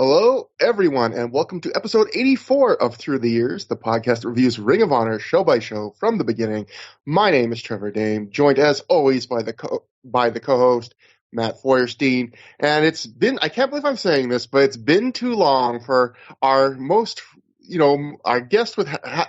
Hello, everyone, and welcome to episode 84 of ThROH The Years, the podcast that reviews Ring of Honor show by show from the beginning. My name is Trevor Dame, joined as always by the co-host Matt Feuerstein. And it's been, I can't believe I'm saying this, but it's been too long for our most, our guest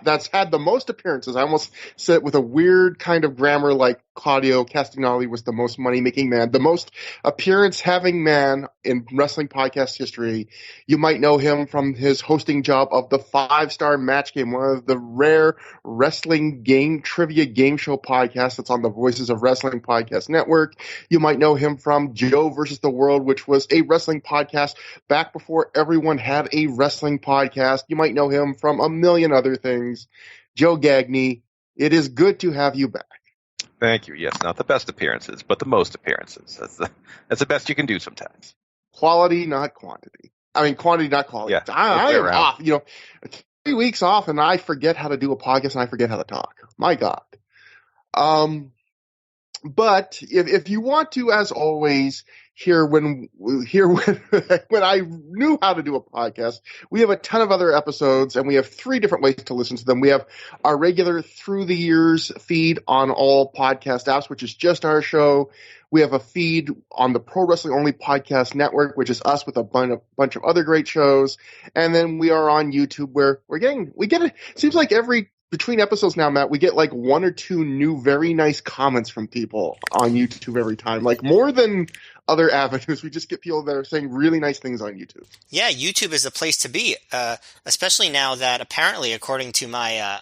that's had the most appearances. I almost said it with a weird kind of grammar like Claudio Castignali was the most money-making man, the most appearance-having man in wrestling podcast history. You might know him from his hosting job of the 5-Star Match Game, one of the rare wrestling game trivia game show podcasts that's on the Voices of Wrestling Podcast Network. You might know him from Joe versus the World, which was a wrestling podcast back before everyone had a wrestling podcast. You might know him from a million other things. Joe Gagne, it is good to have you back. Thank you. Yes, not the best appearances, but the most appearances. That's the best you can do sometimes. Quality, not quantity. I mean, quantity, not quality. Yeah, I am off. 3 weeks off, and I forget how to do a podcast, and I forget how to talk. My God. But if you want to, as always, hear when I knew how to do a podcast, we have a ton of other episodes, and we have 3 different ways to listen to them. We have our regular ThROH The Years feed on all podcast apps, which is just our show. We have a feed on the Pro Wrestling Only Podcast Network, which is us with a bunch of other great shows. And then we are on YouTube, where we get it seems like between episodes now, Matt, we get like 1 or 2 new very nice comments from people on YouTube every time. Like more than other avenues, we just get people that are saying really nice things on YouTube. Yeah, YouTube is the place to be, especially now that apparently, according to my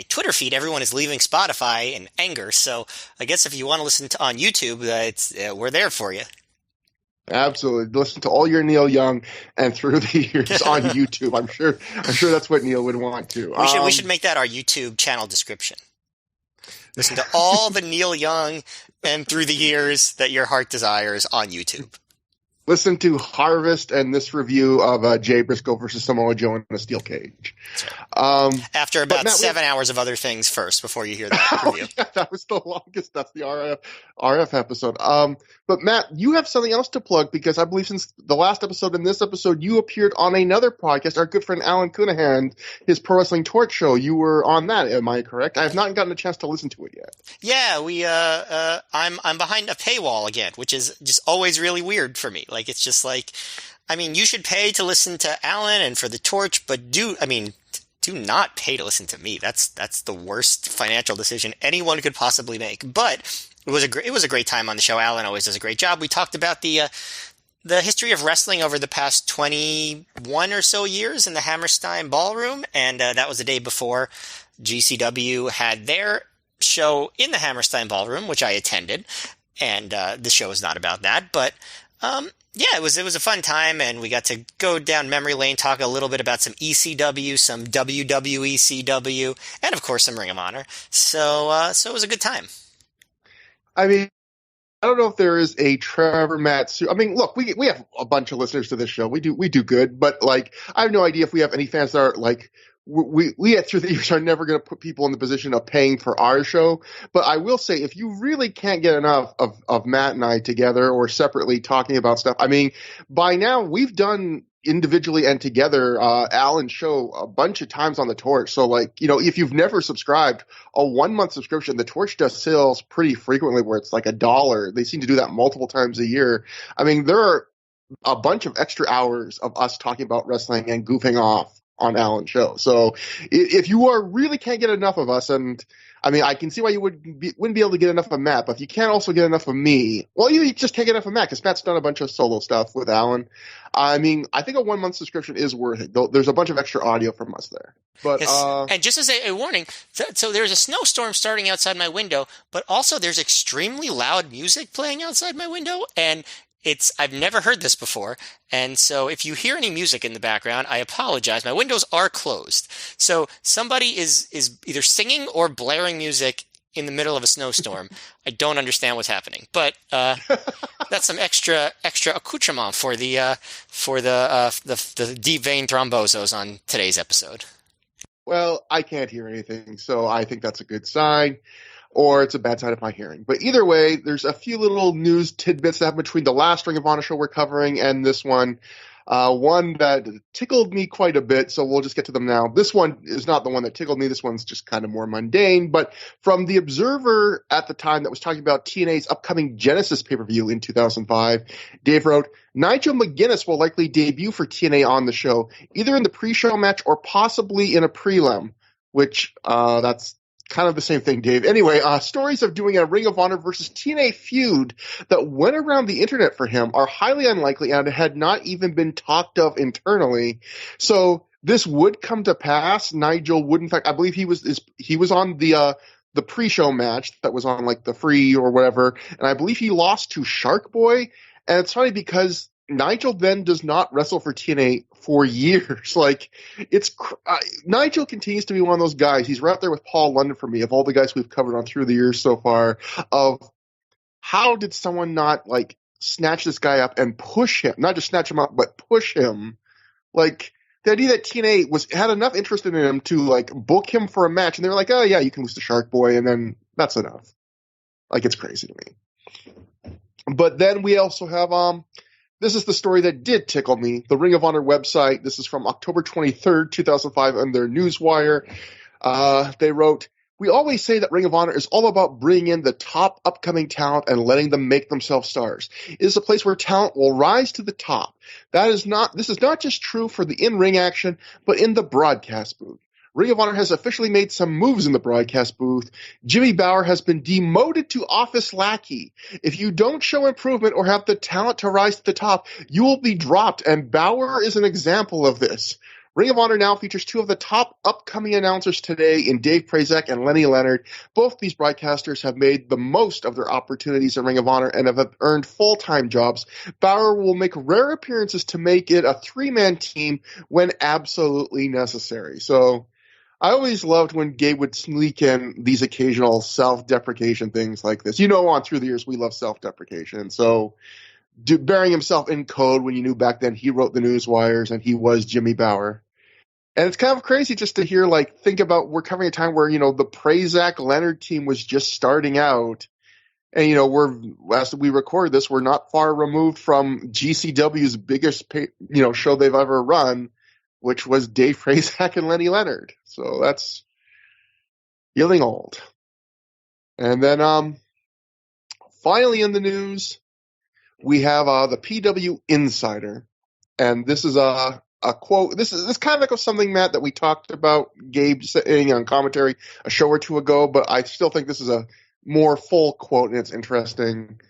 Twitter feed, everyone is leaving Spotify in anger. So I guess if you want to listen on YouTube, we're there for you. Absolutely. Listen to all your Neil Young and ThROH The Years on YouTube. I'm sure that's what Neil would want to. We should make that our YouTube channel description. Listen to all the Neil Young and ThROH The Years that your heart desires on YouTube. Listen to Harvest and this review of Jay Briscoe versus Samoa Joe in a steel cage. After about Matt, 7 hours of other things first before you hear that review. Yeah, that was the longest. That's the RF episode. But Matt, you have something else to plug, because I believe since the last episode and this episode, you appeared on another podcast, our good friend Alan Cunahan, his Pro Wrestling Torch show. You were on that, am I correct? I have not gotten a chance to listen to it yet. Yeah, I'm behind a paywall again, which is just always really weird for me. Like, it's just like, I mean, you should pay to listen to Alan and for the Torch, but do not pay to listen to me. That's the worst financial decision anyone could possibly make. But it was a great time on the show. Alan always does a great job. We talked about the history of wrestling over the past 21 or so years in the Hammerstein Ballroom, and that was the day before GCW had their show in the Hammerstein Ballroom, which I attended. And the show is not about that, but yeah, it was a fun time, and we got to go down memory lane, talk a little bit about some ECW, some WWE CW, and of course some Ring of Honor. So it was a good time. I mean, I don't know if there is a Trevor Matt. I mean, look, we have a bunch of listeners to this show. We do good, but like, I have no idea if we have any fans that are like. We at ThROH The Years are never going to put people in the position of paying for our show. But I will say, if you really can't get enough of Matt and I together or separately talking about stuff, I mean, by now we've done individually and together Alan's show a bunch of times on the Torch. So like, if you've never subscribed, a 1-month subscription, the Torch does sales pretty frequently where it's like $1. They seem to do that multiple times a year. I mean, there are a bunch of extra hours of us talking about wrestling and goofing off on Alan's show. So if you really can't get enough of us, and I mean, I can see why you wouldn't be able to get enough of Matt, but if you can't also get enough of me, well, you just can't get enough of Matt, because Matt's done a bunch of solo stuff with Alan. I mean, I think a 1-month subscription is worth it. There's a bunch of extra audio from us there. But yes. And just as a warning, so there's a snowstorm starting outside my window, but also there's extremely loud music playing outside my window, and I've never heard this before, and so if you hear any music in the background, I apologize. My windows are closed, so somebody is either singing or blaring music in the middle of a snowstorm. I don't understand what's happening, but that's some extra accoutrement for the deep vein thrombosos on today's episode. Well, I can't hear anything, so I think that's a good sign. Or it's a bad sign of my hearing. But either way, there's a few little news tidbits that happen between the last Ring of Honor show we're covering and this one. One that tickled me quite a bit, so we'll just get to them now. This one is not the one that tickled me. This one's just kind of more mundane. But from The Observer at the time that was talking about TNA's upcoming Genesis pay-per-view in 2005, Dave wrote, Nigel McGuinness will likely debut for TNA on the show, either in the pre-show match or possibly in a prelim, which that's kind of the same thing, Dave. Anyway, stories of doing a Ring of Honor versus TNA feud that went around the internet for him are highly unlikely and had not even been talked of internally. So this would come to pass. Nigel would, in fact, I believe he was on the pre-show match that was on like the free or whatever, and I believe he lost to Shark Boy. And it's funny because Nigel then does not wrestle for TNA for years. Like, Nigel continues to be one of those guys. He's right up there with Paul London for me, of all the guys we've covered on Through the Years so far, of how did someone not, like, snatch this guy up and push him? Not just snatch him up, but push him. Like, the idea that TNA had enough interest in him to, like, book him for a match, and they were like, oh, yeah, you can lose to Shark Boy, and then that's enough. Like, it's crazy to me. But then we also have, this is the story that did tickle me. The Ring of Honor website, this is from October 23rd, 2005, on their newswire. They wrote, we always say that Ring of Honor is all about bringing in the top upcoming talent and letting them make themselves stars. It is a place where talent will rise to the top. This is not just true for the in-ring action, but in the broadcast booth. Ring of Honor has officially made some moves in the broadcast booth. Jimmy Bauer has been demoted to office lackey. If you don't show improvement or have the talent to rise to the top, you will be dropped, and Bauer is an example of this. Ring of Honor now features two of the top upcoming announcers today in Dave Prazak and Lenny Leonard. Both these broadcasters have made the most of their opportunities in Ring of Honor and have earned full-time jobs. Bauer will make rare appearances to make it a three-man team when absolutely necessary. So I always loved when Gabe would sneak in these occasional self-deprecation things like this. You know, on Through the Years, we love self-deprecation. So burying himself in code when you knew back then he wrote the news wires and he was Jimmy Bauer. And it's kind of crazy just to hear, like, think about, we're covering a time where, you know, the Prazak Leonard team was just starting out. And, you know, as we record this, we're not far removed from GCW's biggest, show they've ever run, which was Dave Prazak and Lenny Leonard. So that's feeling old. And then finally in the news, we have the PW Insider. And this is a quote. This kind of like something, Matt, that we talked about, Gabe saying on commentary a show or two ago, but I still think this is a more full quote, and it's interesting.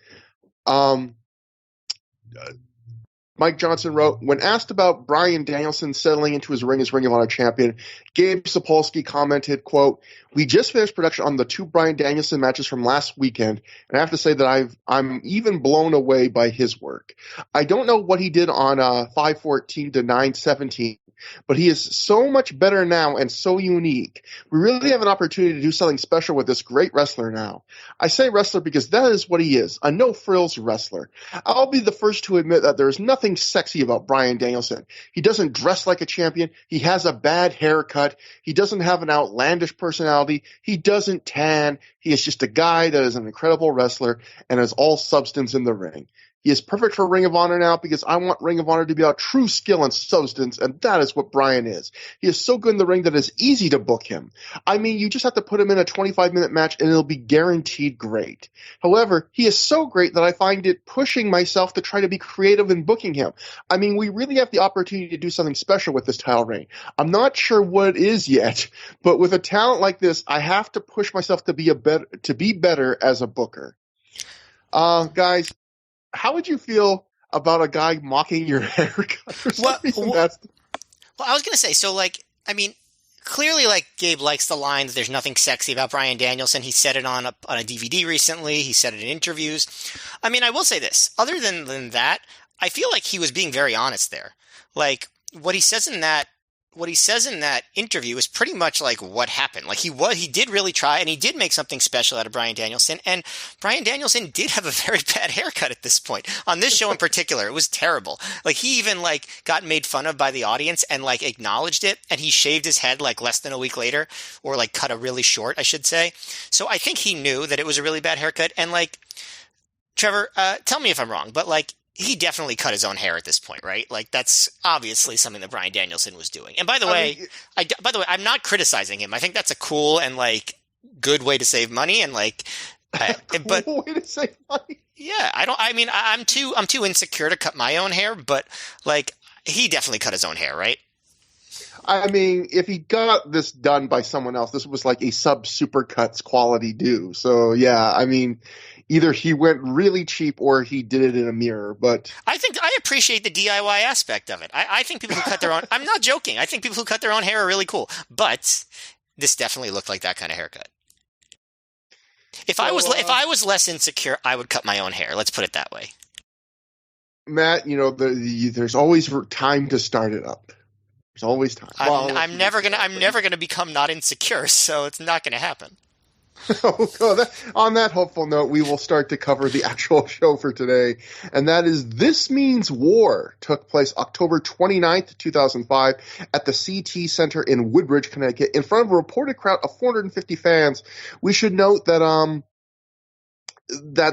Mike Johnson wrote, when asked about Bryan Danielson settling into his ring as Ring of Honor champion, Gabe Sapolsky commented, quote, we just finished production on the two Bryan Danielson matches from last weekend, and I have to say that I'm even blown away by his work. I don't know what he did on 514 to 917, but he is so much better now and so unique. We really have an opportunity to do something special with this great wrestler now. I say wrestler because that is what he is, a no-frills wrestler. I'll be the first to admit that there is nothing sexy about Bryan Danielson. He doesn't dress like a champion. He has a bad haircut. He doesn't have an outlandish personality. He doesn't tan. He is just a guy that is an incredible wrestler and has all substance in the ring. He is perfect for Ring of Honor now because I want Ring of Honor to be about true skill and substance, and that is what Bryan is. He is so good in the ring that it's easy to book him. I mean, you just have to put him in a 25-minute match and it'll be guaranteed great. However, he is so great that I find it pushing myself to try to be creative in booking him. I mean, we really have the opportunity to do something special with this title reign. I'm not sure what it is yet, but with a talent like this, I have to push myself to be better as a booker. Guys, how would you feel about a guy mocking your haircut for some reason? Well, I was going to say, so, like, I mean, clearly, like, Gabe likes the line that there's nothing sexy about Bryan Danielson. He said it on a DVD recently. He said it in interviews. I mean, I will say this. Other than that, I feel like he was being very honest there. Like, what he says in that interview is pretty much like what happened. Like, he did really try, and he did make something special out of Bryan Danielson, and Bryan Danielson did have a very bad haircut at this point. On this show in particular, it was terrible. Like, he even, like, got made fun of by the audience and, like, acknowledged it, and he shaved his head, like, less than a week later, or, like, cut it really short, I should say. So I think he knew that it was a really bad haircut, and, like, Trevor, tell me if I'm wrong, but, like, he definitely cut his own hair at this point, right? Like that's obviously something that Bryan Danielson was doing. And by the way, I'm not criticizing him. I think that's a cool and like good way to save money and like, cool way to save money. Yeah, I'm too insecure to cut my own hair, but like he definitely cut his own hair, right? I mean, if he got this done by someone else, this was like a sub-supercuts quality do. So, yeah, I mean, either he went really cheap or he did it in a mirror. But I think I appreciate the DIY aspect of it. I think people who cut their own – I'm not joking. I think people who cut their own hair are really cool. But this definitely looked like that kind of haircut. If I was less insecure, I would cut my own hair. Let's put it that way. Matt, there's always time to start it up. There's always time. I'm never gonna become not insecure, so it's not gonna happen. On that hopeful note, we will start to cover the actual show for today, and that is This Means War. Took place October 29th, 2005, at the CT Center in Woodbridge, Connecticut, in front of a reported crowd of 450 fans. We should note that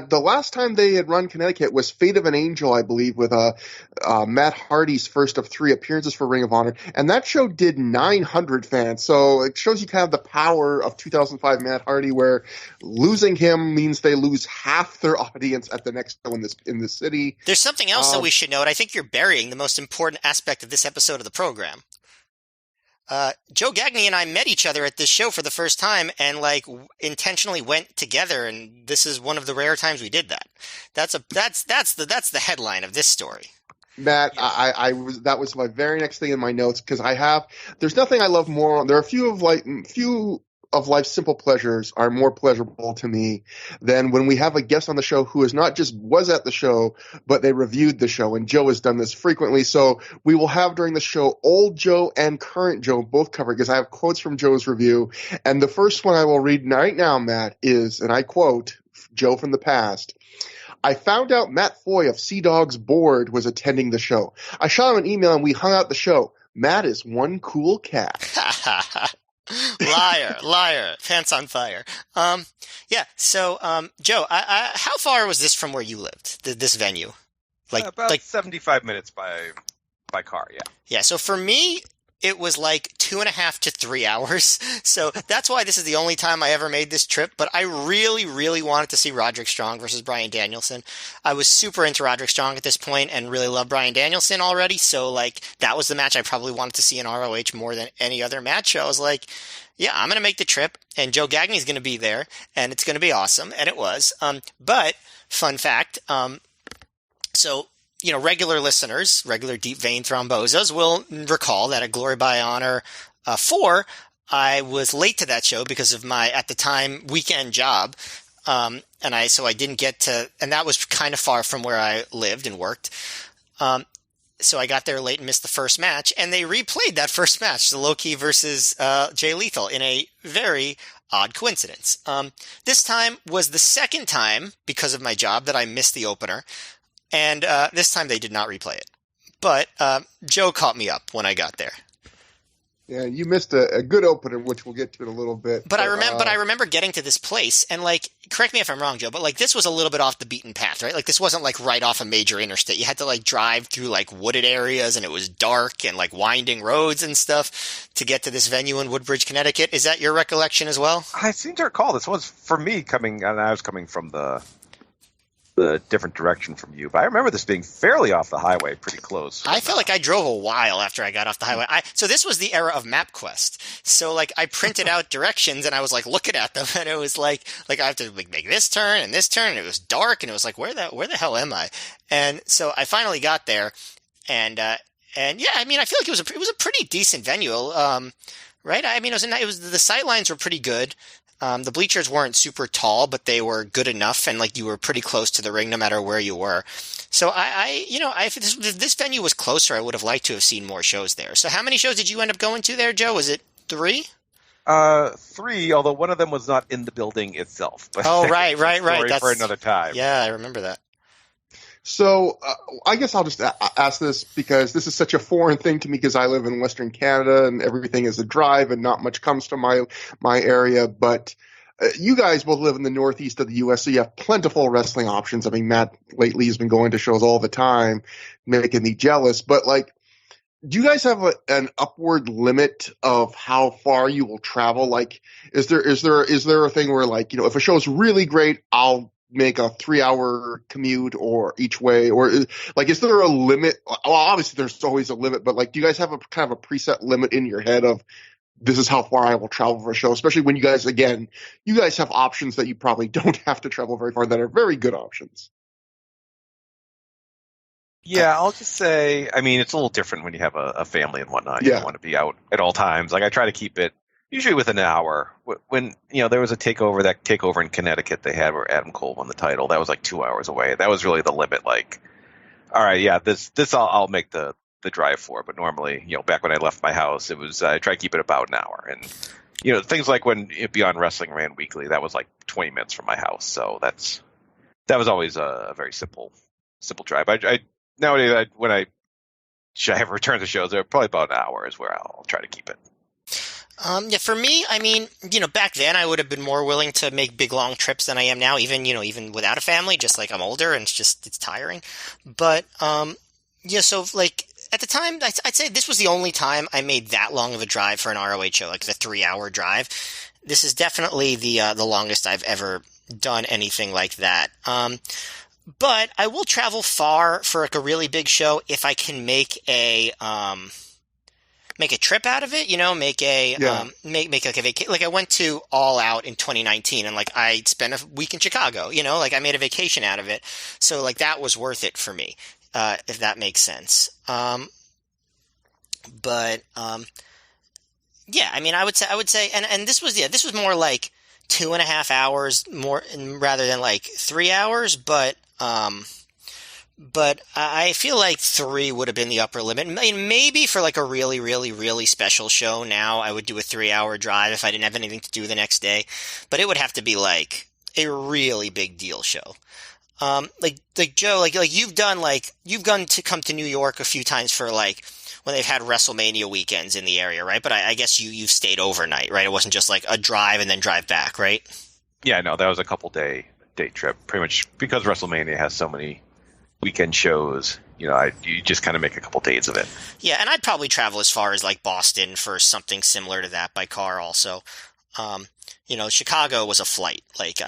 the last time they had run Connecticut was Fate of an Angel, I believe, with Matt Hardy's first of 3 appearances for Ring of Honor, and that show did 900 fans. So it shows you kind of the power of 2005 Matt Hardy, where losing him means they lose half their audience at the next show in the city. There's something else that we should note. I think you're burying the most important aspect of this episode of the program. Joe Gagne and I met each other at this show for the first time and like intentionally went together, and this is one of the rare times we did that. That's the headline of this story. Matt, yeah. That was my very next thing in my notes, because there's nothing I love more. There are few of life's simple pleasures are more pleasurable to me than when we have a guest on the show who is not just was at the show, but they reviewed the show. And Joe has done this frequently. So we will have during the show old Joe and current Joe both covered, because I have quotes from Joe's review. And the first one I will read right now, Matt, is, and I quote Joe from the past: I found out Matt Foy of Sea Dog's board was attending the show. I shot him an email and we hung out the show. Matt is one cool cat. Liar, pants on fire. Yeah. So, Joe, how far was this from where you lived? This venue, about 75 minutes by car. Yeah. Yeah. So for me, it was like 2.5 to 3 hours. So that's why this is the only time I ever made this trip. But I really, really wanted to see Roderick Strong versus Bryan Danielson. I was super into Roderick Strong at this point and really loved Bryan Danielson already. So like that was the match I probably wanted to see in ROH more than any other match. So I was like, yeah, I'm going to make the trip, and Joe Gagne is going to be there, and it's going to be awesome. And it was. But fun fact, so regular listeners, regular deep vein thrombosas will recall that at Glory by Honor 4, I was late to that show because of my, at the time, weekend job. So I didn't get to, and that was kind of far from where I lived and worked. So I got there late and missed the first match, and they replayed that first match, the Low-Ki versus Jay Lethal, in a very odd coincidence. This time was the second time, because of my job, that I missed the opener. And this time they did not replay it. But Joe caught me up when I got there. Yeah, you missed a good opener, which we'll get to in a little bit. But I remember getting to this place, and like, correct me if I'm wrong, Joe, but like this was a little bit off the beaten path, right? Like this wasn't like right off a major interstate. You had to like drive through like wooded areas, and it was dark and like winding roads and stuff to get to this venue in Woodbridge, Connecticut. Is that your recollection as well? I seem to recall this was for me I was coming from the different direction from you, but I remember this being fairly off the highway, pretty close. I felt like I drove a while after I got off the highway. So this was the era of MapQuest. So like I printed out directions and I was like looking at them, and it was like I have to like make this turn and this turn, and it was dark, and it was like where the hell am I? And so I finally got there, and yeah, I mean I feel like it was a pretty decent venue, right? I mean it was the sight lines were pretty good. The bleachers weren't super tall, but they were good enough, and like you were pretty close to the ring no matter where you were. So if this venue was closer, I would have liked to have seen more shows there. So how many shows did you end up going to there, Joe? Was it 3? 3, although one of them was not in the building itself. But oh, right. That's for another time. Yeah, I remember that. So I guess I'll just ask this because this is such a foreign thing to me because I live in Western Canada and everything is a drive and not much comes to my area. But you guys both live in the Northeast of the U.S., so you have plentiful wrestling options. I mean, Matt lately has been going to shows all the time, making me jealous. But like, do you guys have an upward limit of how far you will travel? Like, is there a thing where, like, if a show is really great, I'll make a 3-hour commute or each way, or like, is there a limit? Well, obviously there's always a limit, but like, do you guys have a kind of a preset limit in your head of this is how far I will travel for a show? Especially when you guys have options that you probably don't have to travel very far that are very good options. Yeah, I'll just say, I mean, it's a little different when you have a family and whatnot. You Yeah. don't want to be out at all times. Like, I try to keep it usually within an hour. When, there was that takeover in Connecticut they had where Adam Cole won the title, that was like 2 hours away. That was really the limit. Like, all right, yeah, this I'll make the drive for. But normally, back when I left my house, I try to keep it about an hour. And, things like when Beyond Wrestling ran weekly, that was like 20 minutes from my house. So that was always a very simple drive. Nowadays, when I have return to shows, they're probably about an hour is where I'll try to keep it. Yeah, for me, I mean, back then I would have been more willing to make big long trips than I am now, even without a family, just like I'm older and it's tiring. But, yeah, so like at the time, I'd say this was the only time I made that long of a drive for an ROH show, like the 3-hour drive. This is definitely the longest I've ever done anything like that. But I will travel far for like a really big show if I can make a trip out of it, make like a vacation. Like I went to All Out in 2019 and like I spent a week in Chicago, like I made a vacation out of it. So like that was worth it for me, if that makes sense. Yeah, I mean, I would say, and this was more like 2.5 hours more rather than like 3 hours, but I feel like 3 would have been the upper limit. I mean, maybe for like a really, really, really special show now, I would do a 3-hour drive if I didn't have anything to do the next day. But it would have to be like a really big deal show. Like Joe, like you've gone to come to New York a few times for like when they've had WrestleMania weekends in the area, right? But I guess you've stayed overnight, right? It wasn't just like a drive and then drive back, right? Yeah, no, that was a couple day trip, pretty much because WrestleMania has so many weekend shows. You just kind of make a couple days of it. Yeah, and I'd probably travel as far as like Boston for something similar to that by car also. Chicago was a flight,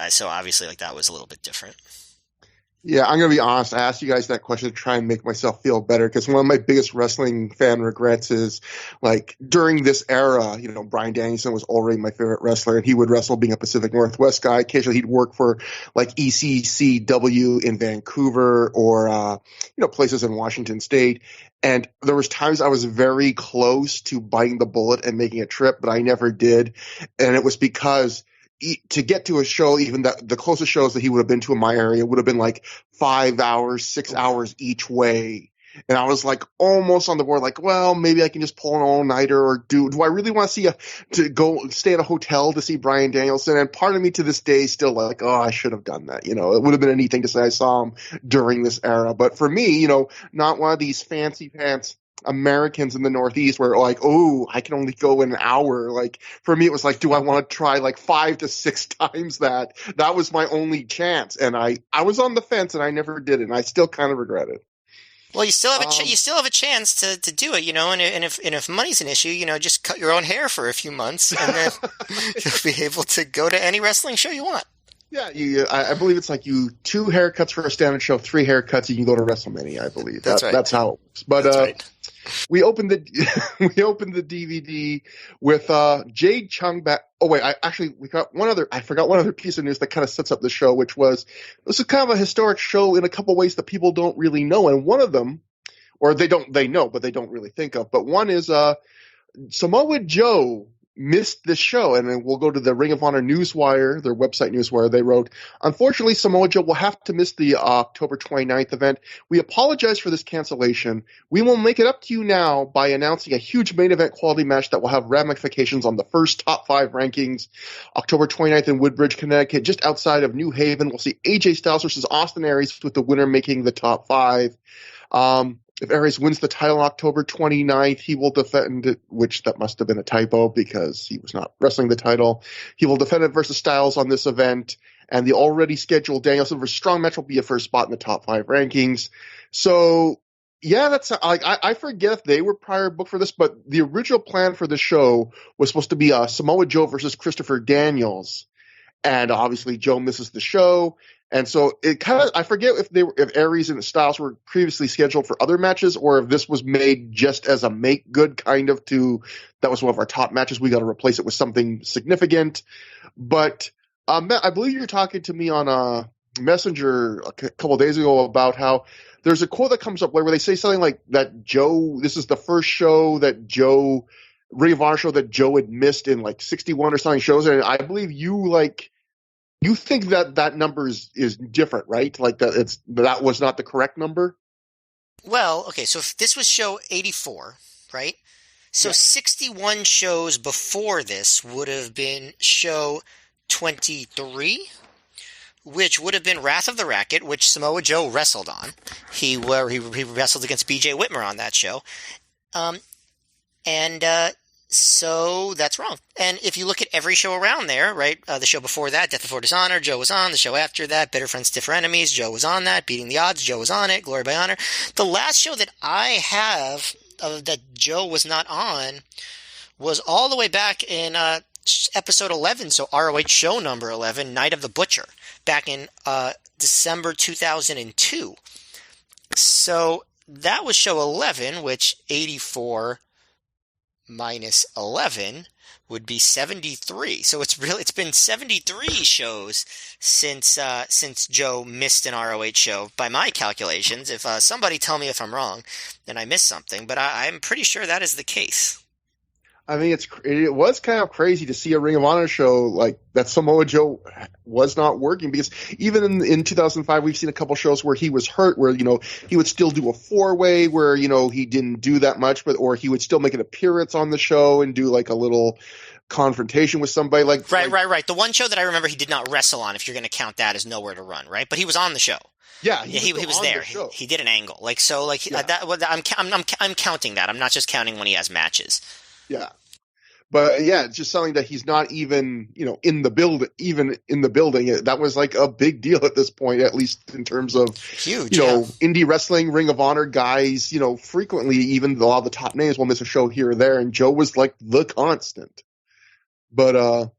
so obviously like that was a little bit different. Yeah, I'm going to be honest. I asked you guys that question to try and make myself feel better because one of my biggest wrestling fan regrets is, like, during this era, Bryan Danielson was already my favorite wrestler, and he would wrestle being a Pacific Northwest guy. Occasionally he'd work for, like, ECCW in Vancouver or, places in Washington State. And there was times I was very close to biting the bullet and making a trip, but I never did. And it was because to get to a show, even the closest shows that he would have been to in my area would have been like 5 hours, 6 hours each way. And I was like almost on the board, like, well, maybe I can just pull an all-nighter, or do I really want to go stay at a hotel to see Bryan Danielson? And part of me to this day is still like, oh, I should have done that. It would have been a neat thing to say I saw him during this era. But for me, not one of these fancy pants Americans in the Northeast where like, oh, I can only go in an hour. Like for me, it was like, do I want to try like 5 to 6 times that? That was my only chance. And I was on the fence and I never did it. And I still kind of regret it. Well, you still have a chance to do it, and if money's an issue, just cut your own hair for a few months and then you'll be able to go to any wrestling show you want. Yeah, I believe it's like 2 haircuts for a standard show, 3 haircuts, you can go to WrestleMania, I believe. That's right. That's how it works. But right. We opened the DVD with Jade Chung back. Oh wait, we got one other piece of news that kind of sets up the show, which was this is kind of a historic show in a couple ways that people don't really know, and one of them, or they know but they don't really think of. But one is Samoa Joe missed this show, and then we'll go to the Ring of Honor Newswire, their website Newswire. They wrote, unfortunately, Samoa Joe will have to miss the October 29th event. We apologize for this cancellation. We will make it up to you now by announcing a huge main event quality match that will have ramifications on the first top 5 rankings. October 29th in Woodbridge, Connecticut, just outside of New Haven. We'll see AJ Styles versus Austin Aries, with the winner making the top 5. if Aries wins the title on October 29th, he will defend it, which that must have been a typo because he was not wrestling the title. He will defend it versus Styles on this event, and the already scheduled Danielson versus Strong match will be a first spot in the top 5 rankings. So, yeah, that's like I forget if they were prior booked for this, but the original plan for the show was supposed to be Samoa Joe versus Christopher Daniels, and obviously Joe misses the show. And so it kind of, I forget if Aries and Styles were previously scheduled for other matches or if this was made just as a make good kind of that was one of our top matches. We got to replace it with something significant. But I believe you were talking to me on Messenger a couple of days ago about how there's a quote that comes up where they say something like that this is the first show that Ring of Honor show that Joe had missed in like 61 or something shows. And I believe you think that number is different, right? Like that was not the correct number? Well, okay, so if this was show 84, right? So yeah. 61 shows before this would have been show 23, which would have been Wrath of the Racket, which Samoa Joe wrestled on. He wrestled against BJ Whitmer on that show. So that's wrong. And if you look at every show around there, right, the show before that, Death Before Dishonor, Joe was on. The show after that, Bitter Friends, Stiffer Enemies, Joe was on that. Beating the Odds, Joe was on it. Glory by Honor. The last show that I have that Joe was not on was all the way back in episode 11, so ROH show number 11, Night of the Butcher, back in December 2002. So that was show 11, which 84 minus 11 would be 73. So it's been 73 shows since Joe missed an ROH show by my calculations. If somebody tell me if I'm wrong, then I missed something, but I'm pretty sure that is the case. I mean, it was kind of crazy to see a Ring of Honor show like that Samoa Joe was not working, because even in 2005, we've seen a couple shows where he was hurt, where, he would still do a 4-way where, he didn't do that much, or he would still make an appearance on the show and do like a little confrontation with somebody like. Right. The one show that I remember he did not wrestle on, if you're going to count that as Nowhere to Run, right? But he was on the show. Yeah, he was there. He did an angle. I'm counting that. I'm not just counting when he has matches. Yeah. But yeah, it's just something that he's not even, in the building. That was like a big deal at this point, at least in terms of huge, indie wrestling, Ring of Honor guys. Frequently, even a lot of the top names will miss a show here or there, and Joe was like the constant. But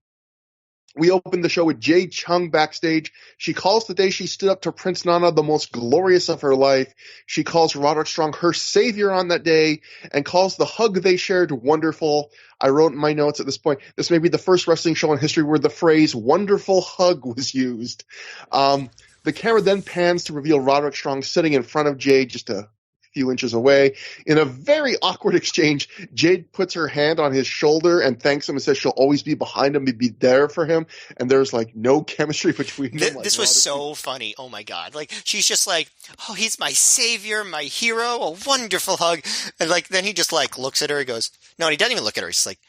we opened the show with Jade Chung backstage. She calls the day she stood up to Prince Nana the most glorious of her life. She calls Roderick Strong her savior on that day and calls the hug they shared wonderful. I wrote in my notes at this point, this may be the first wrestling show in history where the phrase wonderful hug was used. The camera then pans to reveal Roderick Strong sitting in front of Jade just a few inches away. In a very awkward exchange, Jade puts her hand on his shoulder and thanks him and says she'll always be behind him and be there for him. And there's like no chemistry between them. This was so funny. Oh my God. Like, she's just like, oh, he's my savior, my hero, a wonderful hug. And like, then he just like looks at her and goes, no, and he doesn't even look at her. He's like,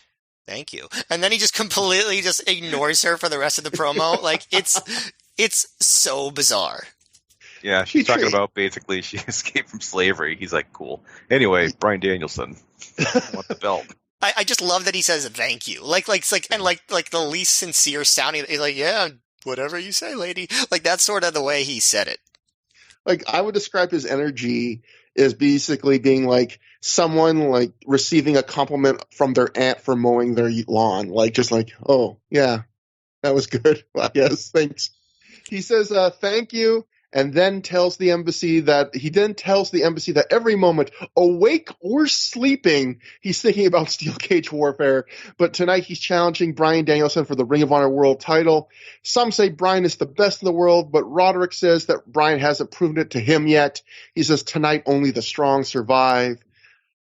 thank you. And then he just completely just ignores her for the rest of the promo. Like, it's so bizarre. Yeah, she's talking about basically she escaped from slavery. He's like, cool. Anyway, Bryan Danielson, I want the belt. I just love that he says thank you. Like the least sincere sounding. He's like, yeah, whatever you say, lady. Like, that's sort of the way he said it. Like, I would describe his energy as basically being like someone like receiving a compliment from their aunt for mowing their lawn. Like, just like, oh yeah, that was good. Well, yes, thanks. He says, thank you. And then tells the embassy that every moment, awake or sleeping, he's thinking about steel cage warfare. But tonight he's challenging Bryan Danielson for the Ring of Honor World title. Some say Bryan is the best in the world, but Roderick says that Bryan hasn't proven it to him yet. He says tonight only the strong survive.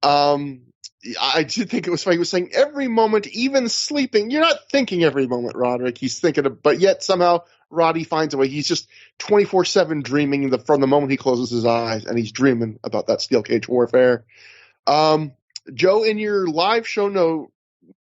I did think it was funny. He was saying every moment, even sleeping. You're not thinking every moment, Roderick. He's thinking but yet somehow Roddy finds a way. He's just 24/7 dreaming from the moment he closes his eyes, and he's dreaming about that steel cage warfare. Joe, in your live show note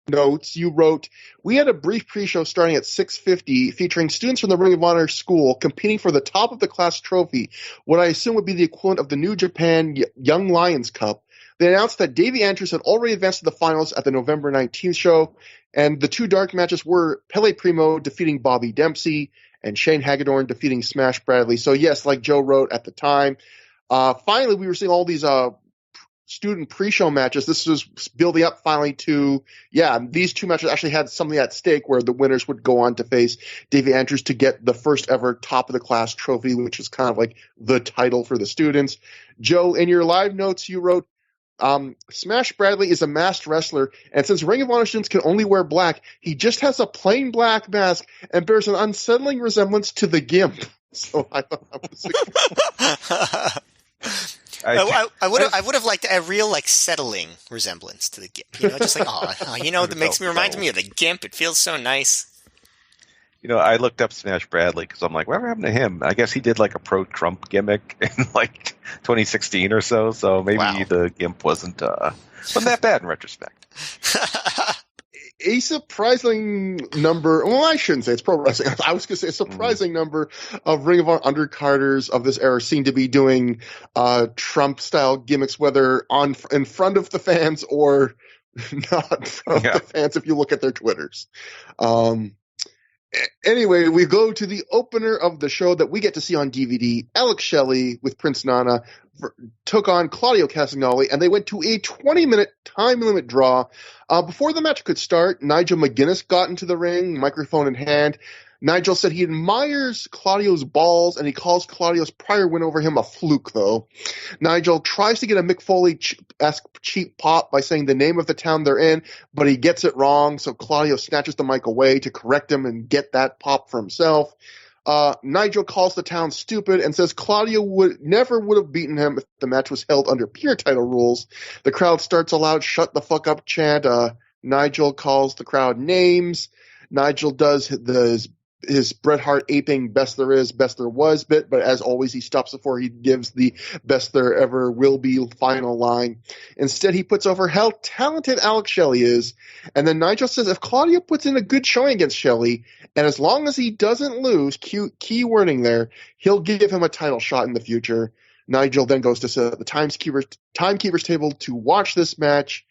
notes, you wrote, "We had a brief pre-show starting at 6:50 featuring students from the Ring of Honor school competing for the top of the class trophy, what I assume would be the equivalent of the New Japan Young Lions Cup. They announced that Davey Andrews had already advanced to the finals at the November 19th show, and the two dark matches were Pele Primo defeating Bobby Dempsey and Shane Hagedorn defeating Smash Bradley." So yes, like Joe wrote at the time, finally we were seeing all these student pre-show matches. This was building up finally to, these two matches actually had something at stake where the winners would go on to face Davey Andrews to get the first ever top of the class trophy, which is kind of like the title for the students. Joe, in your live notes, you wrote, Smash Bradley is a masked wrestler, and since Ring of Honor students can only wear black, he just has a plain black mask and bears an unsettling resemblance to the Gimp. So I thought that was I would have liked a real settling resemblance to the Gimp. Just like that makes me remind me of the Gimp. It feels so nice. I looked up Smash Bradley because I'm like, whatever happened to him? I guess he did a pro-Trump gimmick in 2016 or so. So maybe the Gimp wasn't that bad in retrospect. A surprising number, well, I shouldn't say it's pro wrestling. I was going to say a surprising number of Ring of Honor undercarders of this era seem to be doing Trump-style gimmicks, whether in front of the fans or not in front of the fans if you look at their Twitters. Anyway, we go to the opener of the show that we get to see on DVD. Alex Shelley with Prince Nana took on Claudio Castignali, and they went to a 20-minute time limit draw. Before the match could start, Nigel McGuinness got into the ring, microphone in hand. Nigel said he admires Claudio's balls, and he calls Claudio's prior win over him a fluke, though. Nigel tries to get a Mick Foley-esque cheap pop by saying the name of the town they're in, but he gets it wrong, so Claudio snatches the mic away to correct him and get that pop for himself. Nigel calls the town stupid and says Claudio never would have beaten him if the match was held under pure title rules. The crowd starts a loud "shut the fuck up" chant. Nigel calls the crowd names. Nigel does his Bret Hart aping "best there is, best there was" bit, but as always, he stops before he gives the "best there ever will be" final line. Instead, he puts over how talented Alex Shelley is, and then Nigel says if Claudio puts in a good showing against Shelley, and as long as he doesn't lose, key wording there, he'll give him a title shot in the future. Nigel then goes to sit at the timekeeper's table to watch this match.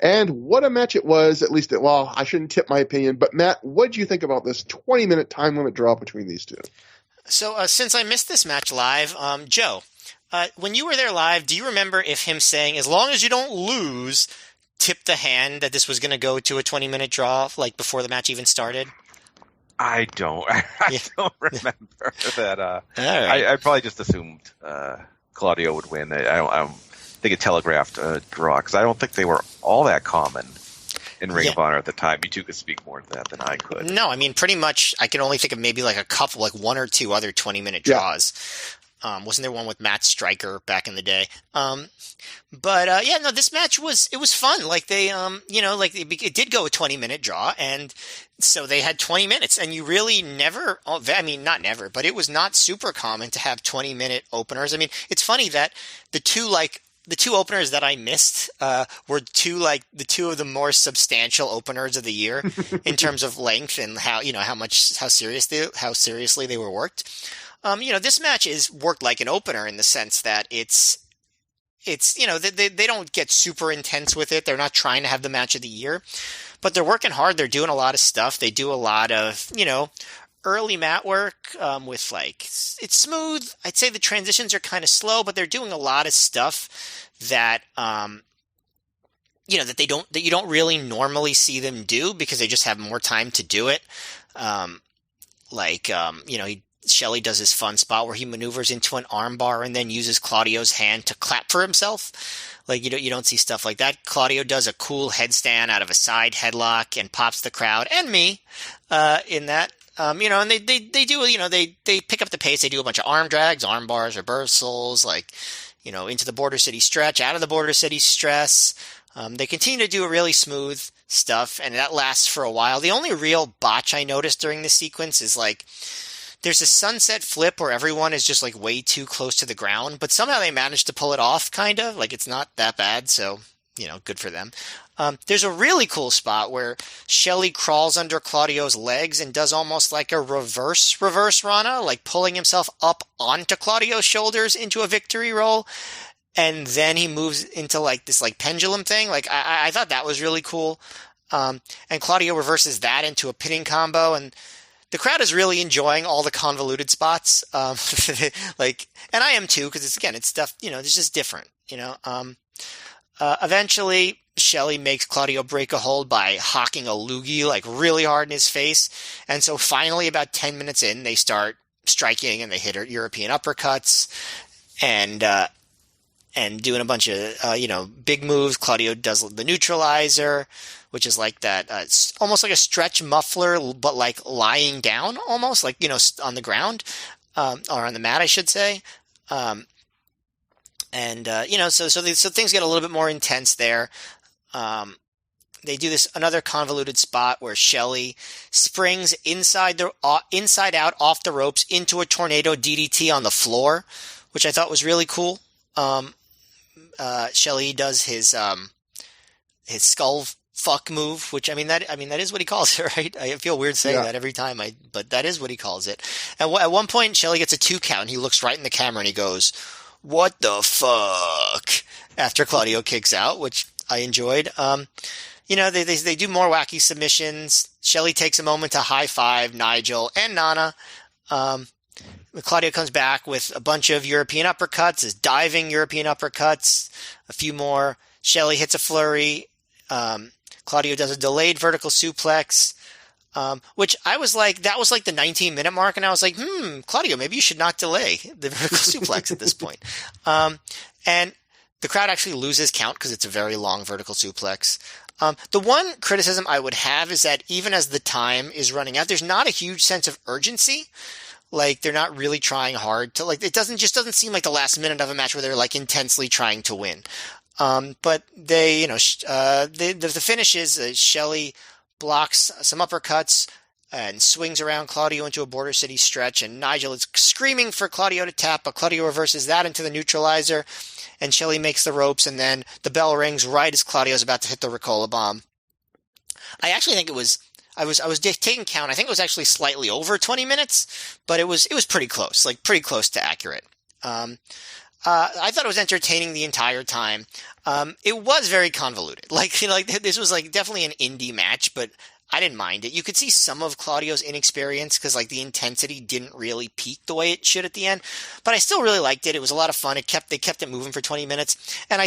And what a match it was, at least, I shouldn't tip my opinion, but Matt, what do you think about this 20-minute time limit draw between these two? So, since I missed this match live, Joe, when you were there live, do you remember if him saying, as long as you don't lose, tipped the hand that this was going to go to a 20-minute draw, before the match even started? I don't. I don't remember that. All right. I probably just assumed Claudio would win. I don't think it telegraphed a draw because I don't think they were all that common in Ring of Honor at the time. You two could speak more to that than I could. No, I mean, pretty much I can only think of maybe a couple, one or two other 20-minute draws. Wasn't there one with Matt Stryker back in the day? This match was fun. It did go a 20-minute draw, and so they had 20 minutes, and you really never, not never, but it was not super common to have 20-minute openers. I mean, it's funny that the two openers that I missed were the two of the more substantial openers of the year in terms of length and how seriously they were worked. This match is worked like an opener in the sense that it's they don't get super intense with it. They're not trying to have the match of the year, but they're working hard. They're doing a lot of stuff. They do a lot of early mat work with it's smooth. I'd say the transitions are kind of slow, but they're doing a lot of stuff that that you don't really normally see them do because they just have more time to do it. Shelley does his fun spot where he maneuvers into an armbar and then uses Claudio's hand to clap for himself. You don't see stuff like that. Claudio does a cool headstand out of a side headlock and pops the crowd and me in that. And they do, they pick up the pace. They do a bunch of arm drags, arm bars, reversals, into the Border City stretch, out of the Border City stress. They continue to do a really smooth stuff, and that lasts for a while. The only real botch I noticed during this sequence is there's a sunset flip where everyone is just way too close to the ground, but somehow they managed to pull it off, kind of. It's not that bad, so good for them. There's a really cool spot where Shelley crawls under Claudio's legs and does almost like a reverse Rana, like pulling himself up onto Claudio's shoulders into a victory roll. And then he moves into like this like pendulum thing. Like I thought that was really cool. And Claudio reverses that into a pinning combo, and the crowd is really enjoying all the convoluted spots. Like, and I am too, because it's stuff, it's just different, Eventually, Shelley makes Claudio break a hold by hocking a loogie like really hard in his face. And so finally, about 10 minutes in, they start striking and they hit European uppercuts and doing a bunch of, big moves. Claudio does the neutralizer, which is like that. It's almost like a stretch muffler, but like lying down almost like, on the ground, or on the mat, I should say. So things get a little bit more intense there. They do another convoluted spot where Shelley springs inside out off the ropes into a tornado DDT on the floor, which I thought was really cool. Shelley does his skull fuck move, which that is what he calls it, right? I feel weird saying that every time, but that is what he calls it. And at one point, Shelley gets a 2 count, and he looks right in the camera and he goes, "What the fuck?" after Claudio kicks out, which I enjoyed. They do more wacky submissions. Shelley takes a moment to high five Nigel and Nana. Claudio comes back with a bunch of European uppercuts, his diving European uppercuts, a few more. Shelley hits a flurry. Claudio does a delayed vertical suplex, which I was like, that was like the 19-minute mark, and I was like, Claudio, maybe you should not delay the vertical suplex at this point. And the crowd actually loses count because it's a very long vertical suplex. The one criticism I would have is that even as the time is running out, there's not a huge sense of urgency. Like, they're not really trying hard to, like, it doesn't seem like the last minute of a match where they're like intensely trying to win. But they, the finish is Shelley blocks some uppercuts and swings around Claudio into a Border City stretch, and Nigel is screaming for Claudio to tap, but Claudio reverses that into the neutralizer, and Shelley makes the ropes, and then the bell rings right as Claudio's about to hit the Ricola bomb. I actually think I was taking count. I think it was actually slightly over 20 minutes, but it was pretty close, like pretty close to accurate. I thought it was entertaining the entire time. It was very convoluted. This was like definitely an indie match, but I didn't mind it. You could see some of Claudio's inexperience because like the intensity didn't really peak the way it should at the end, but I still really liked it. It was a lot of fun. They kept it moving for 20 minutes. And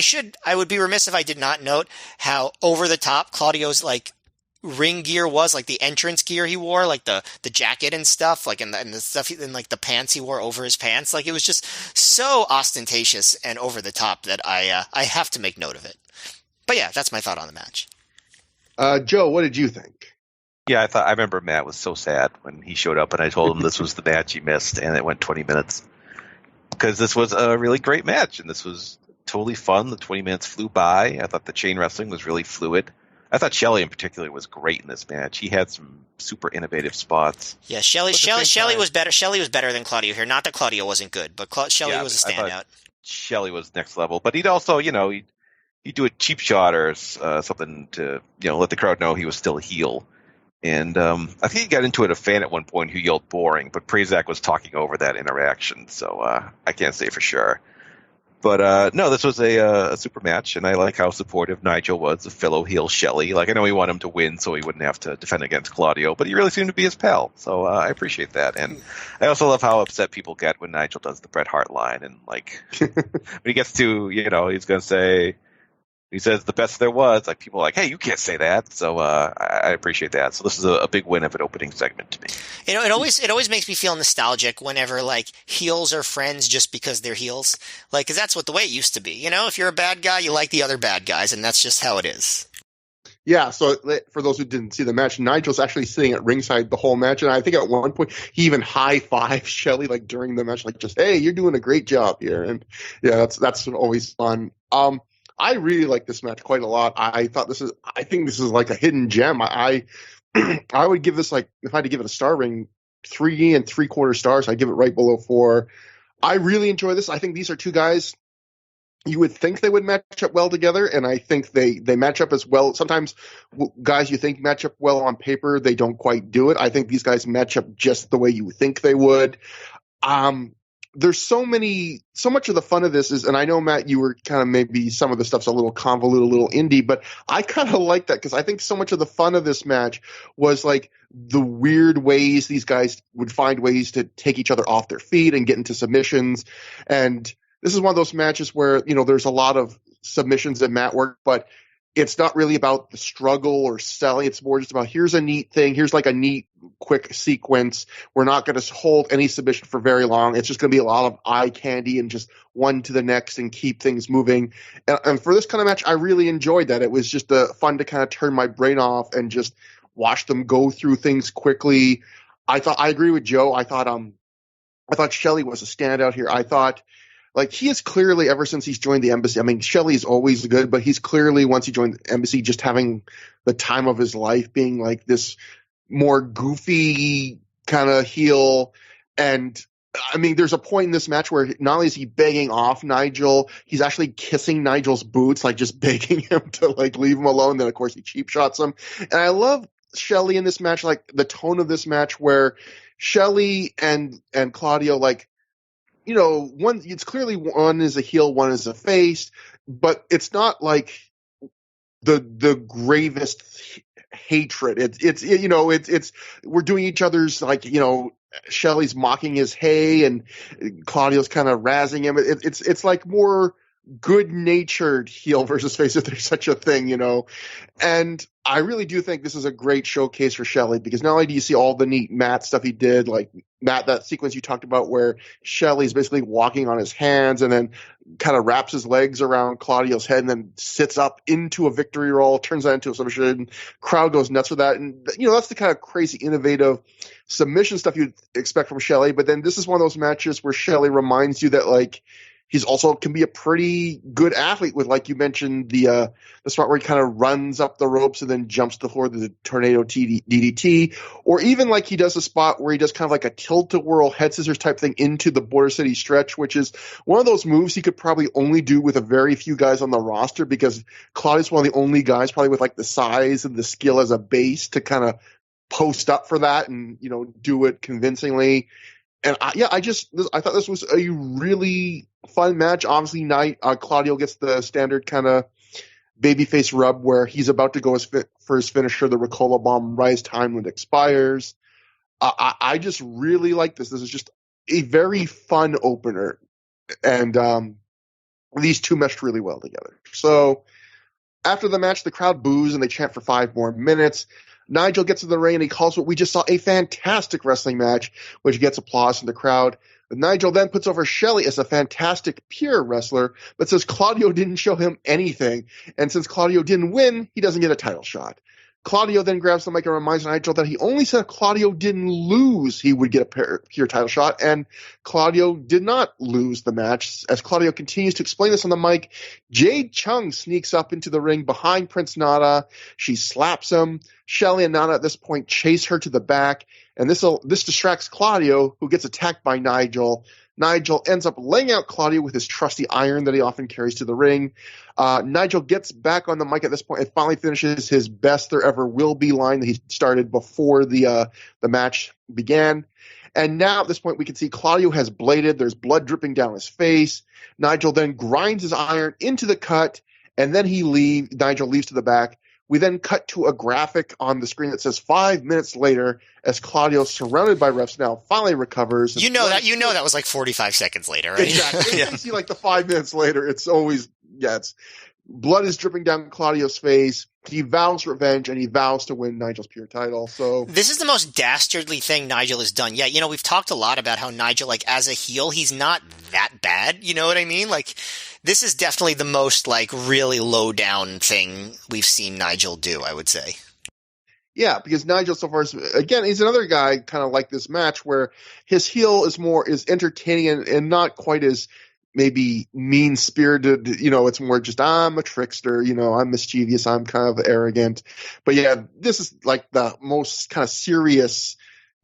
I would be remiss if I did not note how over the top Claudio's like ring gear was, like the entrance gear he wore, like the jacket and stuff, like and the stuff in like the pants he wore over his pants. Like it was just so ostentatious and over the top that I have to make note of it. But yeah, that's my thought on the match. Joe, what did you think? Yeah, I remember Matt was so sad when he showed up and I told him this was the match he missed and it went 20 minutes. Because this was a really great match and this was totally fun. The 20 minutes flew by. I thought the chain wrestling was really fluid. I thought Shelley in particular was great in this match. He had some super innovative spots. Yeah, Shelley was better. Shelley was better than Claudio here. Not that Claudio wasn't good, but Shelley was a standout. Shelley was next level, but he'd also, he'd do a cheap shot or something to, let the crowd know he was still a heel. And I think he got into it a fan at one point who yelled boring, but Prazak was talking over that interaction, so I can't say for sure. But no, this was a super match, and I like how supportive Nigel was of fellow heel Shelley. Like, I know he wanted him to win so he wouldn't have to defend against Claudio, but he really seemed to be his pal, so I appreciate that. And I also love how upset people get when Nigel does the Bret Hart line, and like when he gets to, he's going to say, he says the best there was, like people are like, hey, you can't say that. So I appreciate that. So this is a big win of an opening segment to me. It always makes me feel nostalgic whenever like heels are friends just because they're heels. Like, cause that's what the way it used to be. If you're a bad guy, you like the other bad guys, and that's just how it is. Yeah, so for those who didn't see the match, Nigel's actually sitting at ringside the whole match, and I think at one point he even high-fived Shelley like during the match, like just, hey, you're doing a great job here. And yeah, that's always fun. I really like this match quite a lot. I think this is like a hidden gem. I would give this, like, if I had to give it a star rating, 3 3/4 stars. I'd give it right below 4. I really enjoy this. I think these are two guys you would think they would match up well together, and I think they match up as well. Sometimes guys you think match up well on paper, they don't quite do it. I think these guys match up just the way you think they would. There's so much of the fun of this is, and I know, Matt, you were kind of maybe some of the stuff's a little convoluted, a little indie, but I kind of like that because I think so much of the fun of this match was like the weird ways these guys would find ways to take each other off their feet and get into submissions. And this is one of those matches where, there's a lot of submissions and mat work, but it's not really about the struggle or selling. It's more just about, here's a neat thing. Here's like a neat, quick sequence. We're not going to hold any submission for very long. It's just going to be a lot of eye candy and just one to the next and keep things moving. And for this kind of match, I really enjoyed that. It was just fun to kind of turn my brain off and just watch them go through things quickly. I agree with Joe. I thought Shelley was a standout here. I thought, like, he is clearly, ever since he's joined the Embassy, I mean, Shelley's always good, but he's clearly, once he joined the Embassy, just having the time of his life, being like this more goofy kind of heel. And I mean, there's a point in this match where not only is he begging off Nigel, he's actually kissing Nigel's boots, like just begging him to like leave him alone. Then of course he cheap shots him. And I love Shelley in this match, like the tone of this match where Shelley and Claudio, like, it's clearly one is a heel, one is a face, but it's not like the gravest hatred. It's we're doing each other's, like, Shelley's mocking his hay and Claudio's kind of razzing him. It's like more good-natured heel versus face, if there's such a thing, And I really do think this is a great showcase for Shelley, because not only do you see all the neat Matt stuff he did, like Matt, that sequence you talked about where Shelley's basically walking on his hands and then kind of wraps his legs around Claudio's head and then sits up into a victory roll, turns that into a submission. Crowd goes nuts for that. And, that's the kind of crazy, innovative submission stuff you'd expect from Shelley. But then this is one of those matches where Shelley reminds you that, like, he's also can be a pretty good athlete with, like you mentioned, the spot where he kind of runs up the ropes and then jumps to the floor, the tornado DDT, or even like he does a spot where he does kind of like a tilt-a-whirl head scissors type thing into the Border City stretch, which is one of those moves he could probably only do with a very few guys on the roster, because Claudio's one of the only guys probably with like the size and the skill as a base to kind of post up for that and, do it convincingly. And I thought this was a really fun match. Obviously, Claudio gets the standard kind of babyface rub where he's about to go for his finisher, the Ricola Bomb, right as time limit expires. I just really like this. This is just a very fun opener. And these two meshed really well together. So after the match, the crowd boos and they chant for 5 more minutes. Nigel gets to the ring and he calls what we just saw a fantastic wrestling match, which gets applause from the crowd. But Nigel then puts over Shelley as a fantastic pure wrestler, but says Claudio didn't show him anything. And since Claudio didn't win, he doesn't get a title shot. Claudio then grabs the mic and reminds Nigel that he only said if Claudio didn't lose, he would get a pure title shot. And Claudio did not lose the match. As Claudio continues to explain this on the mic, Jade Chung sneaks up into the ring behind Prince Nana. She slaps him. Shelley and Nana at this point chase her to the back. And this distracts Claudio, who gets attacked by Nigel. Nigel ends up laying out Claudio with his trusty iron that he often carries to the ring. Nigel gets back on the mic at this point and finally finishes his best there ever will be line that he started before the match began. And now at this point we can see Claudio has bladed. There's blood dripping down his face. Nigel then grinds his iron into the cut, and then Nigel leaves to the back. We then cut to a graphic on the screen that says 5 minutes later, as Claudio, surrounded by refs now, finally recovers. That was like 45 seconds later, right? Exactly. Yeah. You see like the 5 minutes later, it's always, blood is dripping down Claudio's face. He vows revenge and he vows to win Nigel's pure title. So this is the most dastardly thing Nigel has done. Yeah, we've talked a lot about how Nigel, like, as a heel, he's not that bad. You know what I mean? Like, this is definitely the most, like, really low down thing we've seen Nigel do, I would say. Yeah, because Nigel so far, again, he's another guy kind of like this match where his heel is entertaining and not quite as maybe mean-spirited. It's more just, I'm a trickster, I'm mischievous, I'm kind of arrogant. But yeah, this is like the most kind of serious,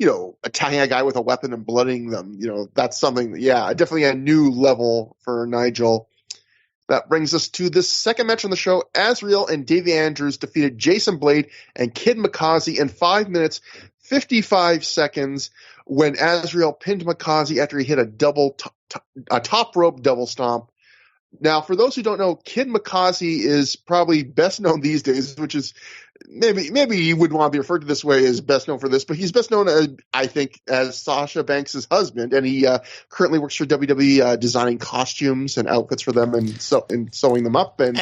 attacking a guy with a weapon and blooding them. That's something, definitely a new level for Nigel. That brings us to the second match on the show. Azrael and Davey Andrews defeated Jason Blade and Kid Makazi in 5 minutes, 55 seconds when Azrael pinned Makazi after he hit a top rope double stomp. Now, for those who don't know, Kid Makazi is probably best known these days, which is maybe you wouldn't want to be referred to this way as best known for this, but he's best known as, I think, as Sasha Banks' husband, and he currently works for WWE designing costumes and outfits for them and sewing them up. And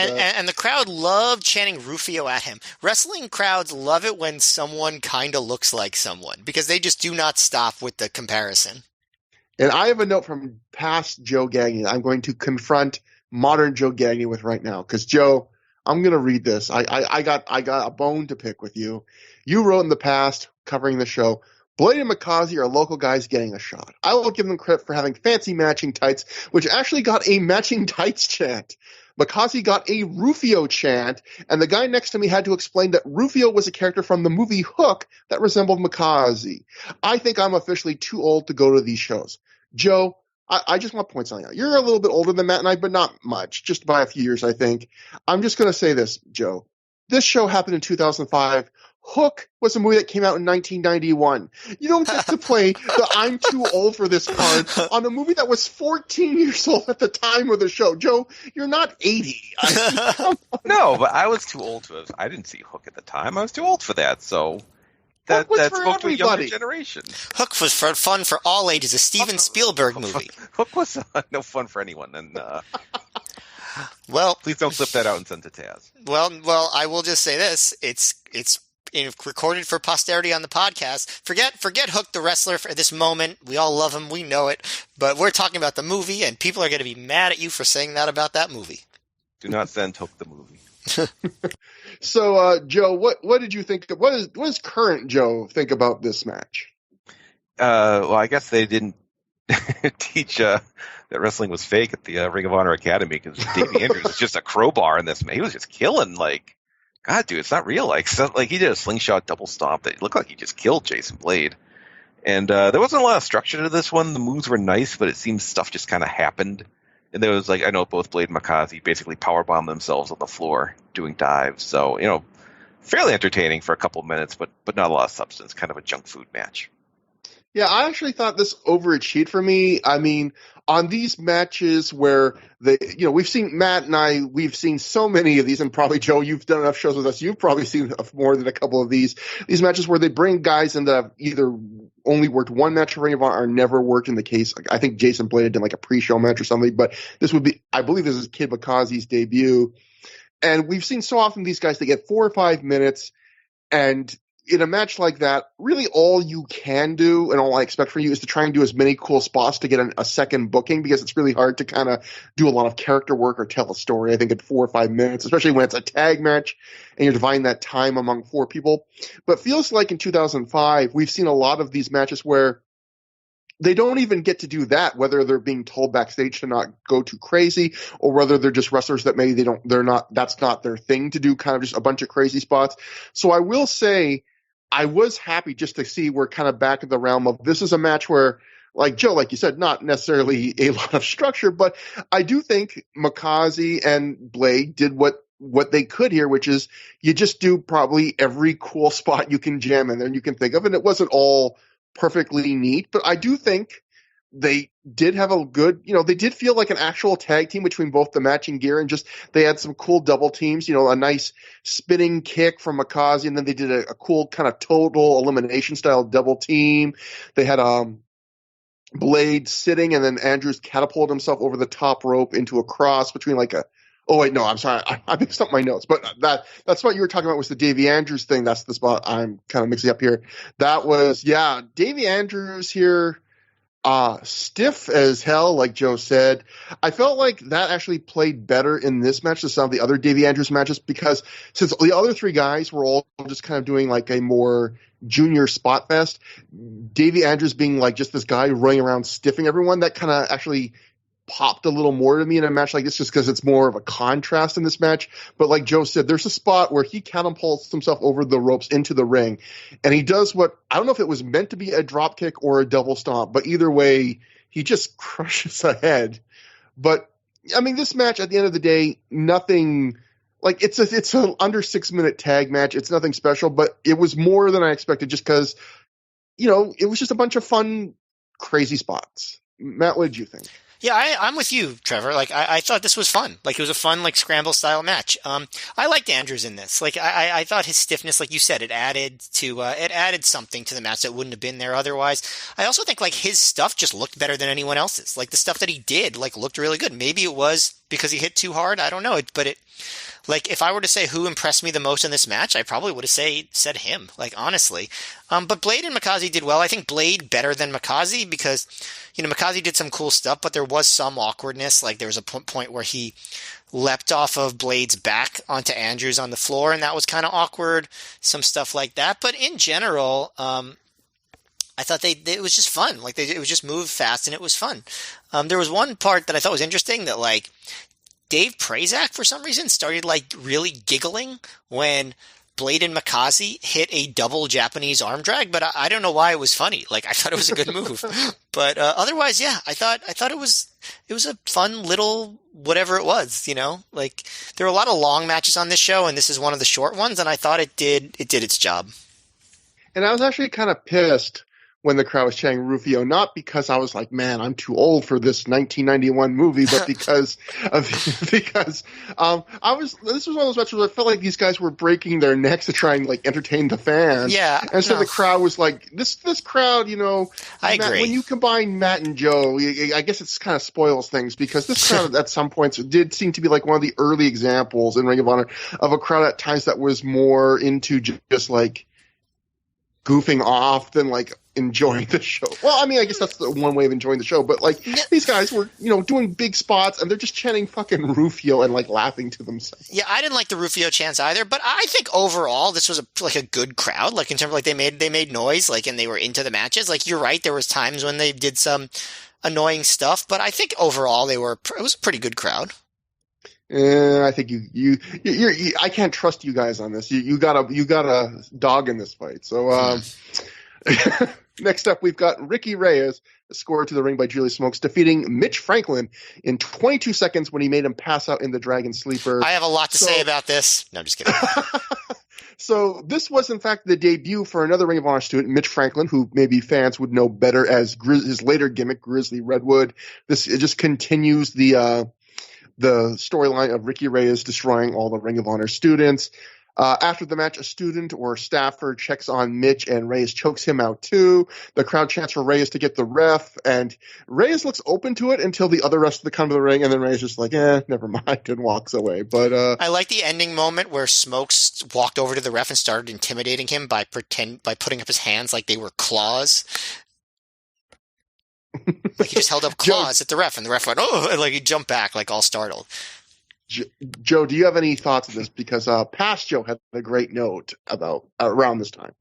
the crowd loved chanting Rufio at him. Wrestling crowds love it when someone kind of looks like someone because they just do not stop with the comparison. And I have a note from past Joe Gagne I'm going to confront modern Joe Gagne with right now. Because, Joe, I'm going to read this. I got a bone to pick with you. You wrote in the past, covering the show, Blade and Makazi are local guys getting a shot. I will give them credit for having fancy matching tights, which actually got a matching tights chant. Makazi got a Rufio chant, and the guy next to me had to explain that Rufio was a character from the movie Hook that resembled Makazi. I think I'm officially too old to go to these shows. Joe, I just want to point something out. You're a little bit older than Matt and I, but not much, just by a few years, I think. I'm just going to say this, Joe. This show happened in 2005. Hook was a movie that came out in 1991. You don't get to play the I'm too old for this card on a movie that was 14 years old at the time of the show. Joe, you're not 80. No, but I was too old to it. I didn't see Hook at the time. I was too old for that, so... That spoke to a younger generation. Hook was fun for all ages, a Steven Spielberg movie. Hook was no fun for anyone. And well, please don't clip that out and send it to Taz. Well, I will just say this: it's recorded for posterity on the podcast. Forget Hook the wrestler for this moment. We all love him, we know it, but we're talking about the movie, and people are going to be mad at you for saying that about that movie. Do not send Hook the movie. So, Joe, what did you think? What does current Joe think about this match? Well, I guess they didn't teach that wrestling was fake at the Ring of Honor Academy because Davey Andrews was just a crowbar in this. Man, he was just killing God, dude, it's not real. He did a slingshot double stomp that looked like he just killed Jason Blade. And there wasn't a lot of structure to this one. The moves were nice, but it seems stuff just kind of happened. And there was I know both Blade and Makazi basically powerbombed themselves on the floor doing dives. So, fairly entertaining for a couple of minutes, but not a lot of substance. Kind of a junk food match. Yeah, I actually thought this overachieved for me. I mean, on these matches where we've seen Matt and I, we've seen so many of these, and probably Joe, you've done enough shows with us. You've probably seen more than a couple of these matches where they bring guys in that have either only worked one match for Ring of Honor or never worked in the case. I think Jason Blade did a pre-show match or something, but I believe this is Kid Makazi's debut. And we've seen so often these guys, they get 4 or 5 minutes, and in a match like that, really all you can do and all I expect from you is to try and do as many cool spots to get a second booking, because it's really hard to kind of do a lot of character work or tell a story, I think, in 4 or 5 minutes, especially when it's a tag match and you're dividing that time among 4 people. But it feels like in 2005, we've seen a lot of these matches where they don't even get to do that, whether they're being told backstage to not go too crazy or whether they're just wrestlers that maybe that's not their thing to do, kind of just a bunch of crazy spots. So I will say, I was happy just to see we're kind of back in the realm of this is a match where, like Joe, like you said, not necessarily a lot of structure, but I do think Makazi and Blade did what they could here, which is you just do probably every cool spot you can jam in there and you can think of, and it wasn't all perfectly neat, but I do think they did have a good, they did feel like an actual tag team between both the matching gear and just they had some cool double teams, a nice spinning kick from Makazi, and then they did a cool kind of total elimination style double team. They had Blade sitting, and then Andrews catapulted himself over the top rope into a cross between oh wait, no, I'm sorry, I mixed up my notes, but that's what you were talking about was the Davey Andrews thing. That's the spot I'm kind of mixing up here. That was, Davey Andrews here. Stiff as hell, like Joe said. I felt like that actually played better in this match than some of the other Davey Andrews matches, because since the other 3 guys were all just kind of doing a more junior spot fest, Davey Andrews being just this guy running around stiffing everyone, that kind of actually popped a little more to me in a match like this, just because it's more of a contrast in this match. But like Joe said, there's a spot where he catapults himself over the ropes into the ring, and he does what, I don't know if it was meant to be a drop kick or a double stomp, but either way, he just crushes ahead. But I mean, this match at the end of the day, nothing. Like it's a under 6 minute tag match. It's nothing special, but it was more than I expected just because, it was just a bunch of fun, crazy spots. Matt, what did you think? Yeah, I'm with you, Trevor. Like, I thought this was fun. Like, it was a fun, like, scramble style match. I liked Andrews in this. Like, I thought his stiffness, like you said, it added something to the match that wouldn't have been there otherwise. I also think, like, his stuff just looked better than anyone else's. Like, the stuff that he did, like, looked really good. Maybe it was because he hit too hard. I don't know. Like, if I were to say who impressed me the most in this match, I probably would have said him, like, honestly. But Blade and Mikaze did well. I think Blade better than Mikaze because, Mikaze did some cool stuff, but there was some awkwardness. Like, there was a point where he leapt off of Blade's back onto Andrews on the floor, and that was kind of awkward. Some stuff like that. But in general, I thought it was just fun. Like, it was just moved fast, and it was fun. There was one part that I thought was interesting that, like, Dave Prazak, for some reason, started, like, really giggling when Blade and Mikaze hit a double Japanese arm drag, but I don't know why it was funny. Like, I thought it was a good move. But otherwise, yeah, I thought it was a fun little whatever it was, Like, there were a lot of long matches on this show, and this is one of the short ones, and I thought it did its job. And I was actually kind of pissed when the crowd was chanting Rufio, not because I was like, man, I'm too old for this 1991 movie, but because this was one of those matches where I felt like these guys were breaking their necks to try and, like, entertain the fans. Yeah. And so the crowd was like, this crowd, I agree. When you combine Matt and Joe, I guess it kind of spoils things because this crowd at some points did seem to be like one of the early examples in Ring of Honor of a crowd at times that was more into just like goofing off than like enjoying the show. Well, I mean, I guess that's the one way of enjoying the show, but like these guys were, doing big spots and they're just chanting fucking Rufio and like laughing to themselves. Yeah, I didn't like the Rufio chants either, but I think overall this was a good crowd. Like in terms of like they made noise, like, and they were into the matches. Like, you're right, there was times when they did some annoying stuff, but I think overall it was a pretty good crowd. I think you I can't trust you guys on this. You got a dog in this fight. So next up, we've got Ricky Reyes, scored to the ring by Julius Smokes, defeating Mitch Franklin in 22 seconds when he made him pass out in the Dragon Sleeper. I have a lot to say about this. No, I'm just kidding. So this was, in fact, the debut for another Ring of Honor student, Mitch Franklin, who maybe fans would know better as his later gimmick, Grizzly Redwood. It just continues the storyline of Ricky Reyes destroying all the Ring of Honor students. After the match, a student or staffer checks on Mitch, and Reyes chokes him out too. The crowd chants for Reyes to get the ref, and Reyes looks open to it until the other rest of the come to the ring, and then Reyes just like, never mind, and walks away. But I like the ending moment where Smokes walked over to the ref and started intimidating him by putting up his hands like they were claws. Like, he just held up claws at the ref, and the ref went, oh, and like he jumped back, like all startled. Joe, do you have any thoughts on this? Because past Joe had a great note about around this time.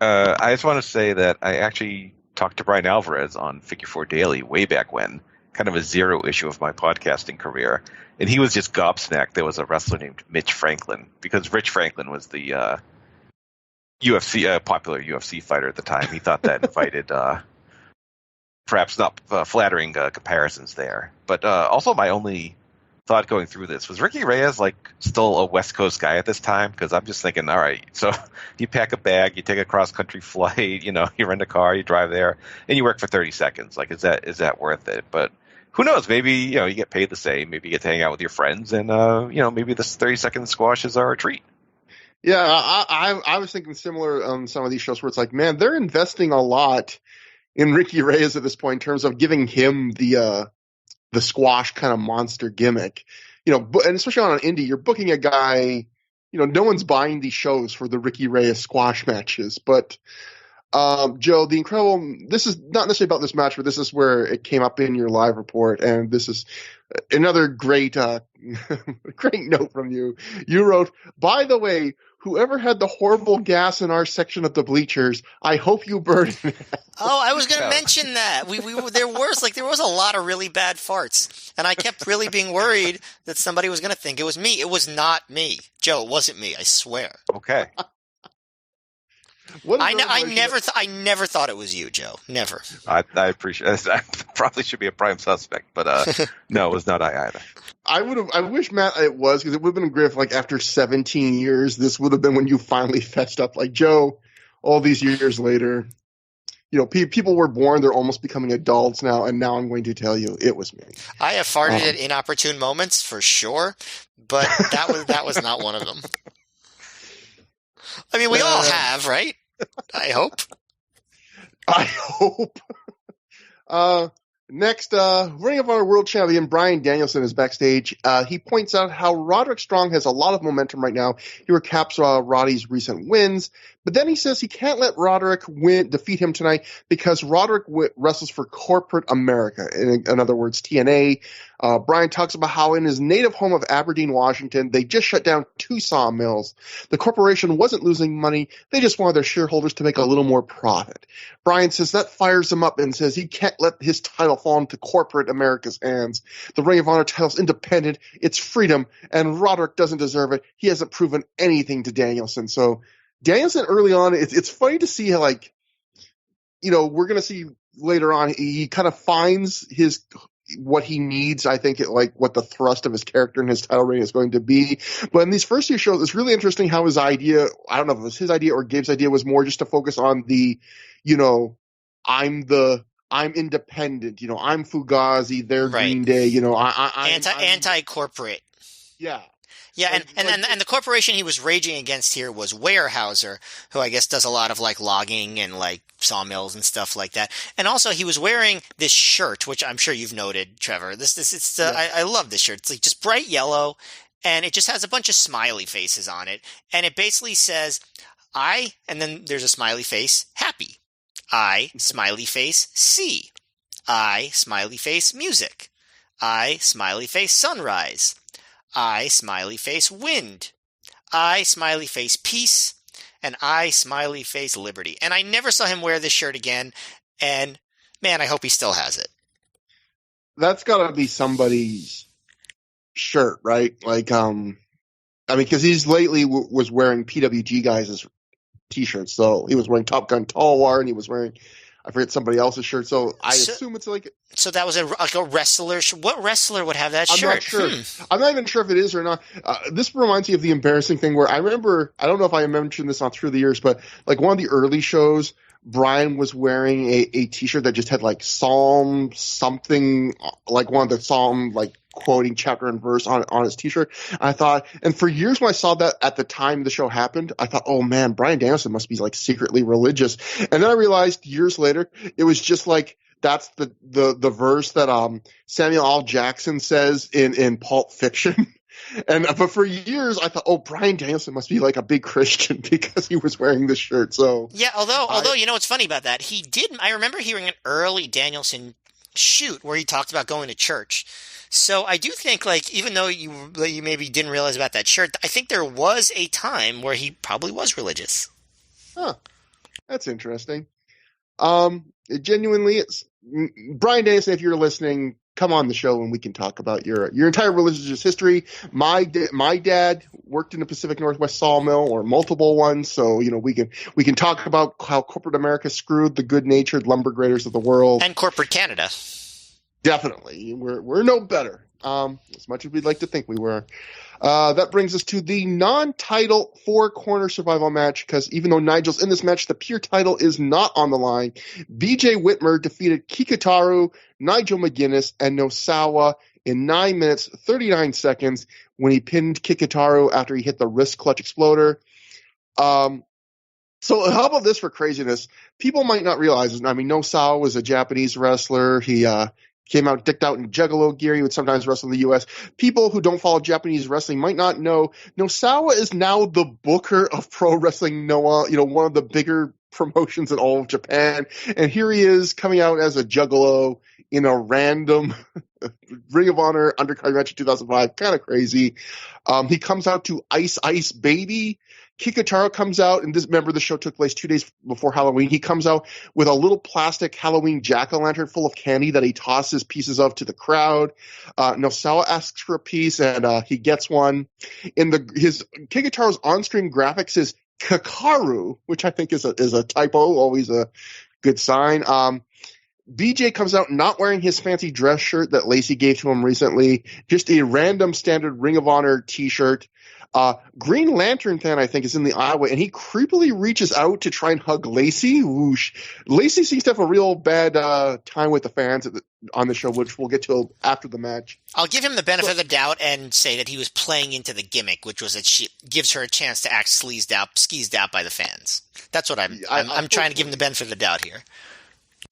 I just want to say that I actually talked to Bryan Alvarez on Figure 4 Daily way back when, kind of a zero issue of my podcasting career, and he was just gobsmacked there was a wrestler named Mitch Franklin, because Rich Franklin was the popular UFC fighter at the time. He thought that invited perhaps not flattering comparisons there. But also my only thought going through this was Ricky Reyes like still a West Coast guy at this time? Because I'm just thinking, all right, so you pack a bag, you take a cross country flight, you rent a car, you drive there, and you work for 30 seconds. Like, is that worth it? But who knows? Maybe you get paid the same. Maybe you get to hang out with your friends, and maybe this 30-second squashes are a treat. Yeah, I was thinking similar on some of these shows where it's like, man, they're investing a lot in Ricky Reyes at this point in terms of giving him the squash kind of monster gimmick, and especially on an indie, you're booking a guy, no one's buying these shows for the Ricky Reyes squash matches. But Joe, this is not necessarily about this match, but this is where it came up in your live report, and this is another great great note from you. You wrote, by the way, whoever had the horrible gas in our section of the bleachers, I hope you burned it. Oh, I was going to mention that. There was a lot of really bad farts, and I kept really being worried that somebody was going to think it was me. It was not me. Joe, it wasn't me, I swear. Okay. What is I never thought it was you, Joe. Never. I appreciate it. I probably should be a prime suspect, but no, it was not I either. I wish, Matt, it was, because it would have been great if, like, after 17 years, this would have been when you finally fessed up. Like, Joe, all these years later, you know, people were born, they're almost becoming adults now, and now I'm going to tell you it was me. I have farted at inopportune moments, for sure, but that was not one of them. I mean, we all have, right? I hope. I hope. Next, Ring of Honor World Champion Bryan Danielson is backstage. He points out how Roderick Strong has a lot of momentum right now. He recaps Roddy's recent wins, but then he says he can't let Roderick defeat him tonight because Roderick wrestles for corporate America. In other words, TNA. Bryan talks about how in his native home of Aberdeen, Washington, they just shut down 2 sawmills. The corporation wasn't losing money. They just wanted their shareholders to make a little more profit. Bryan says that fires him up and says he can't let his title fall into corporate America's hands. The Ring of Honor title's independent. It's freedom, and Roderick doesn't deserve it. He hasn't proven anything to Danielson. So Danielson early on, it's funny to see how, like, you know, we're going to see later on, he kind of finds what he needs, I think, like what the thrust of his character and his title reign is going to be. But in these first few shows, it's really interesting how his idea, I don't know if it was his idea or Gabe's idea, was more just to focus on the, you know, I'm independent, you know, I'm Fugazi, they're Right. Green Day, you know, I'm anti-corporate. Yeah. Yeah, and the corporation he was raging against here was Weyerhaeuser, who I guess does a lot of like logging and like sawmills and stuff like that. And also he was wearing this shirt, which I'm sure you've noted, Trevor. I love this shirt. It's like just bright yellow, and it just has a bunch of smiley faces on it, and it basically says and then there's a smiley face, happy. I, smiley face, see. I, smiley face, music. I, smiley face, sunrise. I, smiley face, wind. I, smiley face, peace. And I, smiley face, liberty. And I never saw him wear this shirt again. And man, I hope he still has it. That's got to be somebody's shirt, right? Like, I mean, because he's lately was wearing PWG guys' t-shirts. So he was wearing Top Gun Talwar, and he was wearing, I forget, somebody else's shirt. So I assume it's like... So that was a wrestler. What wrestler would have that shirt? I'm not sure. I'm not even sure if it is or not. This reminds me of the embarrassing thing where I remember, I don't know if I mentioned this on Through the Years, but like one of the early shows, Bryan was wearing a t-shirt that just had like Psalm something, like one of the Psalm, like quoting chapter and verse on his t-shirt. I thought, and for years when I saw that at the time the show happened, I thought, oh man, Bryan Danielson must be like secretly religious. And then I realized years later, it was just like, that's the verse that Samuel L. Jackson says in Pulp Fiction. But for years I thought, oh, Bryan Danielson must be like a big Christian because he was wearing this shirt. So yeah, although you know what's funny about that, he did. I remember hearing an early Danielson shoot where he talked about going to church. So I do think, like, even though you maybe didn't realize about that shirt, I think there was a time where he probably was religious. Huh. That's interesting. Genuinely, it's Bryan Danielson, if you're listening, come on the show and we can talk about your entire religious history. My dad worked in the Pacific Northwest sawmill, or multiple ones, so you know we can talk about how corporate America screwed the good-natured lumber graders of the world and corporate Canada. Definitely, we're no better. As much as we'd like to think we were. That brings us to the non-title 4-corner survival match, because even though Nigel's in this match, the pure title is not on the line. BJ Whitmer defeated Kikutaru, Nigel McGuinness, and Nosawa in 9 minutes, 39 seconds when he pinned Kikutaru after he hit the wrist clutch exploder. So how about this for craziness? People might not realize, I mean, Nosawa was a Japanese wrestler. He came out dicked out in Juggalo gear. He would sometimes wrestle in the U.S. People who don't follow Japanese wrestling might not know Nosawa is now the booker of Pro Wrestling Noah, you know, one of the bigger promotions in all of Japan. And here he is coming out as a Juggalo in a random Ring of Honor undercard match in 2005. Kind of crazy. He comes out to Ice Ice Baby. Kikutaru comes out, and remember the show took place 2 days before Halloween. He comes out with a little plastic Halloween jack-o'-lantern full of candy that he tosses pieces of to the crowd. Nosawa asks for a piece, and he gets one. Kikutaru's on-screen graphics is Kakaru, which I think is a typo, always a good sign. BJ comes out not wearing his fancy dress shirt that Lacey gave to him recently, just a random standard Ring of Honor t-shirt. Green Lantern fan, I think, is in the aisleway, and he creepily reaches out to try and hug Lacey. Whoosh. Lacey seems to have a real bad time with the fans on the show, which we'll get to after the match. I'll give him the benefit of the doubt and say that he was playing into the gimmick, which was that she gives her a chance to act skeezed out by the fans. That's what I'm trying to give him the benefit of the doubt here.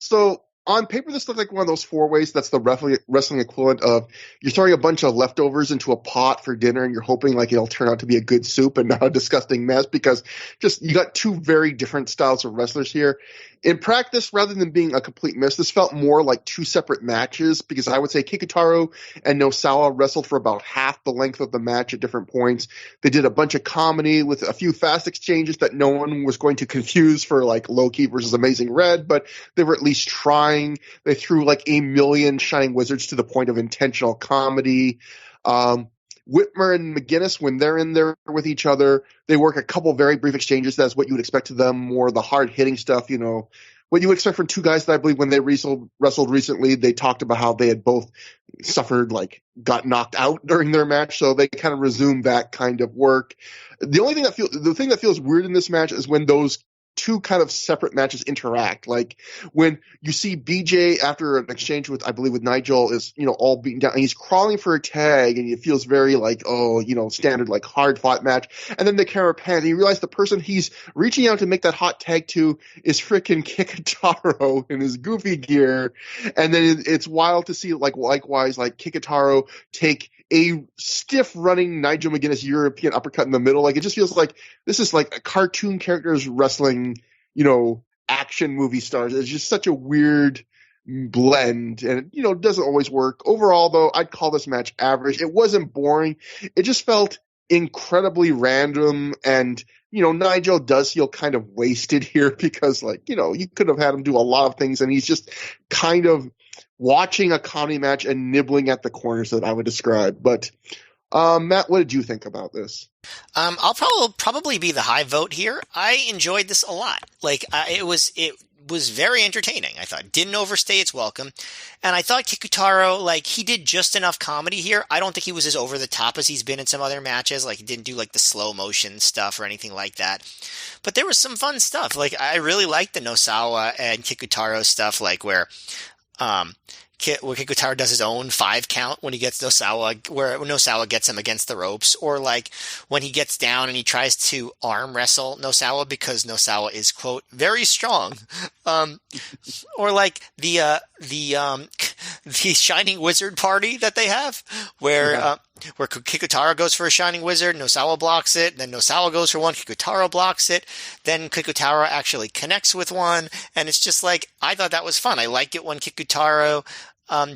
So on paper, this looks like one of those four-ways. That's the wrestling equivalent of you're throwing a bunch of leftovers into a pot for dinner and you're hoping like it'll turn out to be a good soup and not a disgusting mess, because just you got two very different styles of wrestlers here. In practice, rather than being a complete miss, this felt more like two separate matches, because I would say Kikutaro and Nosawa wrestled for about half the length of the match at different points. They did a bunch of comedy with a few fast exchanges that no one was going to confuse for like Loki versus Amazing Red, but they were at least trying. They threw like a million Shining Wizards to the point of intentional comedy. Whitmer and McGuinness, when they're in there with each other, they work a couple very brief exchanges. That's what you would expect to them, more the hard-hitting stuff, you know, what you would expect from two guys that I believe when they wrestled recently, they talked about how they had both suffered, like, got knocked out during their match, so they kind of resumed that kind of work. The thing that feels weird in this match is when those two kind of separate matches interact. Like when you see BJ after an exchange with, I believe with Nigel, is, you know, all beaten down and he's crawling for a tag and it feels very like, oh, you know, standard like hard fought match. And then the camera pans and you realize the person he's reaching out to make that hot tag to is freaking Kikutaro in his goofy gear. And then it's wild to see like likewise like Kikutaro take a stiff running Nigel McGuinness European uppercut in the middle. Like it just feels like this is like a cartoon characters wrestling, you know, action movie stars. It's just such a weird blend, and you know, doesn't always work. Overall, though, I'd call this match average. It wasn't boring. It just felt incredibly random, and you know, Nigel does feel kind of wasted here because, like, you know, you could have had him do a lot of things, and he's just kind of watching a comedy match and nibbling at the corners that I would describe. But Matt, what did you think about this? I'll probably be the high vote here. I enjoyed this a lot. Like it was very entertaining. I thought didn't overstay its welcome, and I thought Kikutaro, like, he did just enough comedy here. I don't think he was as over the top as he's been in some other matches. Like he didn't do like the slow motion stuff or anything like that. But there was some fun stuff. Like I really liked the Nosawa and Kikutaro stuff, like where Kikutaro does his own 5 count when he gets Nosawa, where Nosawa gets him against the ropes, or like when he gets down and he tries to arm wrestle Nosawa because Nosawa is, quote, very strong. Or like the Shining Wizard party that they have, where Kikutaro goes for a Shining Wizard, Nosawa blocks it, then Nosawa goes for one, Kikutaro blocks it, then Kikutaro actually connects with one, and it's just like, I thought that was fun. I like it when Kikutaro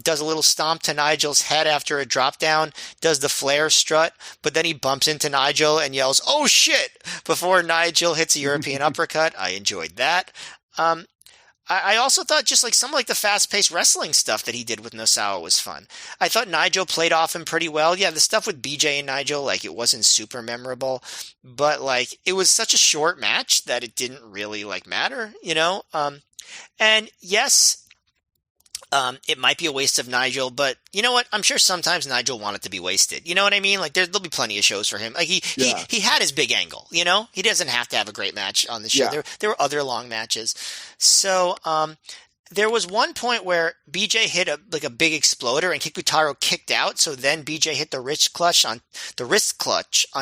does a little stomp to Nigel's head after a drop down, does the flare strut, but then he bumps into Nigel and yells, "Oh shit!" before Nigel hits a European uppercut. I enjoyed that. I also thought just like some like the fast-paced wrestling stuff that he did with Nosawa was fun. I thought Nigel played off him pretty well. Yeah, the stuff with BJ and Nigel, like, it wasn't super memorable, but like it was such a short match that it didn't really like matter, you know? And yes, it might be a waste of Nigel, but you know what? I'm sure sometimes Nigel wanted to be wasted. You know what I mean? Like there'll be plenty of shows for him. Like he had his big angle, you know? He doesn't have to have a great match on the show. Yeah. There were other long matches. So, there was one point where BJ hit a big exploder and Kikutaro kicked out. So then BJ hit the wrist clutch on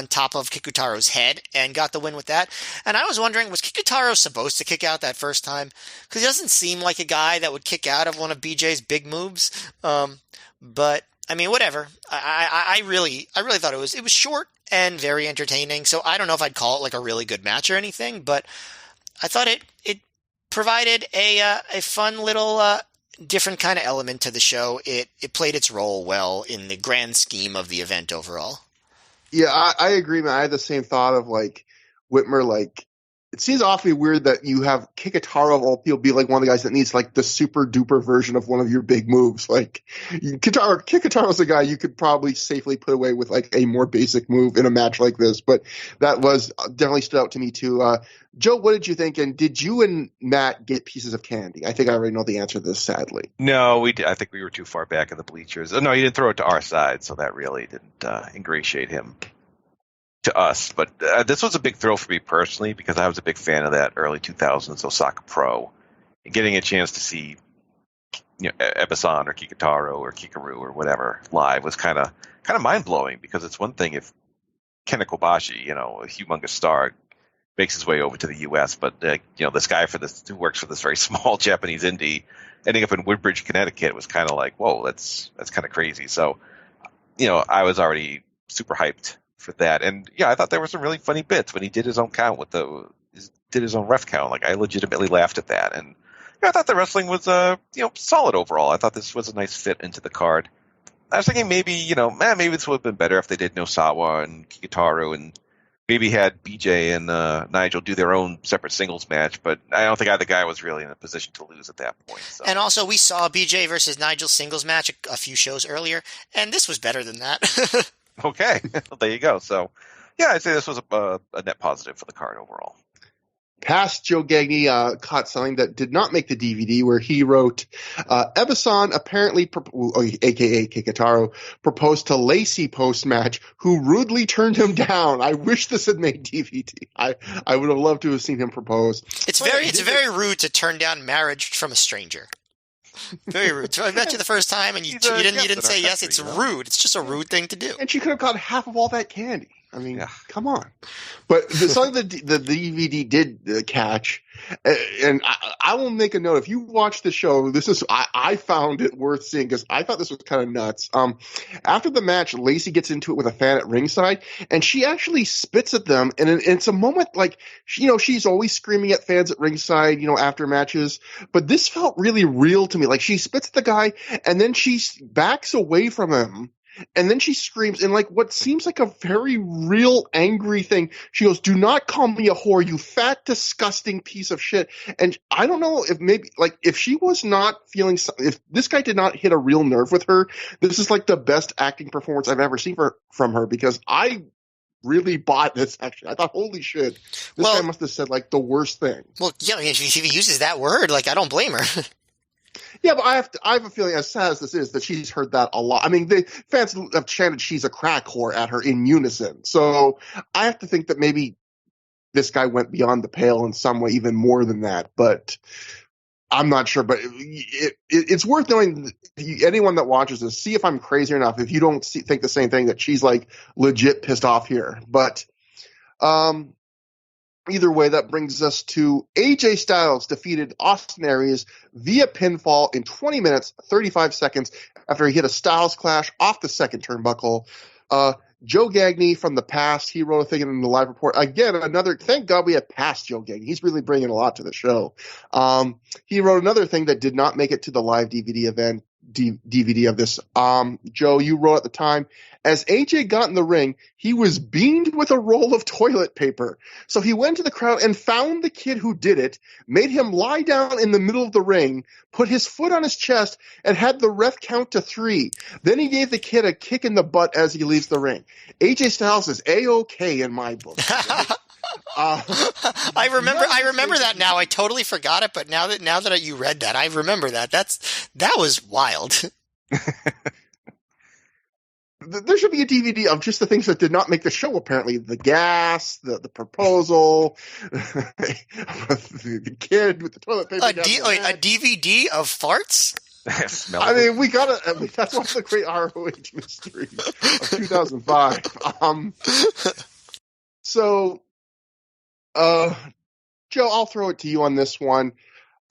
top of Kikutaro's head and got the win with that. And I was wondering, was Kikutaro supposed to kick out that first time? Because he doesn't seem like a guy that would kick out of one of BJ's big moves. But I mean, whatever. I really thought it was short and very entertaining. So I don't know if I'd call it like a really good match or anything, but I thought it provided a fun little different kind of element to the show. It played its role well in the grand scheme of the event overall. Yeah, I agree, man. I had the same thought of like Whitmer, like it seems awfully weird that you have Kikutaro of all people be like one of the guys that needs like the super duper version of one of your big moves. Like Kikutaro's a guy you could probably safely put away with like a more basic move in a match like this, but that was definitely stood out to me too. Joe, what did you think? And did you and Matt get pieces of candy? I think I already know the answer to this, sadly. No, we did. I think we were too far back in the bleachers. No, he didn't throw it to our side, so that really didn't ingratiate him to us. But this was a big thrill for me personally because I was a big fan of that early 2000s Osaka Pro. And getting a chance to see Ebisan or Kikutaro or Kikaru or whatever live was kind of mind-blowing because it's one thing if Kenta Kobashi, a humongous star, makes his way over to the U.S., but this guy who works for this very small Japanese indie ending up in Woodbridge, Connecticut was kind of like, whoa, that's kind of crazy. So, I was already super hyped for that. And I thought there were some really funny bits when he did his own count did his own ref count. Like I legitimately laughed at that. And I thought the wrestling was, solid overall. I thought this was a nice fit into the card. I was thinking maybe, maybe this would have been better if they did Nosawa and Kikutaro and maybe had BJ and Nigel do their own separate singles match, but I don't think either guy was really in a position to lose at that point. So. And also, we saw BJ versus Nigel singles match a few shows earlier, and this was better than that. Okay, well, there you go. So, I'd say this was a net positive for the card overall. Past Joe Gagne caught something that did not make the DVD, where he wrote, Ebisan apparently, a.k.a. Kikutaro, proposed to Lacey post-match, who rudely turned him down. I wish this had made DVD. I would have loved to have seen him propose. It's very rude to turn down marriage from a stranger. Very rude. So I met you the first time and you didn't say yes. It's rude. It's just a rude thing to do. And she could have got half of all that candy. I mean, come on. But something the DVD did catch, and I will make a note. If you watch the show, I found it worth seeing because I thought this was kind of nuts. After the match, Lacey gets into it with a fan at ringside, and she actually spits at them. And it's a moment like, she's always screaming at fans at ringside, after matches. But this felt really real to me. Like she spits at the guy, and then she backs away from him. And then she screams in like what seems like a very real angry thing. She goes, "Do not call me a whore, you fat, disgusting piece of shit." And I don't know if maybe like if she was not feeling, if this guy did not hit a real nerve with her, this is like the best acting performance I've ever seen from her because I really bought this actually. I thought, holy shit, this guy must have said like the worst thing. Well, if he uses that word, like I don't blame her. Yeah, but I have a feeling, as sad as this is, that she's heard that a lot. I mean, the fans have chanted she's a crack whore at her in unison. So I have to think that maybe this guy went beyond the pale in some way, even more than that. But I'm not sure. But it's worth knowing, anyone that watches this, see if I'm crazy enough. If you don't think the same thing, that she's like legit pissed off here. But either way, that brings us to AJ Styles defeated Austin Aries via pinfall in 20 minutes, 35 seconds after he hit a Styles Clash off the second turnbuckle. Joe Gagne from the past, he wrote a thing in the live report. Again, thank God we have past Joe Gagne. He's really bringing a lot to the show. He wrote another thing that did not make it to the live DVD event. DVD of this. Joe, you wrote at the time, as AJ got in the ring, he was beamed with a roll of toilet paper. So he went to the crowd and found the kid who did it, made him lie down in the middle of the ring, put his foot on his chest, and had the ref count to 3. Then he gave the kid a kick in the butt as he leaves the ring. AJ Styles is A-OK in my book. I remember that now. I totally forgot it, but now that you read that, I remember that. That was wild. There should be a DVD of just the things that did not make the show, apparently. The gas, the proposal, the kid with the toilet paper. A DVD of farts? I mean, we gotta. That's one of the great ROH mysteries of 2005. So, Joe, I'll throw it to you on this one.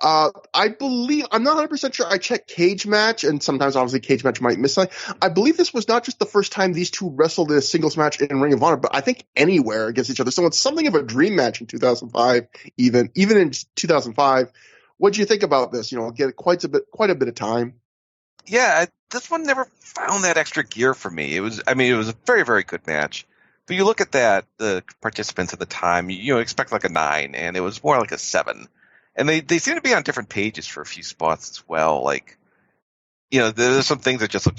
I believe, I'm not 100% sure. I checked Cage Match, and sometimes obviously Cage Match might miss something. I believe this was not just the first time these two wrestled in a singles match in Ring of Honor, but I think anywhere against each other. So it's something of a dream match in 2005, even in 2005. What do you think about this? Get quite a bit of time. Yeah, this one never found that extra gear for me. It was a very, very good match. But you look at that, the participants at the time, you expect like a 9, and it was more like a 7. And they seem to be on different pages for a few spots as well. Like, there's some things that just look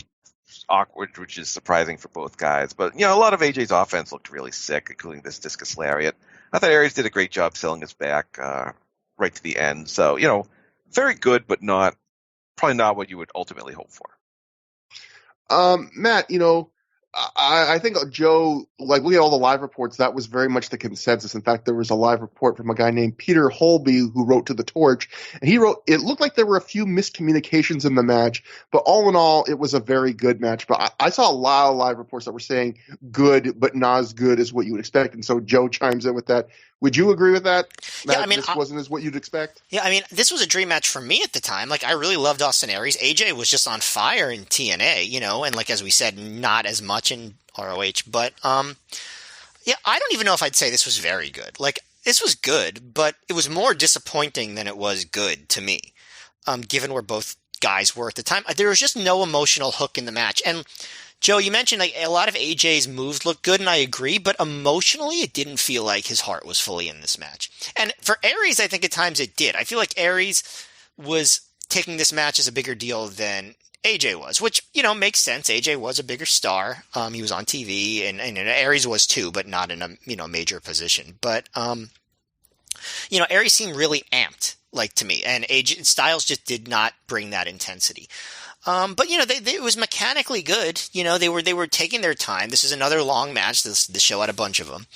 awkward, which is surprising for both guys. But, a lot of AJ's offense looked really sick, including this discus lariat. I thought Aries did a great job selling his back right to the end. So, very good, but probably not what you would ultimately hope for. Matt, I think Joe, like looking at all the live reports, that was very much the consensus. In fact, there was a live report from a guy named Peter Holby who wrote to the Torch, and he wrote, it looked like there were a few miscommunications in the match, but all in all, it was a very good match. But I saw a lot of live reports that were saying good, but not as good as what you would expect. And so Joe chimes in with that. Would you agree with that? Matt, this wasn't as what you'd expect? Yeah, this was a dream match for me at the time. Like, I really loved Austin Aries. AJ was just on fire in TNA, and like, as we said, not as much in ROH. But, yeah, I don't even know if I'd say this was very good. Like, this was good, but it was more disappointing than it was good to me, given where both guys were at the time. There was just no emotional hook in the match. And Joe, you mentioned like a lot of AJ's moves looked good, and I agree, but emotionally it didn't feel like his heart was fully in this match. And for Aries, I think at times it did. I feel like Aries was taking this match as a bigger deal than AJ was, which, makes sense. AJ was a bigger star. He was on TV, and Aries was too, but not in a major position. But, Aries seemed really amped, like, to me, and AJ Styles just did not bring that intensity. But it was mechanically good. They were taking their time. This is another long match. The show had a bunch of them,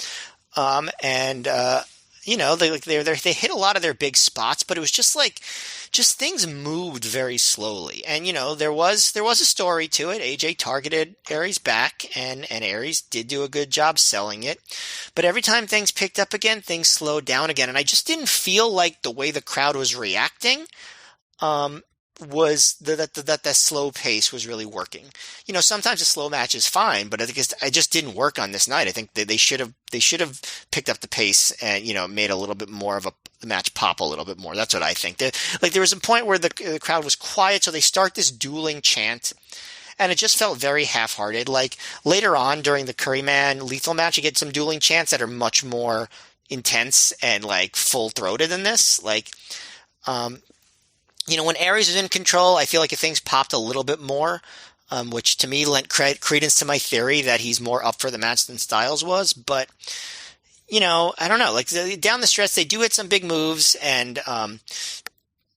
they hit a lot of their big spots, but it was just things moved very slowly. And there was a story to it. AJ targeted Aries back, and Aries did do a good job selling it. But every time things picked up again, things slowed down again, and I just didn't feel like the way the crowd was reacting was that the slow pace was really working. Sometimes a slow match is fine, but I think it just didn't work on this night. I think they should have picked up the pace and made a little bit more of the match pop a little bit more. That's what I think. There was a point where the crowd was quiet, so they start this dueling chant, and it just felt very half-hearted. Like later on during the Curryman Lethal match, you get some dueling chants that are much more intense and like full-throated than this. Like, when Aries is in control, I feel like if things popped a little bit more, which to me lent credence to my theory that he's more up for the match than Styles was. But, I don't know. Like down the stretch, they do hit some big moves, and,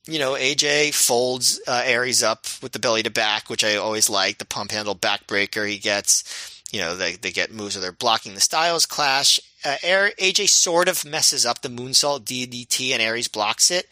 AJ folds Aries up with the belly to back, which I always like. The pump handle backbreaker he gets. They get moves where they're blocking the Styles clash. AJ sort of messes up the moonsault DDT, and Aries blocks it.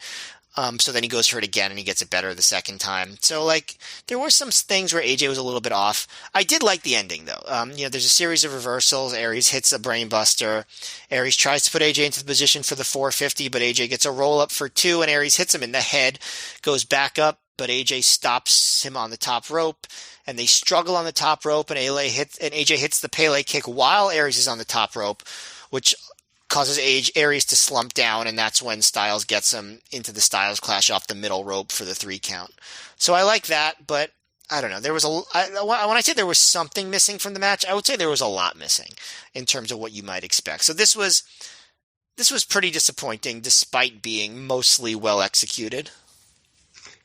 So then he goes for it again, and he gets it better the second time. So, like, there were some things where AJ was a little bit off. I did like the ending, though. There's a series of reversals. Aries hits a brainbuster. Aries tries to put AJ into the position for the 450, but AJ gets a roll-up for 2, and Aries hits him in the head, goes back up, but AJ stops him on the top rope, and they struggle on the top rope, and AJ hits the Pele kick while Aries is on the top rope, which causes Aries to slump down, and that's when Styles gets him into the Styles clash off the middle rope for the 3 count. So I like that, but I don't know. There was when I say there was something missing from the match, I would say there was a lot missing in terms of what you might expect. So this was pretty disappointing, despite being mostly well executed.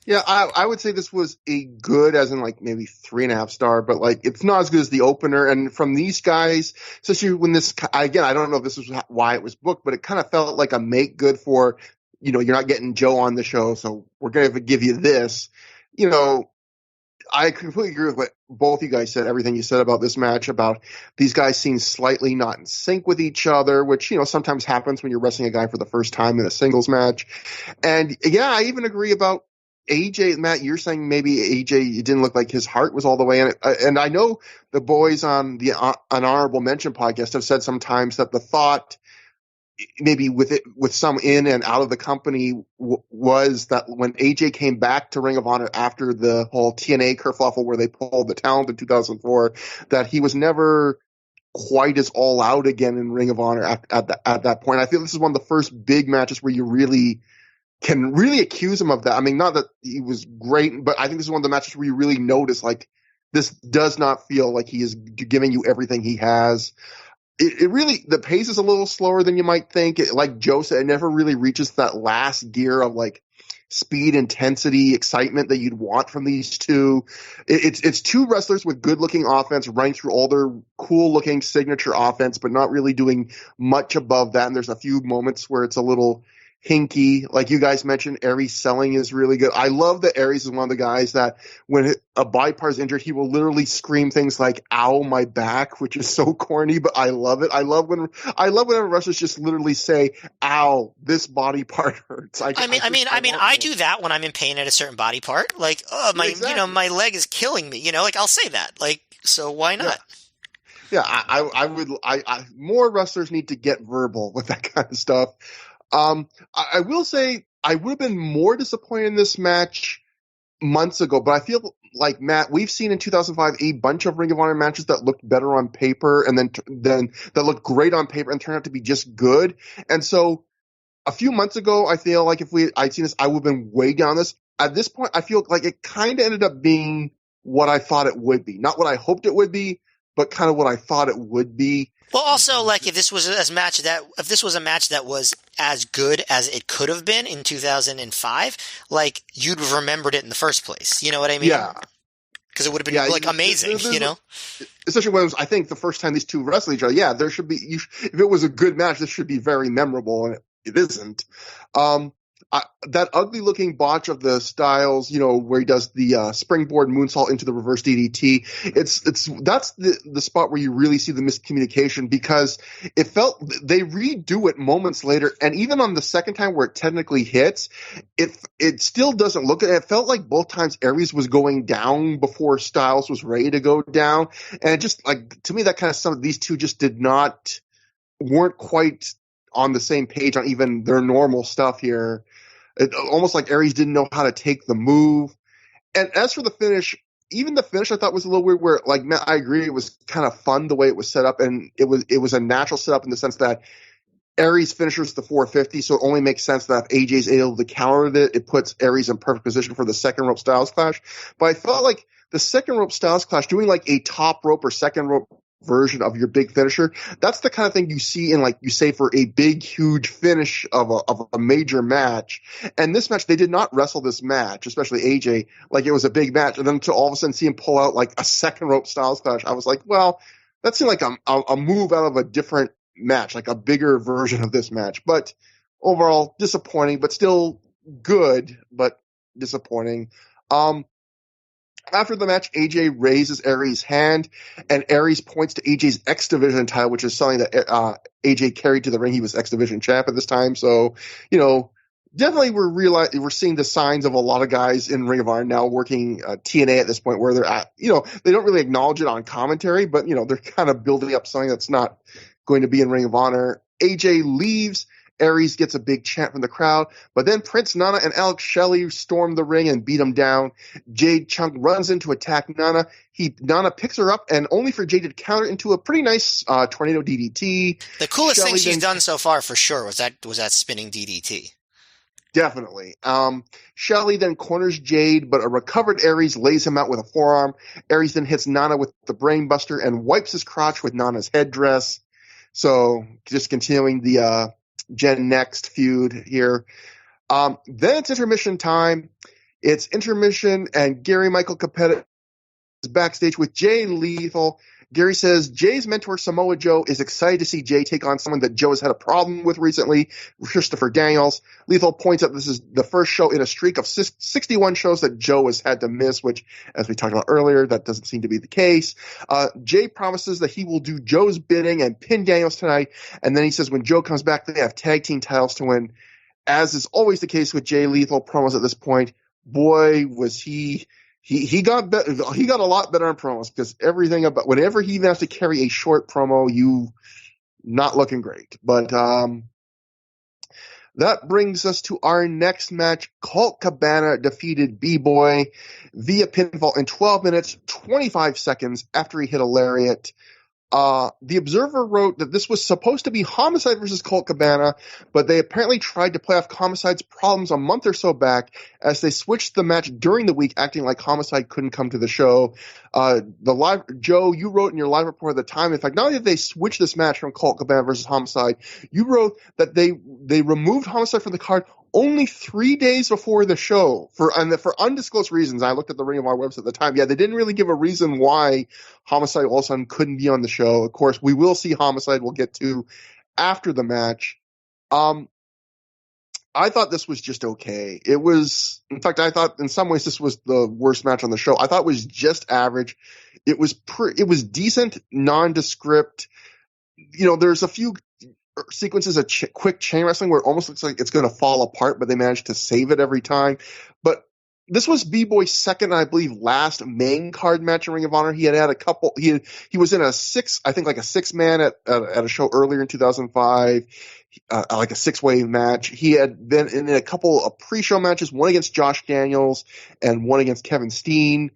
Yeah, I would say this was a good, as in like maybe 3.5 star, but like it's not as good as the opener. And from these guys, especially when this, again, I don't know if this was why it was booked, but it kind of felt like a make good for, you're not getting Joe on the show, so we're going to give you this. I completely agree with what both you guys said, everything you said about this match, about these guys seem slightly not in sync with each other, which, sometimes happens when you're wrestling a guy for the first time in a singles match. And yeah, I even agree about AJ, Matt, you're saying maybe AJ, it didn't look like his heart was all the way in it. And I know the boys on the Honorable Mention podcast have said sometimes that the thought, maybe with some in and out of the company, was that when AJ came back to Ring of Honor after the whole TNA kerfuffle where they pulled the talent in 2004, that he was never quite as all out again in Ring of Honor at that point. I feel this is one of the first big matches where you really can really accuse him of that. I mean, not that he was great, but I think this is one of the matches where you really notice, like, this does not feel like he is giving you everything he has. it really, the pace is a little slower than you might think. Like Joe said, it never really reaches that last gear of like speed, intensity, excitement that you'd want from these two. It's two wrestlers with good looking offense running through all their cool looking signature offense, but not really doing much above that. And there's a few moments where it's a little hinky. Like you guys mentioned, Aries selling is really good. I love that Aries is one of the guys that when a body part is injured, he will literally scream things like "ow, my back," which is so corny, but I love it. I love when wrestlers just literally say, "ow, this body part hurts." I do that when I'm in pain at a certain body part. Like, oh, my leg is killing me. Like I'll say that. Like, so why not? Yeah, I would. More wrestlers need to get verbal with that kind of stuff. I will say I would have been more disappointed in this match months ago, but I feel like, Matt, we've seen in 2005 a bunch of Ring of Honor matches that looked better on paper and then that looked great on paper and turned out to be just good. And so a few months ago, I feel like if I'd seen this, I would have been way down this. At this point, I feel like it kind of ended up being what I thought it would be. Not what I hoped it would be, but kind of what I thought it would be. Well, also, like, if this was a match that was as good as it could have been in 2005, like, you'd have remembered it in the first place. You know what I mean? Yeah. Because it would have been, amazing, Especially when it was, I think, the first time these two wrestled each other. Yeah, there should be, if it was a good match, this should be very memorable, and it isn't. That ugly looking botch of the Styles, where he does the springboard moonsault into the reverse DDT. That's the spot where you really see the miscommunication, because it felt they redo it moments later, and even on the second time where it technically hits, it still doesn't look it. It felt like both times Aries was going down before Styles was ready to go down, and it just, like, to me, that kind of some of these two just weren't quite on the same page on even their normal stuff here. It, almost like Aries didn't know how to take the move. And as for the finish, even the finish I thought was a little weird, where, like, Matt, I agree, it was kind of fun the way it was set up, and it was a natural setup in the sense that Aries finishes the 450, so it only makes sense that if AJ's able to counter it puts Aries in perfect position for the second rope Styles Clash. But I felt like the second rope Styles Clash, doing like a top rope or second rope version of your big finisher, that's the kind of thing you see in, like you say, for a big, huge finish of a major match. And this match, they did not wrestle this match, especially AJ, like it was a big match. And then to all of a sudden see him pull out like a second rope Styles Clash, I was like, well, that seemed like a move out of a different match, like a bigger version of this match. But overall, disappointing, but still good, but disappointing. After the match, AJ raises Aries' hand, and Aries points to AJ's X Division title, which is something that AJ carried to the ring. He was X Division champ at this time. So, definitely we're seeing the signs of a lot of guys in Ring of Honor now working TNA at this point, where they're at, they don't really acknowledge it on commentary, but, they're kind of building up something that's not going to be in Ring of Honor. AJ leaves. Aries gets a big chant from the crowd, but then Prince Nana and Alex Shelley storm the ring and beat him down. Jade Chunk runs in to attack Nana. Nana picks her up, and only for Jade to counter into a pretty nice tornado DDT. The coolest thing she's done so far, for sure, was that spinning DDT. Definitely. Shelley then corners Jade, but a recovered Aries lays him out with a forearm. Aries then hits Nana with the brainbuster and wipes his crotch with Nana's headdress. So just continuing the Gen Next feud here. Then it's intermission time. It's intermission, and Gary Michael Capetta is backstage with Jay Lethal. Gary says Jay's mentor, Samoa Joe, is excited to see Jay take on someone that Joe has had a problem with recently, Christopher Daniels. Lethal points out this is the first show in a streak of 61 shows that Joe has had to miss, which, as we talked about earlier, that doesn't seem to be the case. Jay promises that he will do Joe's bidding and pin Daniels tonight, and then he says when Joe comes back, they have tag team titles to win. As is always the case with Jay Lethal promos at this point, boy, was he got a lot better in promos, because everything about whenever he even has to carry a short promo, you not looking great. But that brings us to our next match. Colt Cabana defeated B-Boy via pinfall in 12 minutes, 25 seconds after he hit a lariat. The Observer wrote that this was supposed to be Homicide versus Colt Cabana, but they apparently tried to play off Homicide's problems a month or so back, as they switched the match during the week, acting like Homicide couldn't come to the show. Joe, you wrote in your live report at the time, in fact, not only did they switch this match from Colt Cabana versus Homicide, you wrote that they removed Homicide from the card only 3 days before the show for undisclosed reasons. I looked at the Ring of Honor website at the time. Yeah, they didn't really give a reason why Homicide all of a sudden couldn't be on the show. Of course, we will see Homicide. We'll get to after the match. I thought this was just okay. It was, in fact, I thought in some ways this was the worst match on the show. I thought it was just average. It was decent, nondescript. There's a few sequences of quick chain wrestling where it almost looks like it's going to fall apart, but they managed to save it every time. But this was B-Boy's second, I believe, last main card match in Ring of Honor. He had a couple. He was in a six man at a show earlier in 2005, like a 6-way match. He had been in a couple of pre-show matches, one against Josh Daniels and one against Kevin Steen.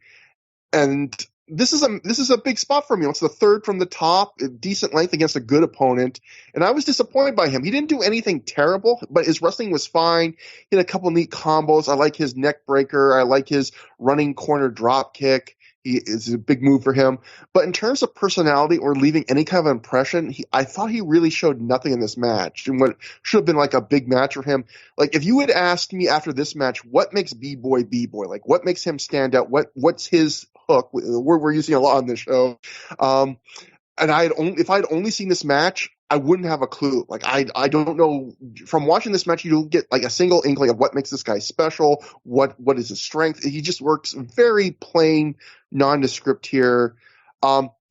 And this is a big spot for me. It's the third from the top, decent length against a good opponent, and I was disappointed by him. He didn't do anything terrible, but his wrestling was fine. He had a couple neat combos. I like his neck breaker. I like his running corner drop kick. It's a big move for him. But in terms of personality or leaving any kind of impression, I thought he really showed nothing in this match. And what should have been like a big match for him, like if you had asked me after this match, what makes B-Boy B-Boy? Like what makes him stand out? What's his hook? We're using a lot on this show. And if I'd only seen this match, I wouldn't have a clue. Like I don't know. From watching this match, you don't get like a single inkling of what makes this guy special. What is his strength? He just works very plain, nondescript here.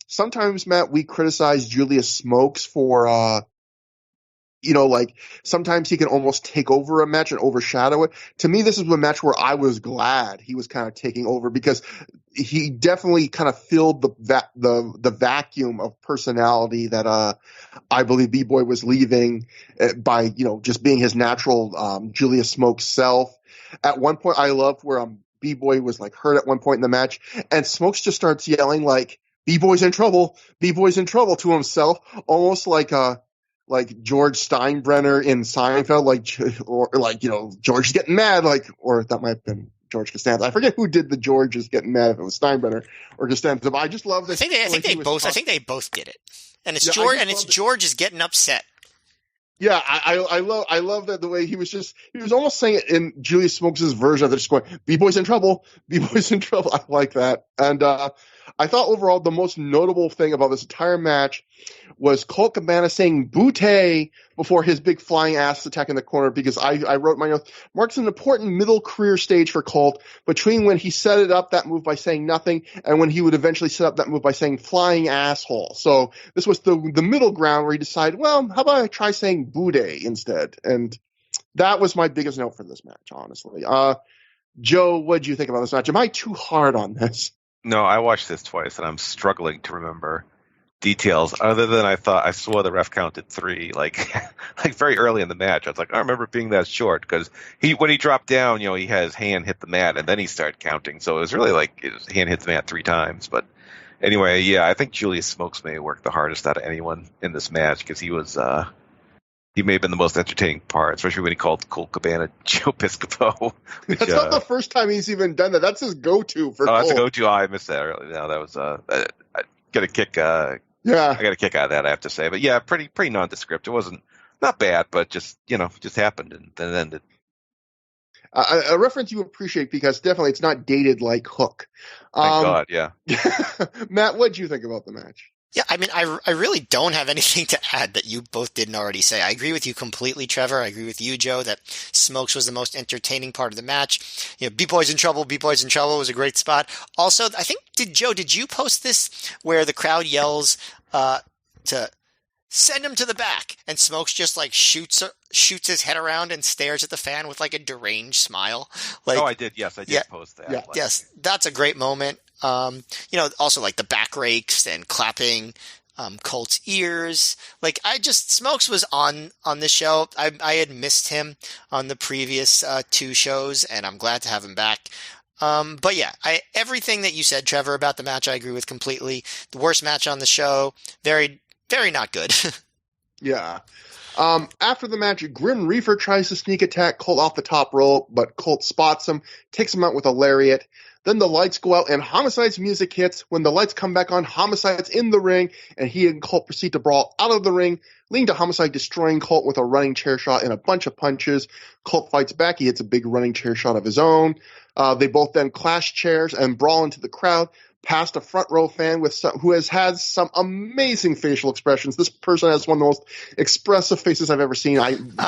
Sometimes, Matt, we criticize Julius Smokes for like sometimes he can almost take over a match and overshadow it. To me, this is a match where I was glad he was kind of taking over because he definitely kind of filled the vacuum of personality that I believe B-Boy was leaving by just being his natural Julius Smokes self. At one point, I loved where B-Boy was like hurt at one point in the match, and Smokes just starts yelling like B-Boy's in trouble to himself, almost like George Steinbrenner in Seinfeld, or George's getting mad, or that might have been George Costanza. I forget who did the George is getting mad, if it was Steinbrenner or Costanza. But I just love this. I think they both did it, and it's George, and it's George is getting upset. Yeah, I love that the way he was almost saying it in Julius Smokes' version of it, just going, B-Boy's in trouble. I like that. And I thought overall the most notable thing about this entire match was Colt Cabana saying "Bootay" before his big flying ass attack in the corner, because I wrote my notes, marks an important middle career stage for Colt between when he set it up, that move by saying nothing, and when he would eventually set up that move by saying flying asshole. So this was the middle ground where he decided, well, how about I try saying "Bootay" instead? And that was my biggest note for this match, honestly. Joe, what did you think about this match? Am I too hard on this? No, I watched this twice, and I'm struggling to remember details other than I thought I saw the ref counted 3 like very early in the match. I was like, I remember it being that short because when he dropped down, he had his hand hit the mat and then he started counting. So it was really like his hand hit the mat 3 times. But anyway, yeah, I think Julius Smokes may have worked the hardest out of anyone in this match because he was he may have been the most entertaining part, especially when he called Colt Cabana Joe Piscopo. That's not the first time he's even done that. That's his go-to for Colt. That's a go-to. I missed that earlier. No, that was I got a kick. Yeah, I got a kick out of that, I have to say. But yeah, pretty nondescript. It wasn't not bad, but just happened and then ended. A reference you appreciate because definitely it's not dated like Hook. Thank God, yeah. Matt, what did you think about the match? Yeah, I mean, I really don't have anything to add that you both didn't already say. I agree with you completely, Trevor. I agree with you, Joe, that Smokes was the most entertaining part of the match. B-Boy's in trouble was a great spot. Also, I think, did you post this where the crowd yells to send him to the back, and Smokes just shoots his head around and stares at the fan with a deranged smile? I did. Yes, I did post that. Yeah. Yes, that's a great moment. Also the back rakes and clapping Colt's ears. Smokes was on this show. I had missed him on the previous 2 shows, and I'm glad to have him back. But yeah, everything that you said, Trevor, about the match, I agree with completely. The worst match on the show, very, very not good. Yeah. After the match, Grim Reaper tries to sneak attack Colt off the top rope, but Colt spots him, takes him out with a lariat. Then the lights go out and Homicide's music hits. When the lights come back on, Homicide's in the ring, and he and Colt proceed to brawl out of the ring, leading to Homicide destroying Colt with a running chair shot and a bunch of punches. Colt fights back. He hits a big running chair shot of his own. They both then clash chairs and brawl into the crowd, past a front row fan who has had some amazing facial expressions. This person has one of the most expressive faces I've ever seen.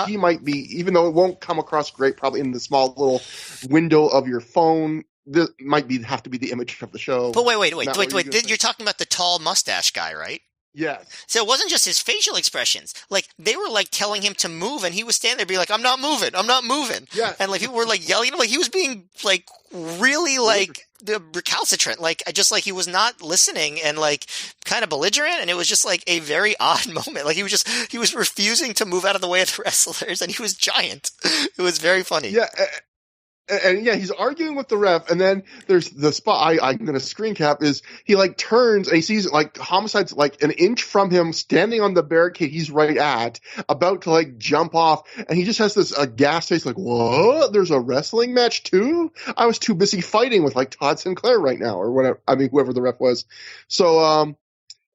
He might be, even though it won't come across great, probably in the small little window of your phone. This might have to be the image of the show. But wait. You're talking about the tall mustache guy, right? Yes. So it wasn't just his facial expressions. Like, they were, like, telling him to move, and he was standing there being like, I'm not moving. Yeah. And, like, people were, like, yelling. Like, he was being, like, really, like, recalcitrant. Like, just like he was not listening and, like, kind of belligerent. And it was just, like, a very odd moment. Like, he was refusing to move out of the way of the wrestlers, and he was giant. It was very funny. Yeah. And yeah, he's arguing with the ref, and then there's the spot I'm going to screen cap is he like turns and he sees like Homicide's like an inch from him standing on the barricade he's right at, about to like jump off, and he just has this gas face like, what? There's a wrestling match too? I was too busy fighting with like Todd Sinclair right now, or whatever. I mean, whoever the ref was. So,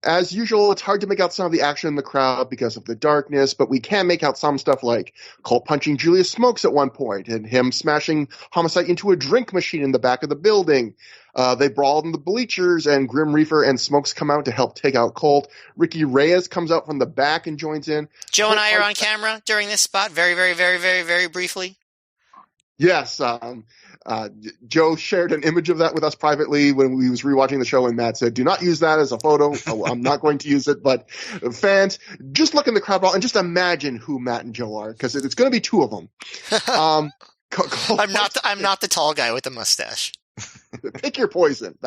as usual, it's hard to make out some of the action in the crowd because of the darkness, but we can make out some stuff like Colt punching Julius Smokes at one point and him smashing Homicide into a drink machine in the back of the building. They brawl in the bleachers, and Grim Reaper and Smokes come out to help take out Colt. Ricky Reyes comes out from the back and joins in. Joe and I are on camera during this spot very, very, very, very, very briefly. Yes, Joe shared an image of that with us privately when we was rewatching the show, and Matt said, do not use that as a photo. I'm not going to use it, but fans, just look in the crowd and just imagine who Matt and Joe are, because it's going to be two of them. I'm not the tall guy with the mustache. Pick your poison.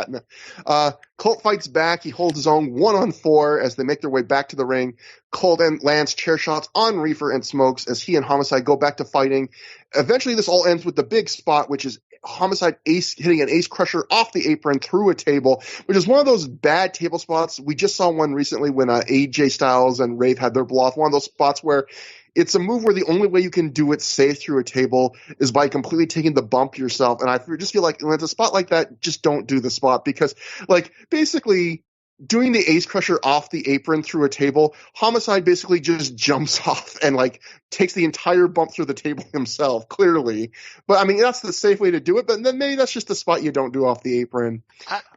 Colt fights back. He holds his own 1-on-4 as they make their way back to the ring. Colt then lands chair shots on Reefer and Smokes as he and Homicide go back to fighting. Eventually, this all ends with the big spot, which is Homicide hitting an ace crusher off the apron through a table, which is one of those bad table spots. We just saw one recently when AJ Styles and Wraith had their blow off. One of those spots where it's a move where the only way you can do it safe through a table is by completely taking the bump yourself. And I just feel like when it's a spot like that, just don't do the spot, because like basically doing the ace crusher off the apron through a table, Homicide basically just jumps off and like takes the entire bump through the table himself, clearly. But I mean, that's the safe way to do it. But then maybe that's just the spot you don't do off the apron.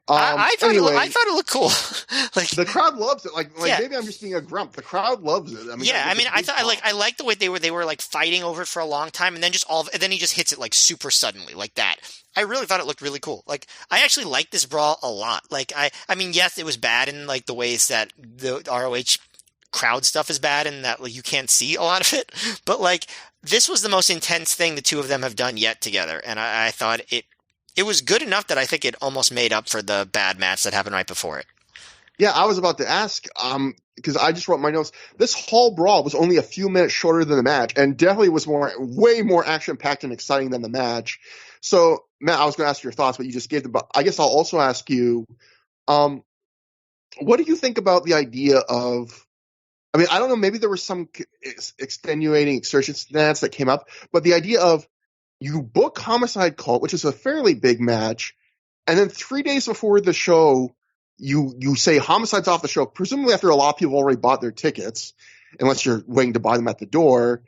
I thought it looked cool. Like, the crowd loves it. Like yeah. Maybe I'm just being a grump. The crowd loves it. I mean, I liked the way they were like fighting over it for a long time, and then then he just hits it like super suddenly like that. I really thought it looked really cool. Like, I actually liked this brawl a lot. Like, I mean, yes, it was bad in like the ways that the ROH crowd stuff is bad, and that like you can't see a lot of it. But like, this was the most intense thing the two of them have done yet together, and I thought it was good enough that I think it almost made up for the bad match that happened right before it. Yeah, I was about to ask, because I just wrote my notes. This whole brawl was only a few minutes shorter than the match, and definitely was way more action-packed and exciting than the match. So, Matt, I was going to ask your thoughts, but you just gave them. But I guess I'll also ask you, what do you think about the idea of? I mean, I don't know. Maybe there was some extenuating circumstance that came up, but the idea of you book Homicide Cult, which is a fairly big match, and then 3 days before the show, you say Homicide's off the show, presumably after a lot of people already bought their tickets, unless you're waiting to buy them at the door.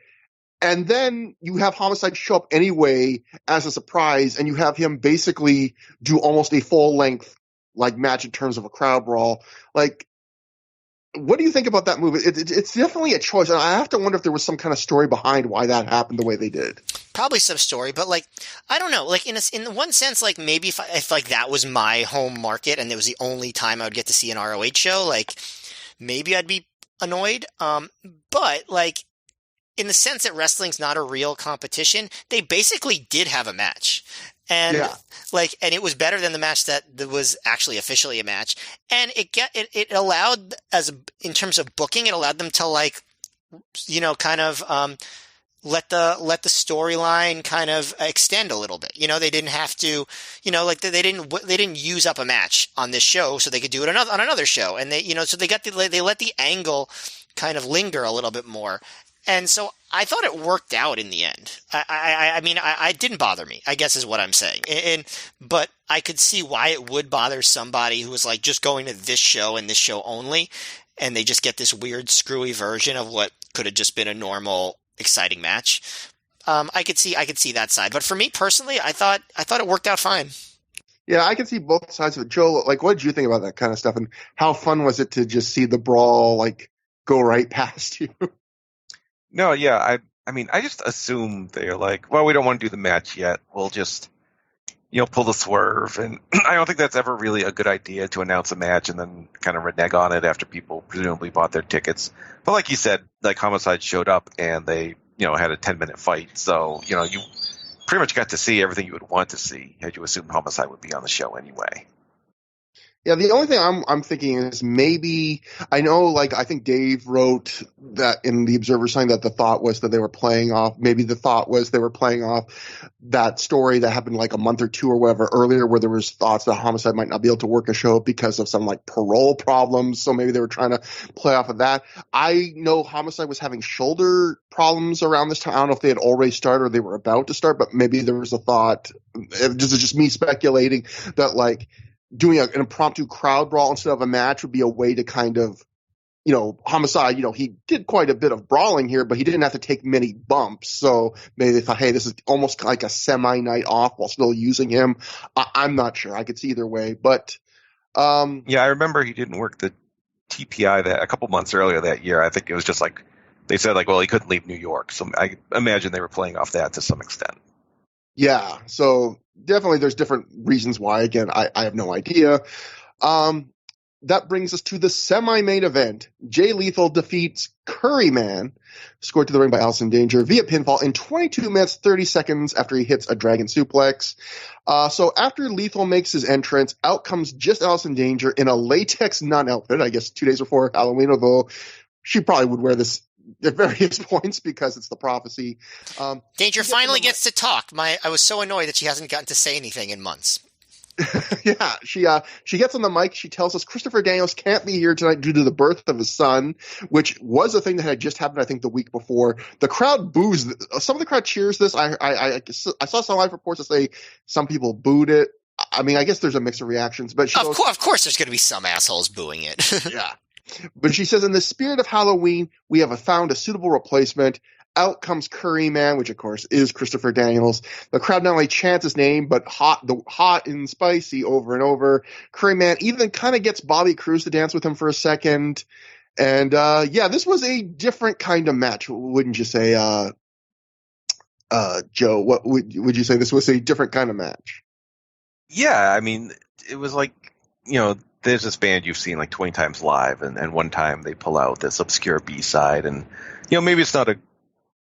And then you have Homicide show up anyway as a surprise, and you have him basically do almost a full-length like match in terms of a crowd brawl. Like, what do you think about that move? It's definitely a choice, and I have to wonder if there was some kind of story behind why that happened the way they did. Probably some story, but like, I don't know. Like, in one sense, like maybe if like that was my home market and it was the only time I would get to see an ROH show, like maybe I'd be annoyed. But like, in the sense that wrestling's not a real competition, they basically did have a match. And and it was better than the match that was actually officially a match. And it allowed, in terms of booking, it allowed them to like, you know, kind of, let the storyline kind of extend a little bit. You know, they didn't have to, you know, like they didn't use up a match on this show, so they could do it on another show. And they, you know, so they let the angle kind of linger a little bit more. And so I thought it worked out in the end. I mean, it didn't bother me, I guess is what I'm saying. But I could see why it would bother somebody who was like just going to this show and this show only, and they just get this weird screwy version of what could have just been a normal, exciting match. I could see that side. But for me personally, I thought it worked out fine. Yeah, I can see both sides of it. Joe, like, what did you think about that kind of stuff, and how fun was it to just see the brawl like go right past you? No, yeah, I mean, I just assume they're like, well, we don't want to do the match yet. We'll just, pull the swerve. And I don't think that's ever really a good idea to announce a match and then kind of renege on it after people presumably bought their tickets. But like you said, like Homicide showed up and they, had a 10-minute fight. So, you pretty much got to see everything you would want to see had you assumed Homicide would be on the show anyway. Yeah, the only thing I'm thinking is maybe, I know, like, I think Dave wrote that in the Observer sign that the thought was that they were playing off that story that happened like a month or two or whatever earlier, where there was thoughts that Homicide might not be able to work a show because of some like parole problems. So maybe they were trying to play off of that. I know Homicide was having shoulder problems around this time. I don't know if they had already started or they were about to start, but maybe there was a thought, this is just me speculating, that like, doing an impromptu crowd brawl instead of a match would be a way to kind of, Homicide, he did quite a bit of brawling here, but he didn't have to take many bumps. So maybe they thought, hey, this is almost like a semi-night off while still using him. I'm not sure. I could see either way, but yeah, I remember he didn't work the TPI that a couple months earlier that year. I think it was just like they said, like, well, he couldn't leave New York. So I imagine they were playing off that to some extent. Yeah, so definitely there's different reasons why. Again, I have no idea. That brings us to the semi-main event. Jay Lethal defeats Curryman, scored to the ring by Allison Danger via pinfall in 22 minutes, 30 seconds after he hits a dragon suplex. So after Lethal makes his entrance, out comes just Allison Danger in a latex nun outfit, I guess 2 days before Halloween, although she probably would wear this at various points because it's the prophecy. Danger finally gets to talk. I was so annoyed that she hasn't gotten to say anything in months. Yeah, she gets on the mic. She tells us Christopher Daniels can't be here tonight due to the birth of his son, which was a thing that had just happened, I think, the week before. The crowd boos. Some of the crowd cheers this. I saw some live reports that say some people booed it. I mean, I guess there's a mix of reactions, but of course there's going to be some assholes booing it. Yeah. But she says, in the spirit of Halloween, we have found a suitable replacement. Out comes Curryman, which of course is Christopher Daniels. The crowd not only chants his name, but hot and spicy over and over. Curryman even kind of gets Bobby Cruz to dance with him for a second. And yeah, this was a different kind of match, wouldn't you say, Joe? What would you say? This was a different kind of match? Yeah, I mean, it was like, there's this band you've seen like 20 times live, and one time they pull out this obscure B-side, and maybe it's not a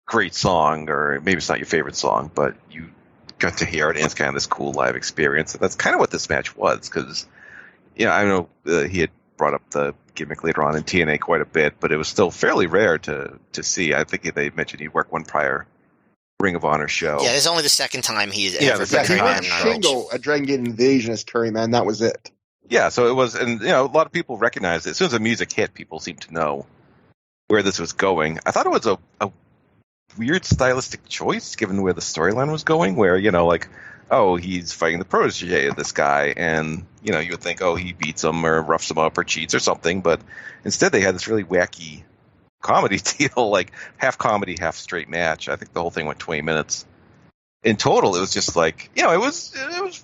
great song, or maybe it's not your favorite song, but you got to hear it, and it's kind of this cool live experience. And that's kind of what this match was, because I know he had brought up the gimmick later on in TNA quite a bit, but it was still fairly rare to see. I think they mentioned he'd worked one prior Ring of Honor show. Yeah, it's only the second time he's ever been Curryman. He went Shingo at Dragon Gate Invasion as Curryman. That was it. Yeah, so it was, and a lot of people recognized it. As soon as the music hit, people seemed to know where this was going. I thought it was a weird stylistic choice, given where the storyline was going, where, like, oh, he's fighting the protege of this guy, and, you would think, oh, he beats him or roughs him up or cheats or something, but instead they had this really wacky comedy deal, like half comedy, half straight match. I think the whole thing went 20 minutes. In total, it was just like, it was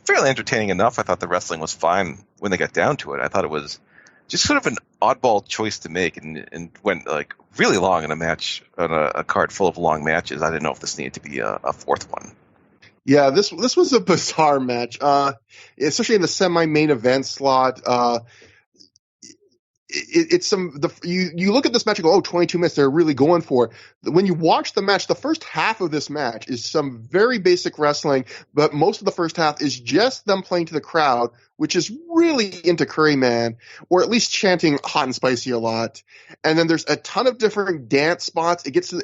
fairly entertaining enough. I thought the wrestling was fine when they got down to it. I thought it was just sort of an oddball choice to make, and went like really long in a match, on a card full of long matches. I didn't know if this needed to be a fourth one. Yeah, this was a bizarre match, especially in the semi-main event slot. You look at this match and go, oh, 22 minutes, they're really going for it. When you watch the match, the first half of this match is some very basic wrestling, but most of the first half is just them playing to the crowd, which is really into Curryman, or at least chanting hot and spicy a lot. And then there's a ton of different dance spots. It gets to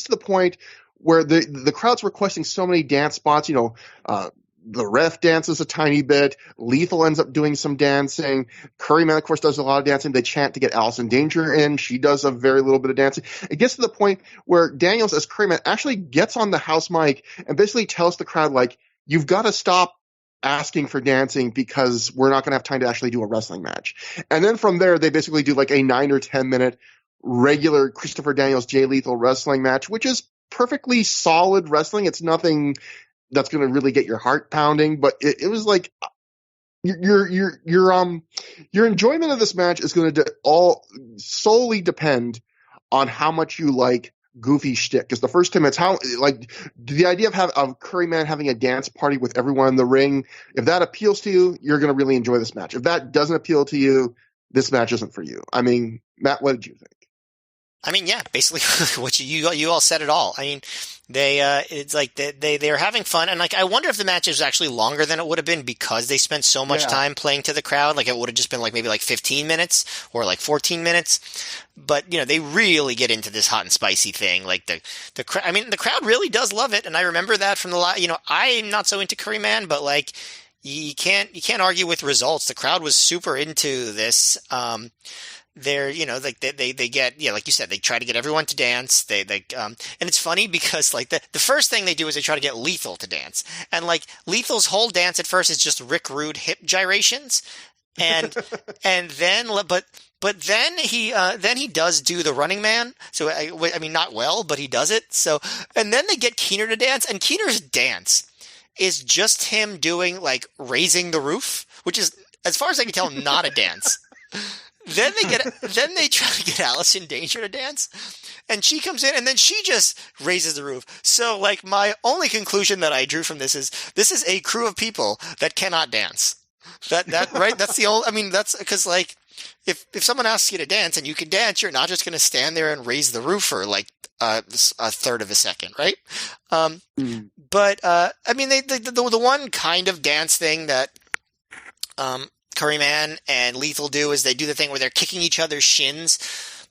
the point where the crowd's requesting so many dance spots, The ref dances a tiny bit. Lethal ends up doing some dancing. Curryman, of course, does a lot of dancing. They chant to get Allison Danger in. She does a very little bit of dancing. It gets to the point where Daniels, as Curryman, actually gets on the house mic and basically tells the crowd, like, you've got to stop asking for dancing because we're not going to have time to actually do a wrestling match. And then from there, they basically do like a 9 or 10 minute regular Christopher Daniels Jay Lethal wrestling match, which is perfectly solid wrestling. It's nothing that's going to really get your heart pounding, but it was like your enjoyment of this match is going to all solely depend on how much you like goofy shtick. Because the first 10 minutes, how like the idea of Curryman having a dance party with everyone in the ring, if that appeals to you, you're going to really enjoy this match. If that doesn't appeal to you, this match isn't for you. I mean, Matt, what did you think? I mean, yeah, basically what you all said it all. I mean, it's like they're having fun, and like I wonder if the match is actually longer than it would have been because they spent so much time playing to the crowd. Like it would have just been like maybe like 15 minutes or like 14 minutes. But you know, they really get into this hot and spicy thing. Like the crowd really does love it, and I remember that from I'm not so into Curryman, but like you can't argue with results. The crowd was super into this. They're, like they get, like you said, they try to get everyone to dance. And it's funny because like the first thing they do is they try to get Lethal to dance. And like Lethal's whole dance at first is just Rick Rude hip gyrations. And, and then, but then he does do the Running Man. So, I mean, not well, but he does it. So, and then they get Keener to dance, and Keener's dance is just him doing like raising the roof, which is, as far as I can tell, not a dance. Then they try to get Allison Danger to dance, and she comes in, and then she just raises the roof. So, like, my only conclusion that I drew from this is a crew of people that cannot dance. That right? That's the only. I mean, that's because like if someone asks you to dance and you can dance, you're not just going to stand there and raise the roof for like a third of a second, right? But I mean, the one kind of dance thing that Curryman and Lethal do is they do the thing where they're kicking each other's shins,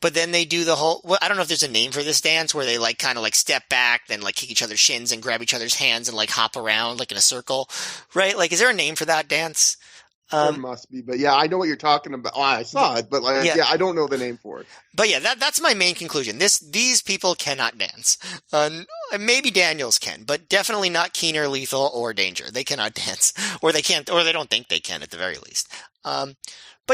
but then they do the whole, well, I don't know if there's a name for this dance where they like kind of like step back, then like kick each other's shins and grab each other's hands and like hop around like in a circle, right? Like, is there a name for that dance? There must be, but yeah, I know what you're talking about. Oh, I saw it, but like, yeah, I don't know the name for it. But yeah, that's my main conclusion. These people cannot dance. Maybe Daniels can, but definitely not Keener, Lethal, or Danger. They cannot dance, or they can't, or they don't think they can at the very least. But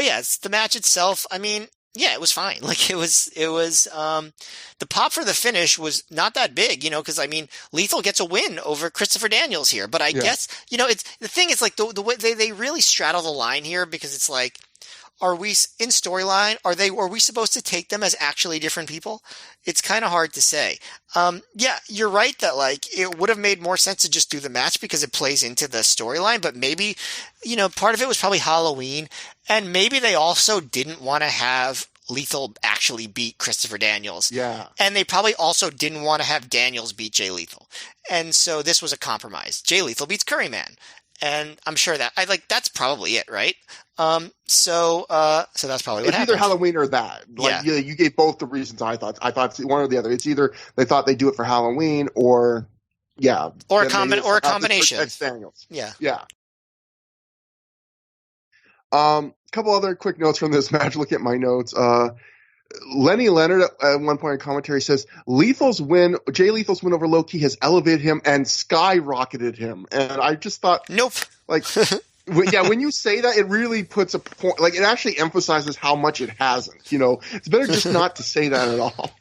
yeah, it's the match itself. I mean, yeah, it was fine. Like it was, the pop for the finish was not that big, cause I mean, Lethal gets a win over Christopher Daniels here, but I guess, it's, the thing is like the way they really straddle the line here because it's like, are we in storyline? Are we supposed to take them as actually different people? It's kind of hard to say. Yeah, you're right that like it would have made more sense to just do the match because it plays into the storyline, but maybe, part of it was probably Halloween, and maybe they also didn't want to have Lethal actually beat Christopher Daniels. Yeah. And they probably also didn't want to have Daniels beat Jay Lethal. And so this was a compromise. Jay Lethal beats Curryman. And I'm sure that's probably it, right? So that's probably what happened. It's either Halloween or that. Like, yeah, you gave both the reasons I thought it's one or the other. It's either they thought they'd do it for Halloween or a combination. Daniels. Yeah. Yeah. Couple other quick notes from this match. Look at my notes. Lenny Leonard at one point in commentary says Jay Lethal's win over Low-Ki has elevated him and skyrocketed him. And I just thought, nope. Like, when you say that, it really puts a point. Like, it actually emphasizes how much it hasn't. It's better just not to say that at all.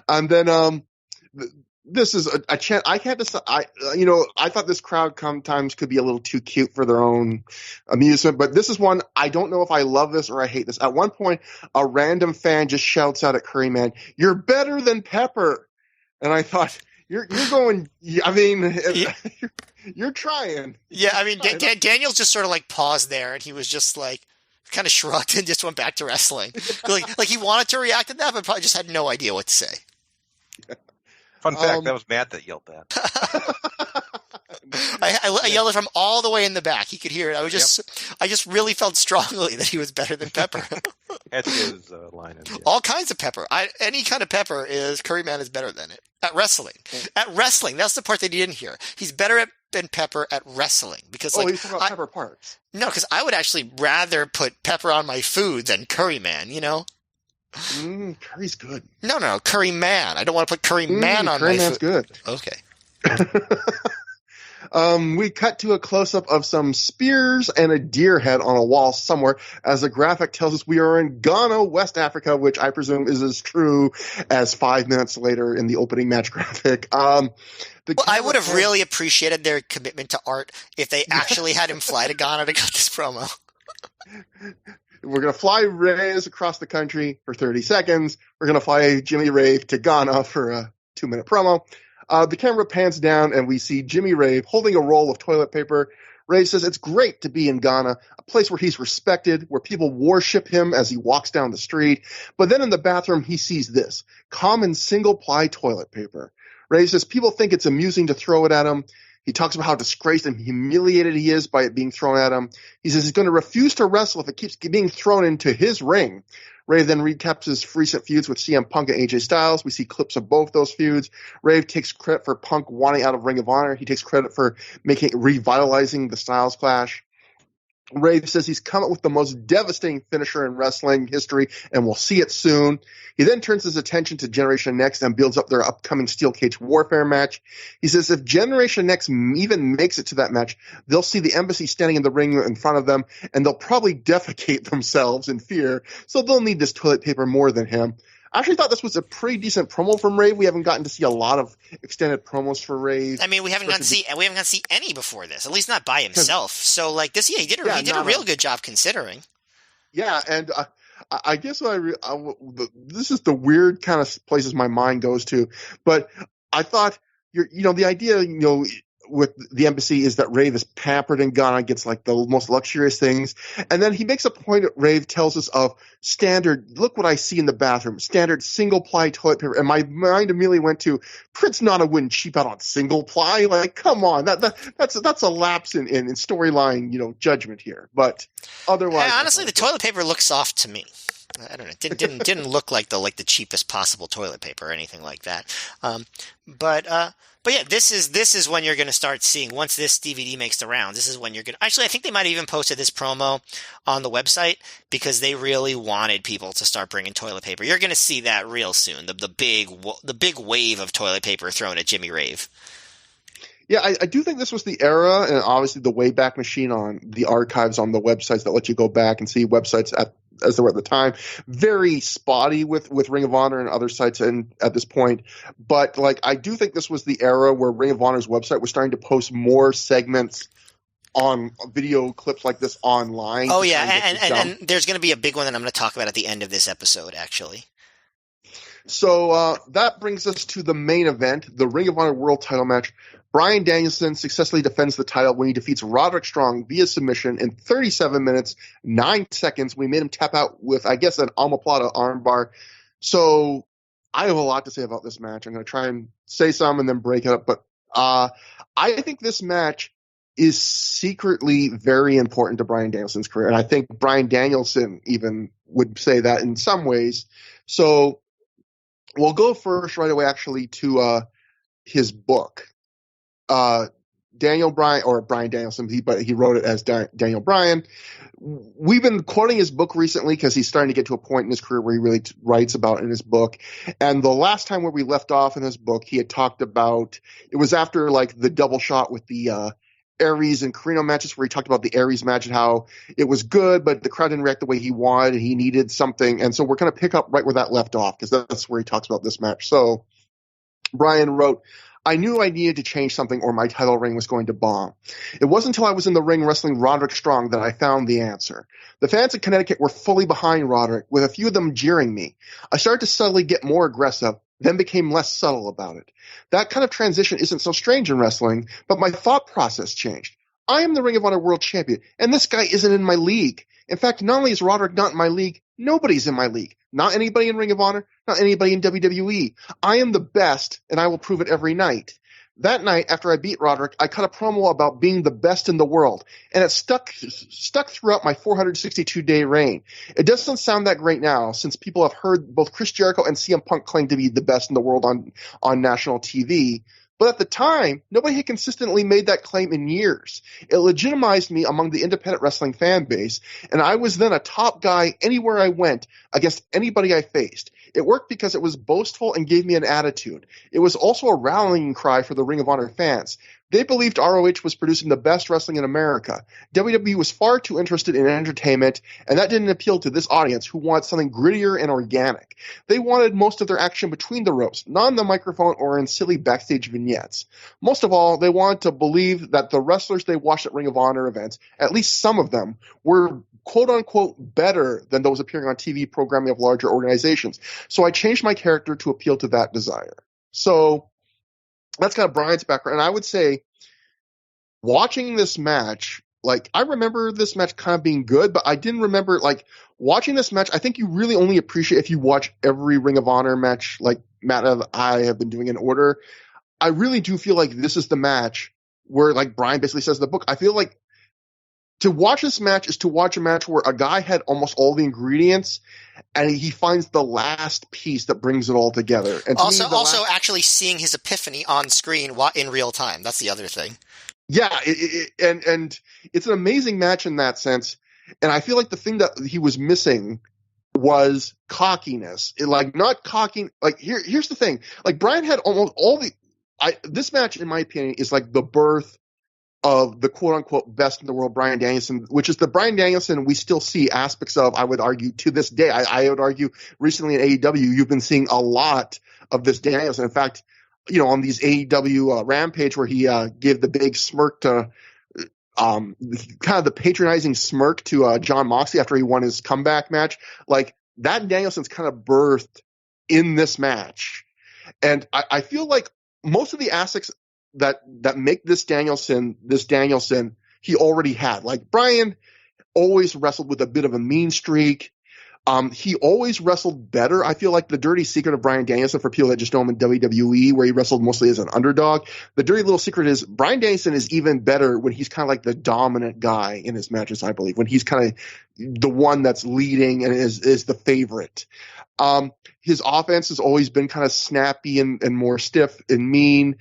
And then, this is a chant. I can't decide. I thought this crowd sometimes could be a little too cute for their own amusement, but this is one I don't know if I love this or I hate this. At one point, a random fan just shouts out at Curryman, "You're better than Pepper," and I thought, "You're going." I mean, you're trying. Yeah, I mean, Daniels just sort of like paused there, and he was just like kind of shrugged and just went back to wrestling. like he wanted to react to that, but probably just had no idea what to say. Yeah. Fun fact, that was Matt that yelled that. I yelled it from all the way in the back. He could hear it. I just really felt strongly that he was better than Pepper. That's his line. All kinds of pepper. Any kind of pepper Curry Man is better than it. At wrestling. At wrestling. That's the part that you didn't hear. He's better than pepper at wrestling. Because, he's talking about pepper parts. No, because I would actually rather put pepper on my food than Curry Man, you know? Curry's good. No, Curry Man. I don't want to put Curry Man on Curry my Man's food. Good. Okay. We cut to a close-up of some spears and a deer head on a wall somewhere as the graphic tells us we are in Ghana, West Africa, which I presume is as true as 5 minutes later in the opening match graphic. I would have really appreciated their commitment to art if they actually had him fly to Ghana to cut this promo. We're going to fly Reyes across the country for 30 seconds. We're going to fly Jimmy Rave to Ghana for a 2-minute promo. The camera pans down and we see Jimmy Rave holding a roll of toilet paper. Rave says it's great to be in Ghana, a place where he's respected, where people worship him as he walks down the street. But then in the bathroom, he sees this, common single-ply toilet paper. Rave says people think it's amusing to throw it at him. He talks about how disgraced and humiliated he is by it being thrown at him. He says he's going to refuse to wrestle if it keeps being thrown into his ring. Rave then recaps his recent feuds with CM Punk and AJ Styles. We see clips of both those feuds. Rave takes credit for Punk wanting out of Ring of Honor. He takes credit for revitalizing the Styles Clash. Rave says he's come up with the most devastating finisher in wrestling history, and we'll see it soon. He then turns his attention to Generation Next and builds up their upcoming Steel Cage Warfare match. He says if Generation Next even makes it to that match, they'll see the Embassy standing in the ring in front of them, and they'll probably defecate themselves in fear, so they'll need this toilet paper more than him. I actually thought this was a pretty decent promo from Rave. We haven't gotten to see a lot of extended promos for Rave. I mean, we haven't gotten to see any before this, at least not by himself. So, like this, he did a real good job considering. Yeah, and I guess this is the weird kind of places my mind goes to. But I thought, the idea, with the Embassy is that Rave is pampered in Ghana, gets like the most luxurious things. And then he makes a point that Rave tells us of standard, look what I see in the bathroom, standard single-ply toilet paper. And my mind immediately went to, Prince Nana wouldn't cheap out on single-ply. Like, come on, that's a lapse in storyline, judgment here. But otherwise. Yeah, honestly, the toilet paper looks soft to me. I don't know. It didn't look like the cheapest possible toilet paper or anything like that. But yeah, this is when you're going to start seeing, once this DVD makes the rounds, this is when you're going to, actually, I think they might have even posted this promo on the website because they really wanted people to start bringing toilet paper. You're going to see that real soon. The big wave of toilet paper thrown at Jimmy Rave. Yeah, I do think this was the era, and obviously the Wayback Machine on the archives on the websites that let you go back and see websites as they were at the time. Very spotty with Ring of Honor and other sites at this point. But I do think this was the era where Ring of Honor's website was starting to post more segments on video clips like this online. Oh, yeah, and there's going to be a big one that I'm going to talk about at the end of this episode, actually. So that brings us to the main event, the Ring of Honor World Title match. Bryan Danielson successfully defends the title when he defeats Roderick Strong via submission in 37 minutes, 9 seconds. We made him tap out with, I guess, an omoplata armbar. So I have a lot to say about this match. I'm going to try and say some and then break it up. But I think this match is secretly very important to Bryan Danielson's career. And I think Bryan Danielson even would say that in some ways. So we'll go first right away, actually, to his book. Bryan Danielson, but he wrote it as Daniel Bryan. We've been quoting his book recently because he's starting to get to a point in his career where he really writes about in his book. And the last time where we left off in his book, he had talked about, it was after the double shot with the Aries and Carino matches, where he talked about the Aries match and how it was good, but the crowd didn't react the way he wanted and he needed something. And so we're going to pick up right where that left off because that's where he talks about this match. So Bryan wrote, I knew I needed to change something or my title reign was going to bomb. It wasn't until I was in the ring wrestling Roderick Strong that I found the answer. The fans in Connecticut were fully behind Roderick, with a few of them jeering me. I started to subtly get more aggressive, then became less subtle about it. That kind of transition isn't so strange in wrestling, but my thought process changed. I am the Ring of Honor World Champion, and this guy isn't in my league. In fact, not only is Roderick not in my league, nobody's in my league. Not anybody in Ring of Honor, not anybody in WWE. I am the best, and I will prove it every night. that night, after I beat Roderick, I cut a promo about being the best in the world, and it stuck throughout my 462-day reign. It doesn't sound that great now, since people have heard both Chris Jericho and CM Punk claim to be the best in the world on national TV. But at the time, nobody had consistently made that claim in years. It legitimized me among the independent wrestling fan base, and I was then a top guy anywhere I went against anybody I faced. It worked because it was boastful and gave me an attitude. It was also a rallying cry for the Ring of Honor fans. They believed ROH was producing the best wrestling in America. WWE was far too interested in entertainment, and that didn't appeal to this audience who wants something grittier and organic. They wanted most of their action between the ropes, not on the microphone or in silly backstage vignettes. Most of all, they wanted to believe that the wrestlers they watched at Ring of Honor events, at least some of them, were quote-unquote better than those appearing on TV programming of larger organizations. So I changed my character to appeal to that desire. So that's kind of Bryan's background. And I would say, watching this match, like, I remember this match kind of being good, but I didn't remember, like, watching this match, I think you really only appreciate if you watch every Ring of Honor match, like Matt and I have been doing in order. I really do feel like this is the match where, like Bryan basically says in the book, I feel like to watch this match is to watch a match where a guy had almost all the ingredients and he finds the last piece that brings it all together. And also actually seeing his epiphany on screen in real time. That's the other thing. Yeah, and it's an amazing match in that sense. And I feel like the thing that he was missing was cockiness. Not cocky. Like, here's the thing. Like, Bryan had almost all this match, in my opinion, is like the birth of the quote-unquote best in the world Bryan Danielson, which is the Bryan Danielson we still see aspects of, I would argue, to this day. I would argue recently in AEW, you've been seeing a lot of this Danielson. In fact, on these AEW Rampage where he gave the big smirk to kind of the patronizing smirk to Jon Moxley after he won his comeback match, like, that Danielson's kind of birthed in this match. And I feel like most of the aspects that make this Danielson, he already had. Like, Bryan always wrestled with a bit of a mean streak. He always wrestled better. I feel like the dirty secret of Bryan Danielson, for people that just know him in WWE, where he wrestled mostly as an underdog, the dirty little secret is Bryan Danielson is even better when he's kind of like the dominant guy in his matches, I believe, when he's kind of the one that's leading and is the favorite. His offense has always been kind of snappy and more stiff and mean,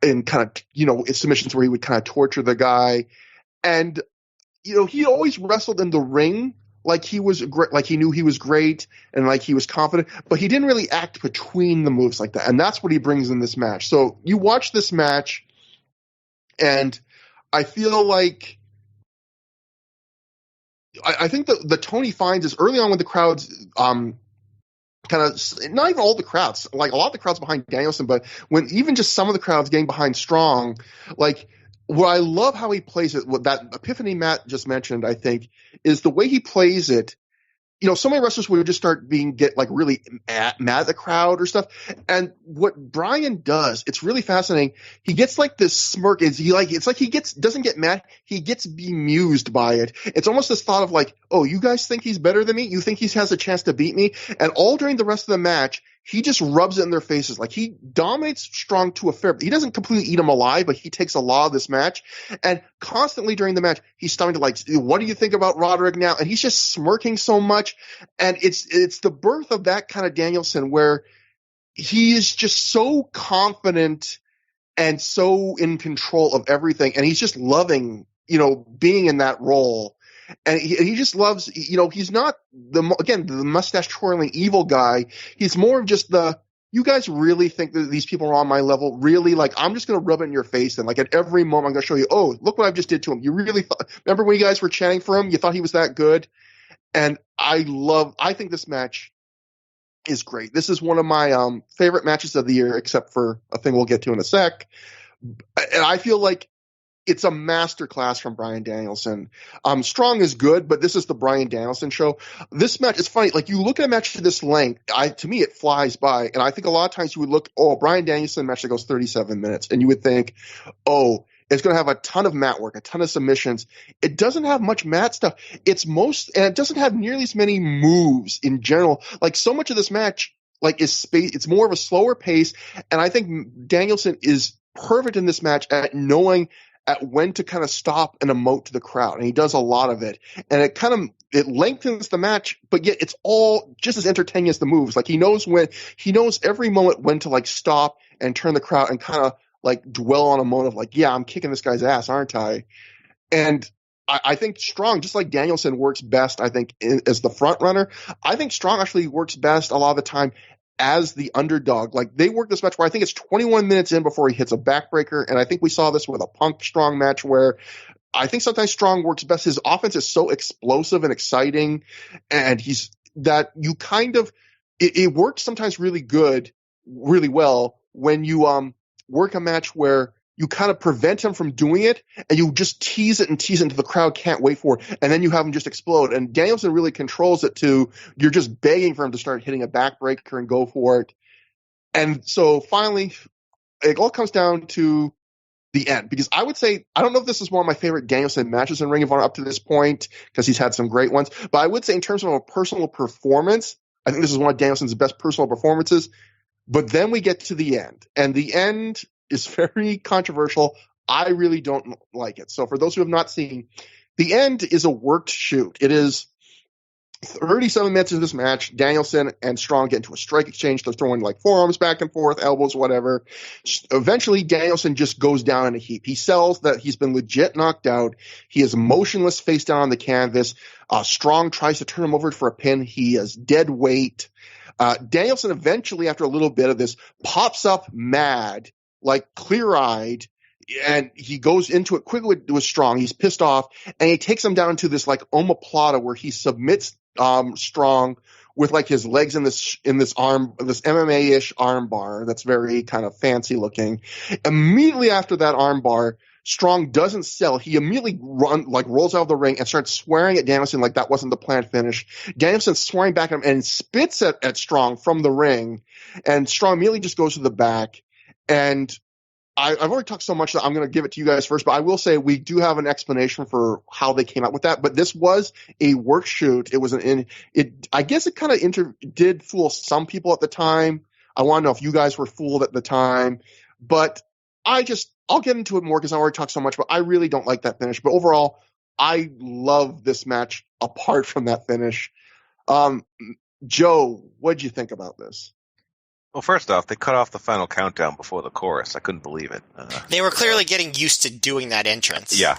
and kind of, submissions where he would kind of torture the guy. And, he always wrestled in the ring like he was great, like he knew he was great and like he was confident, but he didn't really act between the moves like that. And that's what he brings in this match. So you watch this match, and I feel like I think the tone he finds is early on when the crowds kind of, not even all the crowds, like a lot of the crowds behind Danielson, but when even just some of the crowds getting behind Strong, like, what I love how he plays it, what that epiphany Matt just mentioned, I think, is the way he plays it. So many wrestlers would just start get like really mad at the crowd or stuff. And what Bryan does, it's really fascinating. He gets like this smirk. Doesn't get mad. He gets bemused by it. It's almost this thought of like, oh, you guys think he's better than me? You think he has a chance to beat me? And all during the rest of the match, he just rubs it in their faces. Like, he dominates Strong to a fair. He doesn't completely eat him alive, but he takes a lot of this match. And constantly during the match, he's starting to like, what do you think about Roderick now? And he's just smirking so much. And it's the birth of that kind of Danielson where he is just so confident and so in control of everything. And he's just loving, being in that role. And he just loves, he's not the mustache twirling evil guy. He's more of just you guys really think that these people are on my level? Really? Like, I'm just going to rub it in your face. And like, at every moment, I'm going to show you, oh, look what I've just did to him. You really remember when you guys were chanting for him? You thought he was that good? And I think this match is great. This is one of my favorite matches of the year, except for a thing we'll get to in a sec. And I feel like it's a masterclass from Bryan Danielson. Strong is good, but this is the Bryan Danielson show. This match is funny. Like, you look at a match to this length, to me, it flies by. And I think a lot of times you would look, a Bryan Danielson match that goes 37 minutes. And you would think, oh, it's going to have a ton of mat work, a ton of submissions. It doesn't have much mat stuff. And it doesn't have nearly as many moves in general. Like, so much of this match, like, is space. It's more of a slower pace. And I think Danielson is perfect in this match at knowing at when to kind of stop and emote to the crowd, and he does a lot of it, and it lengthens the match, but yet it's all just as entertaining as the moves. Like he knows every moment when to like stop and turn the crowd and kind of like dwell on a moment of like, yeah, I'm kicking this guy's ass, aren't I? And I think Strong, just like Danielson, works best, I think, as the front runner. I think Strong actually works best a lot of the time as the underdog. Like they work this match where I think it's 21 minutes in before he hits a backbreaker. And I think we saw this with a Punk Strong match where I think sometimes Strong works best. His offense is so explosive and exciting, and it works sometimes really well when you work a match where you kind of prevent him from doing it, and you just tease it until the crowd can't wait for it, and then you have him just explode. And Danielson really controls it you're just begging for him to start hitting a backbreaker and go for it. And so finally, it all comes down to the end, because I would say, I don't know if this is one of my favorite Danielson matches in Ring of Honor up to this point, because he's had some great ones, but I would say in terms of a personal performance, I think this is one of Danielson's best personal performances. But then we get to the end, and the end is very controversial. I really don't like it. So for those who have not seen, the end is a worked shoot. It is 37 minutes into this match. Danielson and Strong get into a strike exchange. They're throwing like forearms back and forth, elbows, whatever. Eventually, Danielson just goes down in a heap. He sells that he's been legit knocked out. He is motionless, face down on the canvas. Strong tries to turn him over for a pin. He is dead weight. Danielson eventually, after a little bit of this, pops up mad, like clear-eyed, and he goes into it quickly with Strong. He's pissed off, and he takes him down to this like omoplata where he submits Strong with like his legs in this MMA-ish arm bar that's very kind of fancy looking. Immediately after that arm bar, Strong doesn't sell. He immediately rolls out of the ring and starts swearing at Danielson like that wasn't the planned finish. Danielson swearing back at him and spits at Strong from the ring, and Strong immediately just goes to the back. And I've already talked so much that I'm going to give it to you guys first, but I will say we do have an explanation for how they came out with that. But this was a work shoot. It was I guess it kind of did fool some people at the time. I want to know if you guys were fooled at the time, but I'll get into it more because I already talked so much, but I really don't like that finish. But overall, I love this match apart from that finish. Joe, what'd you think about this? Well, first off, they cut off the final countdown before the chorus. I couldn't believe it. They were clearly getting used to doing that entrance. Yeah.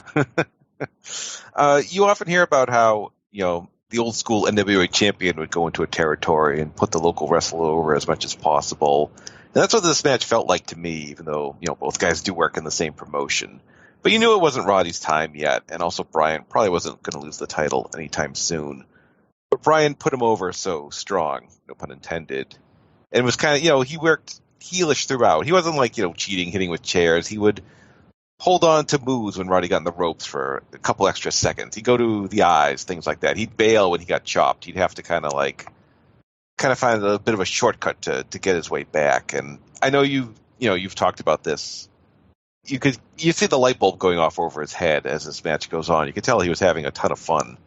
You often hear about how, the old school NWA champion would go into a territory and put the local wrestler over as much as possible. And that's what this match felt like to me, even though, both guys do work in the same promotion. But you knew it wasn't Roddy's time yet, and also Bryan probably wasn't going to lose the title anytime soon. But Bryan put him over so strong, no pun intended. And it was kind of, he worked heelish throughout. He wasn't like, cheating, hitting with chairs. He would hold on to moves when Roddy got in the ropes for a couple extra seconds. He'd go to the eyes, things like that. He'd bail when he got chopped. He'd have to kind of find a bit of a shortcut to get his way back. And I know you've talked about this. You see the light bulb going off over his head as this match goes on. You could tell he was having a ton of fun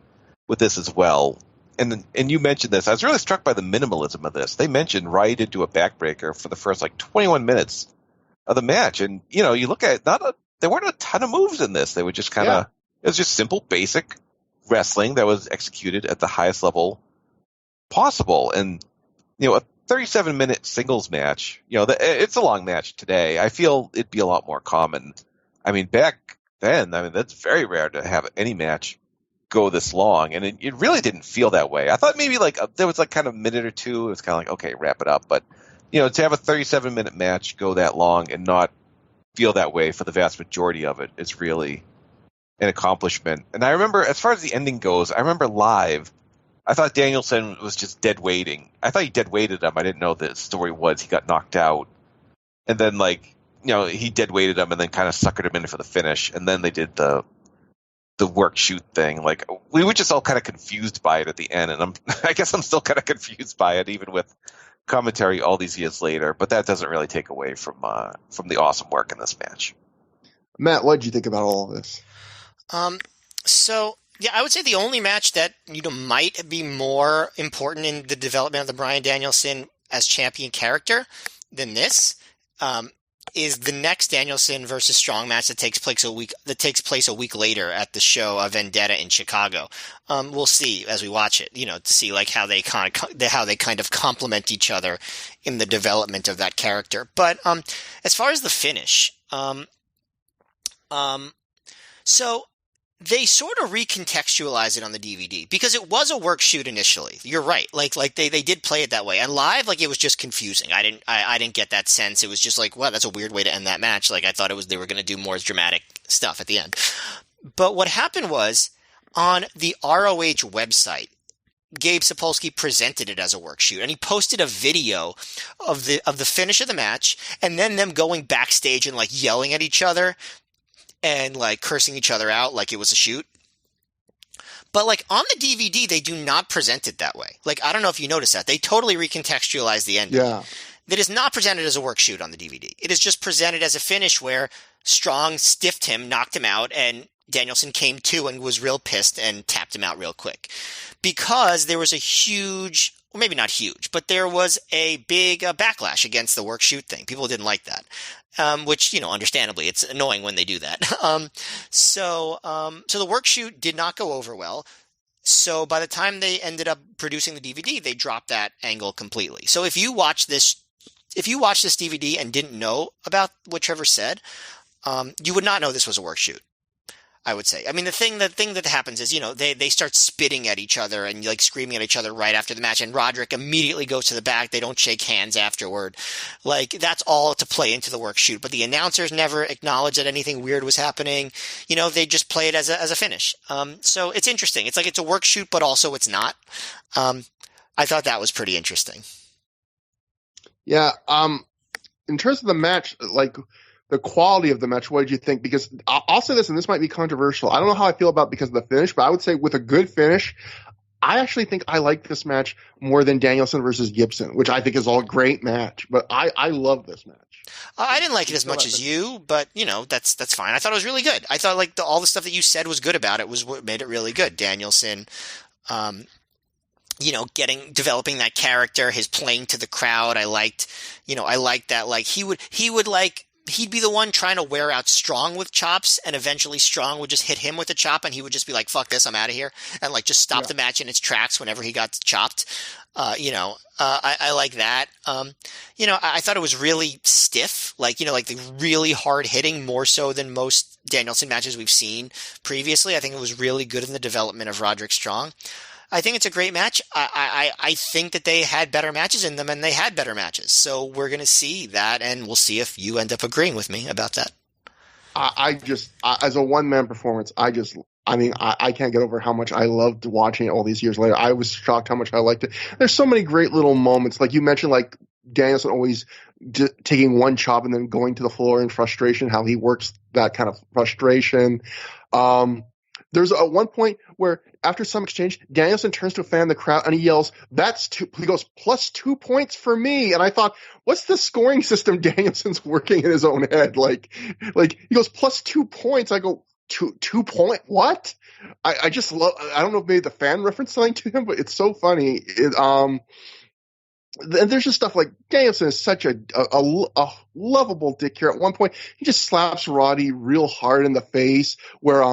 with this as well. And you mentioned this. I was really struck by the minimalism of this. They mentioned Roddy did do a backbreaker for the first 21 minutes of the match, and you look at it, there weren't a ton of moves in this. They were just it was just simple, basic wrestling that was executed at the highest level possible. And a 37-minute singles match, it's a long match today. I feel it'd be a lot more common. I mean, back then, that's very rare to have any match go this long, and it really didn't feel that way. I thought maybe there was kind of a minute or two. It was kind of okay, wrap it up. But to have a 37-minute match go that long and not feel that way for the vast majority of it is really an accomplishment. And I remember, as far as the ending goes, I remember live, I thought Danielson was just dead weighting. I thought he dead weighted him. I didn't know the story was he got knocked out, and then he dead weighted him and then kind of suckered him in for the finish. And then they did the work shoot thing. We were just all kind of confused by it at the end, and I guess I'm still kind of confused by it even with commentary all these years later, but that doesn't really take away from the awesome work in this match. Matt, what did you think about all of this? So yeah, I would say the only match that might be more important in the development of the Bryan Danielson as champion character than this is the next Danielson versus Strong match that takes place a week later at the show Vendetta in Chicago. We'll see as we watch it, to see like how they kind of complement each other in the development of that character. But as far as the finish, so they sort of recontextualize it on the DVD because it was a work shoot initially. You're right. Like they did play it that way. And live, like it was just confusing. I didn't get that sense. It was just like, wow, that's a weird way to end that match. Like I thought they were going to do more dramatic stuff at the end. But what happened was on the ROH website, Gabe Sapolsky presented it as a work shoot, and he posted a video of the finish of the match and then them going backstage and like yelling at each other and like cursing each other out like it was a shoot. But like on the DVD, they do not present it that way. Like, I don't know if you noticed that. They totally recontextualize the ending. Yeah. That is not presented as a work shoot on the DVD. It is just presented as a finish where Strong stiffed him, knocked him out, and Danielson came to and was real pissed and tapped him out real quick. Because there was a huge, or maybe not huge, but there was a big backlash against the work shoot thing. People didn't like that. Which, understandably, it's annoying when they do that. So the work shoot did not go over well. So by the time they ended up producing the DVD, they dropped that angle completely. So if you watch this DVD and didn't know about what Trevor said, you would not know this was a work shoot, I would say. I mean, the thing that happens is, they start spitting at each other and like screaming at each other right after the match. And Roderick immediately goes to the back. They don't shake hands afterward. Like that's all to play into the work shoot. But the announcers never acknowledged that anything weird was happening. They just play it as a finish. So it's interesting. It's like it's a work shoot, but also it's not. I thought that was pretty interesting. Yeah. In terms of the match, like the quality of the match, what did you think? Because I'll say this, and this might be controversial. I don't know how I feel about it because of the finish, but I would say with a good finish, I actually think I like this match more than Danielson versus Gibson, which I think is all a great match. But I love this match. I didn't like it as much as you, but that's fine. I thought it was really good. I thought like all the stuff that you said was good about it was what made it really good. Danielson, developing that character, his playing to the crowd. I liked that. Like he'd be the one trying to wear out Strong with chops, and eventually Strong would just hit him with a chop, and he would just be like, fuck this, I'm out of here, and like just stop the match in its tracks whenever he got chopped. I like that. I thought it was really stiff, like the really hard hitting, more so than most Danielson matches we've seen previously. I think it was really good in the development of Roderick Strong. I think it's a great match. I think that they had better matches in them, and they had better matches. So we're going to see that, and we'll see if you end up agreeing with me about that. As a one-man performance, I can't get over how much I loved watching it all these years later. I was shocked how much I liked it. There's so many great little moments. Like you mentioned, like Danielson always taking one chop and then going to the floor in frustration, how he works that kind of frustration. There's one point where after some exchange, Danielson turns to a fan in the crowd and he yells, he goes, +2 points for me. And I thought, what's the scoring system Danielson's working in his own head? Like he goes, +2 points. I go, two point, what? I just love, I don't know if maybe the fan referenced something to him, but it's so funny. And there's just stuff like Danielson is such a lovable dick here. At one point, he just slaps Roddy real hard in the face where,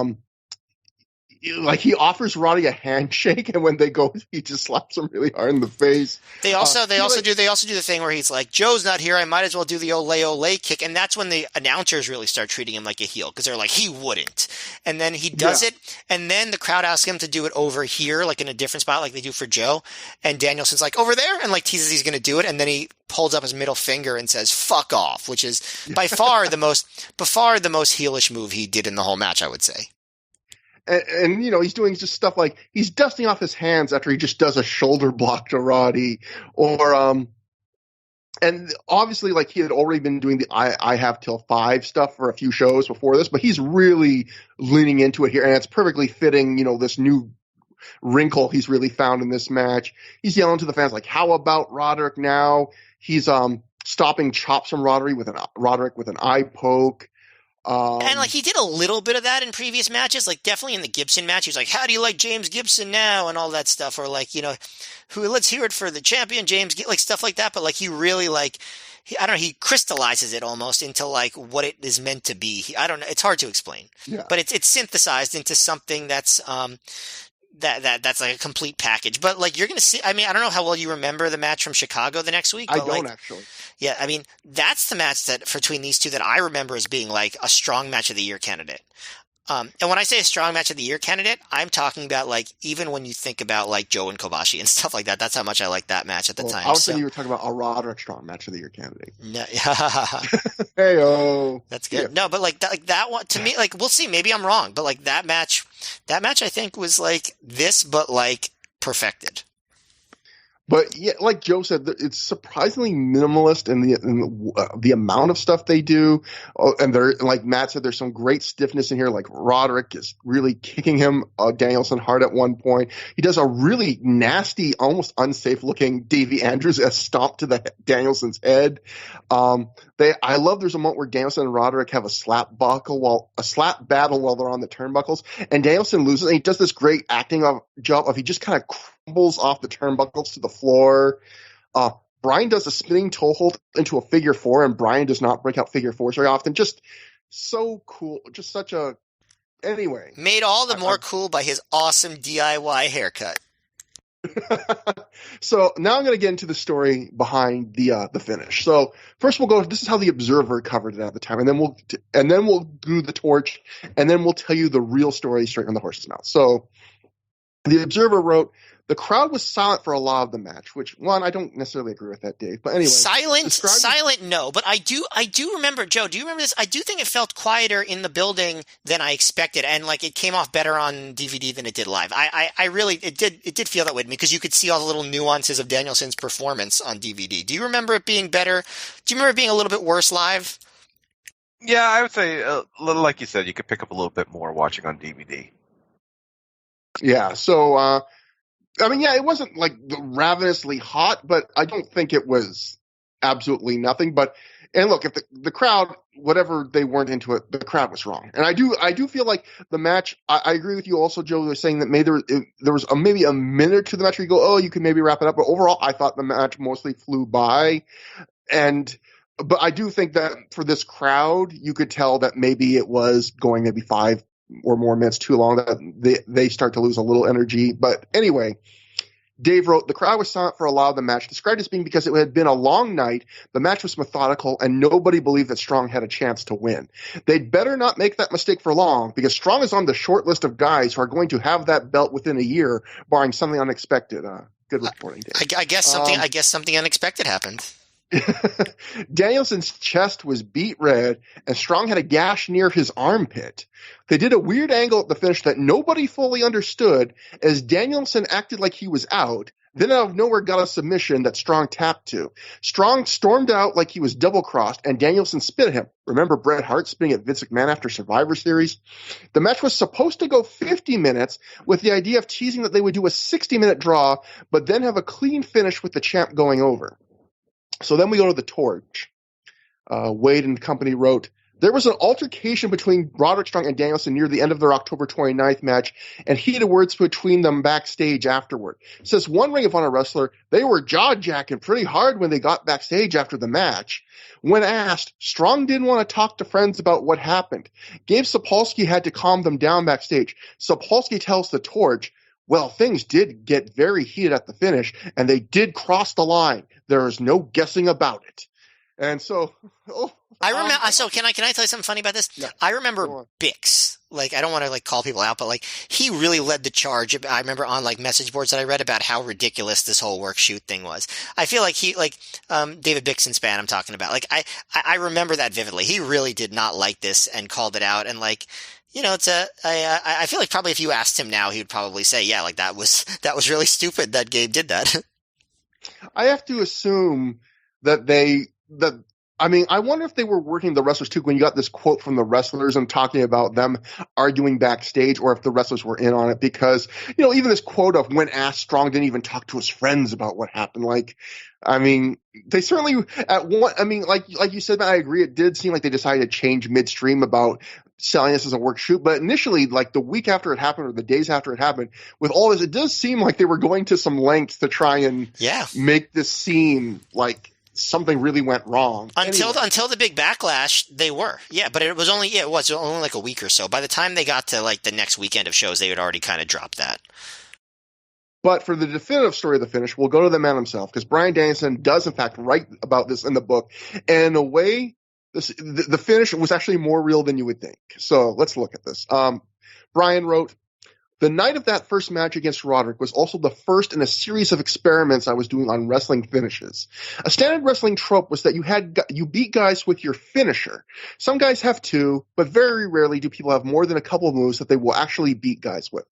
like he offers Roddy a handshake, and when they go, he just slaps him really hard in the face. They also do the thing where he's like, Joe's not here, I might as well do the ole kick, and that's when the announcers really start treating him like a heel because they're like, he wouldn't, and then he does it, and then the crowd asks him to do it over here, like in a different spot, like they do for Joe, and Danielson's like, over there, and like teases he's going to do it, and then he holds up his middle finger and says, fuck off, which is by far the most heelish move he did in the whole match, I would say. And he's doing just stuff like he's dusting off his hands after he just does a shoulder block to Roddy, or and obviously like he had already been doing the I have till 5 stuff for a few shows before this, but he's really leaning into it here, and it's perfectly fitting. this new wrinkle he's really found in this match. He's yelling to the fans like, "How about Roderick now?" He's stopping chops from Roderick with an eye poke. And like he did a little bit of that in previous matches, like definitely in the Gibson match. He was like, "How do you like James Gibson now?" and all that stuff, or like, let's hear it for the champion James, like stuff like that. But like he really like, I don't know, he crystallizes it almost into like what it is meant to be. I don't know, it's hard to explain, but it's synthesized into something that's that's like a complete package. But like you're gonna see, I mean, I don't know how well you remember the match from Chicago the next week. But I don't actually. Yeah, I mean, that's the match that between these two that I remember as being like a strong match of the year candidate. And when I say a strong match of the year candidate, I'm talking about like even when you think about like Joe and Kobashi and stuff like that. That's how much I liked that match at the time. I was thinking you were talking about a Roderick strong match of the year candidate. No, Hey-o. That's good. Yeah. No, but like that one to me, like we'll see. Maybe I'm wrong, but like that match I think was like this, but like perfected. But yeah, like Joe said, it's surprisingly minimalist in the amount of stuff they do. And there, like Matt said, there's some great stiffness in here. Like Roderick is really kicking him Danielson hard at one point. He does a really nasty, almost unsafe looking Davey Andrews as stomp to the Danielson's head. I love there's a moment where Danielson and Roderick have a slap battle while they're on the turnbuckles, and Danielson loses. And he does this great acting job of he just kind of crumbles off the turnbuckles to the floor. Bryan does a spinning toe hold into a figure four, and Bryan does not break out figure fours very often. Just so cool. Just such a anyway. Made all the more cool by his awesome DIY haircut. So now I'm going to get into the story behind the finish. So first we'll go. This is how the Observer covered it at the time, and then we'll do the Torch, and then we'll tell you the real story straight from the horse's mouth. So the Observer wrote, the crowd was silent for a lot of the match, which one I don't necessarily agree with that, Dave. But anyway, silent, no. But I do remember, Joe. Do you remember this? I do think it felt quieter in the building than I expected, and like it came off better on DVD than it did live. I really it did feel that way to me because you could see all the little nuances of Danielson's performance on DVD. Do you remember it being better? Do you remember it being a little bit worse live? Yeah, I would say a little like you said, you could pick up a little bit more watching on DVD. Yeah. So. I mean, yeah, it wasn't like ravenously hot, but I don't think it was absolutely nothing. And look, if the crowd, whatever they weren't into it, the crowd was wrong. And I do feel like the match. I agree with you also, Joe. Was saying that maybe there was maybe a minute to the match where you go, oh, you can maybe wrap it up. But overall, I thought the match mostly flew by. But I do think that for this crowd, you could tell that maybe it was going maybe 5 or more minutes too long, that they start to lose a little energy. But anyway, Dave wrote, the crowd was silent for a lot of the match, described as being because it had been a long night, the match was methodical, and nobody believed that Strong had a chance to win. They'd better not make that mistake for long, because Strong is on the short list of guys who are going to have that belt within a year, barring something unexpected. Good reporting, Dave. I guess something unexpected happened. Danielson's chest was beet red, and Strong had a gash near his armpit. They did a weird angle at the finish that nobody fully understood, as Danielson acted like he was out, then out of nowhere got a submission that Strong tapped to. Strong stormed out like he was double-crossed, and Danielson spit at him. Remember Bret Hart spitting at Vince McMahon after Survivor Series? The match was supposed to go 50 minutes, with the idea of teasing that they would do a 60-minute draw, but then have a clean finish with the champ going over. So then we go to the Torch. Wade and company wrote, there was an altercation between Roderick Strong and Danielson near the end of their October 29th match, and heated words between them backstage afterward. Says one Ring of Honor wrestler, they were jaw-jacking pretty hard when they got backstage after the match. When asked, Strong didn't want to talk to friends about what happened. Gabe Sapolsky had to calm them down backstage. Sapolsky tells the Torch, well, things did get very heated at the finish, and they did cross the line. There is no guessing about it. And so, I remember. So can I tell you something funny about this? Yeah, I remember Bix. Like, I don't want to like call people out, but like he really led the charge. I remember on like message boards that I read about how ridiculous this whole work shoot thing was. I feel like David Bix and Span I'm talking about. Like I remember that vividly. He really did not like this and called it out. And like, I feel like probably if you asked him now, he would probably say, yeah, like that was really stupid that Gabe did that. I have to assume that I mean, I wonder if they were working the wrestlers too when you got this quote from the wrestlers and talking about them arguing backstage, or if the wrestlers were in on it, because, even this quote of when asked, Strong didn't even talk to his friends about what happened. Like, I mean, they certainly like you said, Matt, I agree. It did seem like they decided to change midstream about selling this as a work shoot. But initially, like the week after it happened or the days after it happened, with all this, it does seem like they were going to some lengths to try and make this seem like something really went wrong. Until the big backlash, they were. Yeah, but it was only like a week or so. By the time they got to like the next weekend of shows, they had already kind of dropped that. But for the definitive story of the finish, we'll go to the man himself, because Bryan Danielson does in fact write about this in the book. And in a way, the finish was actually more real than you would think. So let's look at this. Bryan wrote, "The night of that first match against Roderick was also the first in a series of experiments I was doing on wrestling finishes. A standard wrestling trope was that you beat guys with your finisher. Some guys have two, but very rarely do people have more than a couple of moves that they will actually beat guys with.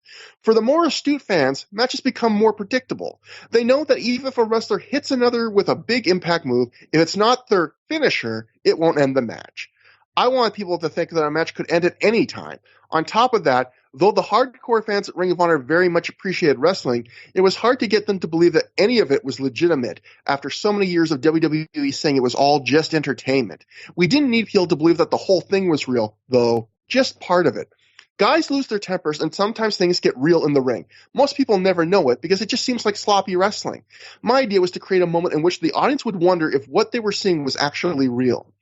For the more astute fans, matches become more predictable. They know that even if a wrestler hits another with a big impact move, if it's not their finisher, it won't end the match. I want people to think that a match could end at any time. On top of that, though the hardcore fans at Ring of Honor very much appreciated wrestling, it was hard to get them to believe that any of it was legitimate after so many years of WWE saying it was all just entertainment. We didn't need people to believe that the whole thing was real, though, just part of it. Guys lose their tempers, and sometimes things get real in the ring. Most people never know it because it just seems like sloppy wrestling. My idea was to create a moment in which the audience would wonder if what they were seeing was actually real.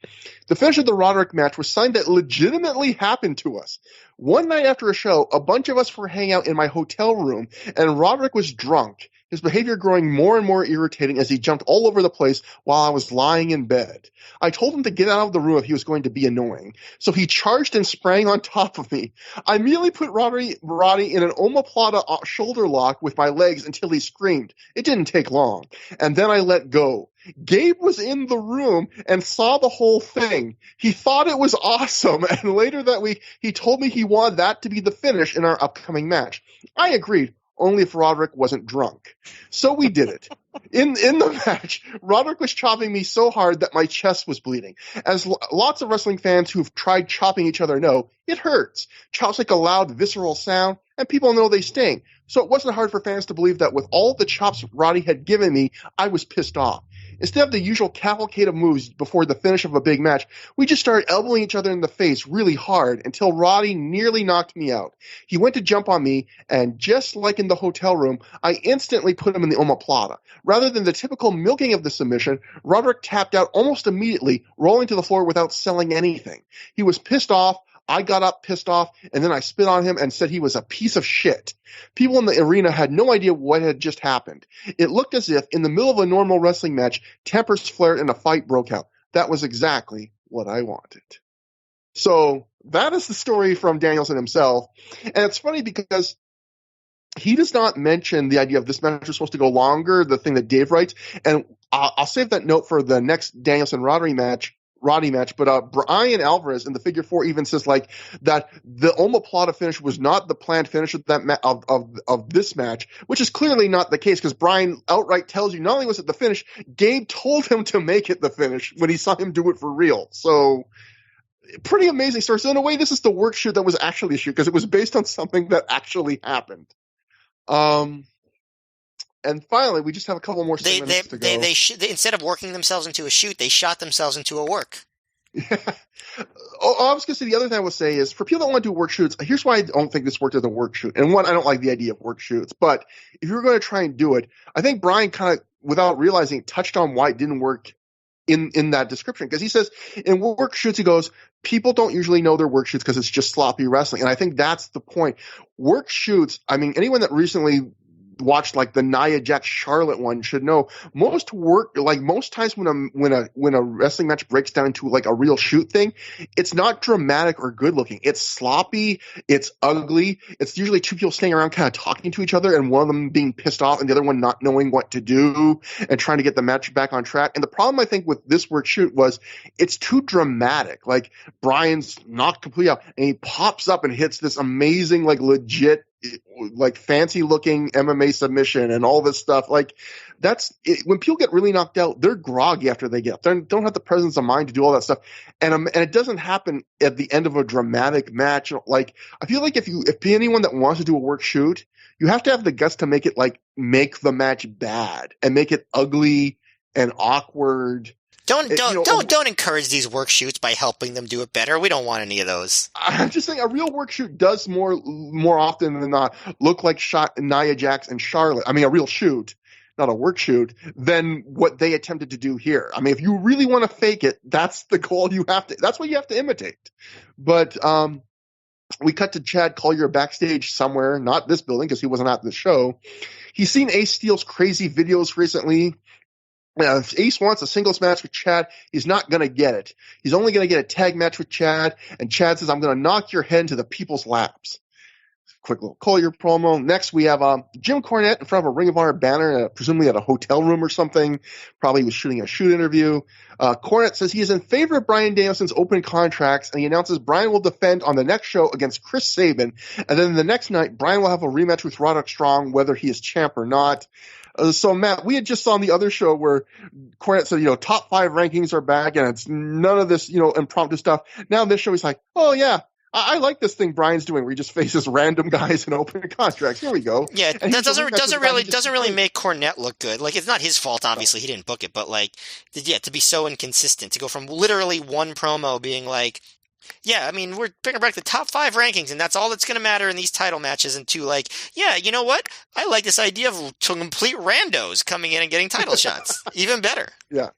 The finish of the Roderick match was something that legitimately happened to us. One night after a show, a bunch of us were hanging out in my hotel room, and Roderick was drunk, his behavior growing more and more irritating as he jumped all over the place while I was lying in bed. I told him to get out of the room if he was going to be annoying, so he charged and sprang on top of me. I immediately put Roddy in an omoplata shoulder lock with my legs until he screamed. It didn't take long, and then I let go. Gabe was in the room and saw the whole thing. He thought it was awesome, and later that week, he told me he wanted that to be the finish in our upcoming match. I agreed, only if Roderick wasn't drunk. So we did it. In the match, Roderick was chopping me so hard that my chest was bleeding. As lots of wrestling fans who've tried chopping each other know, it hurts. Chops make a loud, visceral sound, and people know they sting. So it wasn't hard for fans to believe that with all the chops Roddy had given me, I was pissed off. Instead of the usual cavalcade of moves before the finish of a big match, we just started elbowing each other in the face really hard until Roddy nearly knocked me out. He went to jump on me, and just like in the hotel room, I instantly put him in the omoplata. Rather than the typical milking of the submission, Roderick tapped out almost immediately, rolling to the floor without selling anything. He was pissed off. I got up pissed off, and then I spit on him and said he was a piece of shit. People in the arena had no idea what had just happened. It looked as if, in the middle of a normal wrestling match, tempers flared and a fight broke out. That was exactly what I wanted. So that is the story from Danielson himself. And it's funny because he does not mention the idea of this match was supposed to go longer, the thing that Dave writes. And I'll save that note for the next Danielson-Roddy match, but Bryan Alvarez in the Figure 4 even says like that the omoplata finish was not the planned finish of that of this match, which is clearly not the case because Bryan outright tells you not only was it the finish, Gabe told him to make it the finish when he saw him do it for real. So pretty amazing story. So in a way, this is the work shoot that was actually a shoot because it was based on something that actually happened. And finally, we just have a couple more segments to go. They instead of working themselves into a shoot, they shot themselves into a work. Yeah. I was going to say the other thing I would say is for people that want to do work shoots, here's why I don't think this worked as a work shoot. And one, I don't like the idea of work shoots. But if you're going to try and do it, I think Bryan kind of, without realizing, touched on why it didn't work in that description. Because he says in work shoots, he goes, people don't usually know their work shoots because it's just sloppy wrestling. And I think that's the point. Work shoots, I mean, anyone that recently watched like the Nia Jax Charlotte one should know most times when a wrestling match breaks down into like a real shoot thing, it's not dramatic or good looking. It's sloppy, it's ugly. It's usually two people standing around kind of talking to each other and one of them being pissed off and the other one not knowing what to do and trying to get the match back on track. And the problem I think with this work shoot was it's too dramatic. Like Bryan's knocked completely out and he pops up and hits this amazing like legit like fancy looking MMA submission and all this stuff. Like that's it, when people get really knocked out, they're groggy after they get up. They don't have the presence of mind to do all that stuff. And it doesn't happen at the end of a dramatic match. Like I feel like if anyone that wants to do a work shoot, you have to have the guts to make it like make the match bad and make it ugly and awkward. Don't encourage these work shoots by helping them do it better. We don't want any of those. I'm just saying a real work shoot does more often than not look like Nia Jax and Charlotte. I mean, a real shoot, not a work shoot, than what they attempted to do here. I mean, if you really want to fake it, that's the goal that's what you have to imitate. But, we cut to Chad Collier backstage somewhere, not this building because he wasn't at the show. He's seen Ace Steel's crazy videos recently. If Ace wants a singles match with Chad, he's not going to get it. He's only going to get a tag match with Chad, and Chad says, I'm going to knock your head into the people's laps. Quick little Collier promo. Next, we have Jim Cornette in front of a Ring of Honor banner, presumably at a hotel room or something. Probably was shooting a shoot interview. Cornette says he is in favor of Bryan Danielson's open contracts, and he announces Bryan will defend on the next show against Chris Sabin. And then the next night, Bryan will have a rematch with Roderick Strong, whether he is champ or not. So, Matt, we had just saw on the other show where Cornette said, top 5 rankings are back, and it's none of this, impromptu stuff. Now this show, he's like, oh, yeah, I like this thing Bryan's doing where he just faces random guys in open contracts. Here we go. Yeah, and that doesn't really make Cornette look good. Like, it's not his fault, obviously. He didn't book it, but, like, to be so inconsistent, to go from literally one promo being like, yeah, I mean, we're bringing back the top 5 rankings, and that's all that's going to matter in these title matches. And to like, yeah, you know what? I like this idea of complete randos coming in and getting title shots. Even better. Yeah.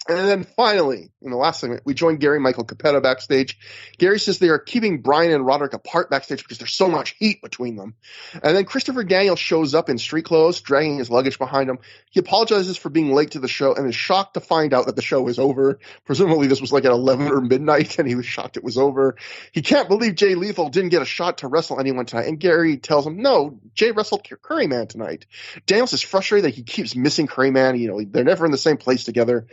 And then finally, in the last segment, we join Gary Michael Capetta backstage. Gary says they are keeping Bryan and Roderick apart backstage because there's so much heat between them. And then Christopher Daniel shows up in street clothes, dragging his luggage behind him. He apologizes for being late to the show and is shocked to find out that the show is over. Presumably this was like at 11 or midnight, and he was shocked it was over. He can't believe Jay Lethal didn't get a shot to wrestle anyone tonight. And Gary tells him, no, Jay wrestled Curryman tonight. Daniels is frustrated that he keeps missing Curryman. They're never in the same place together.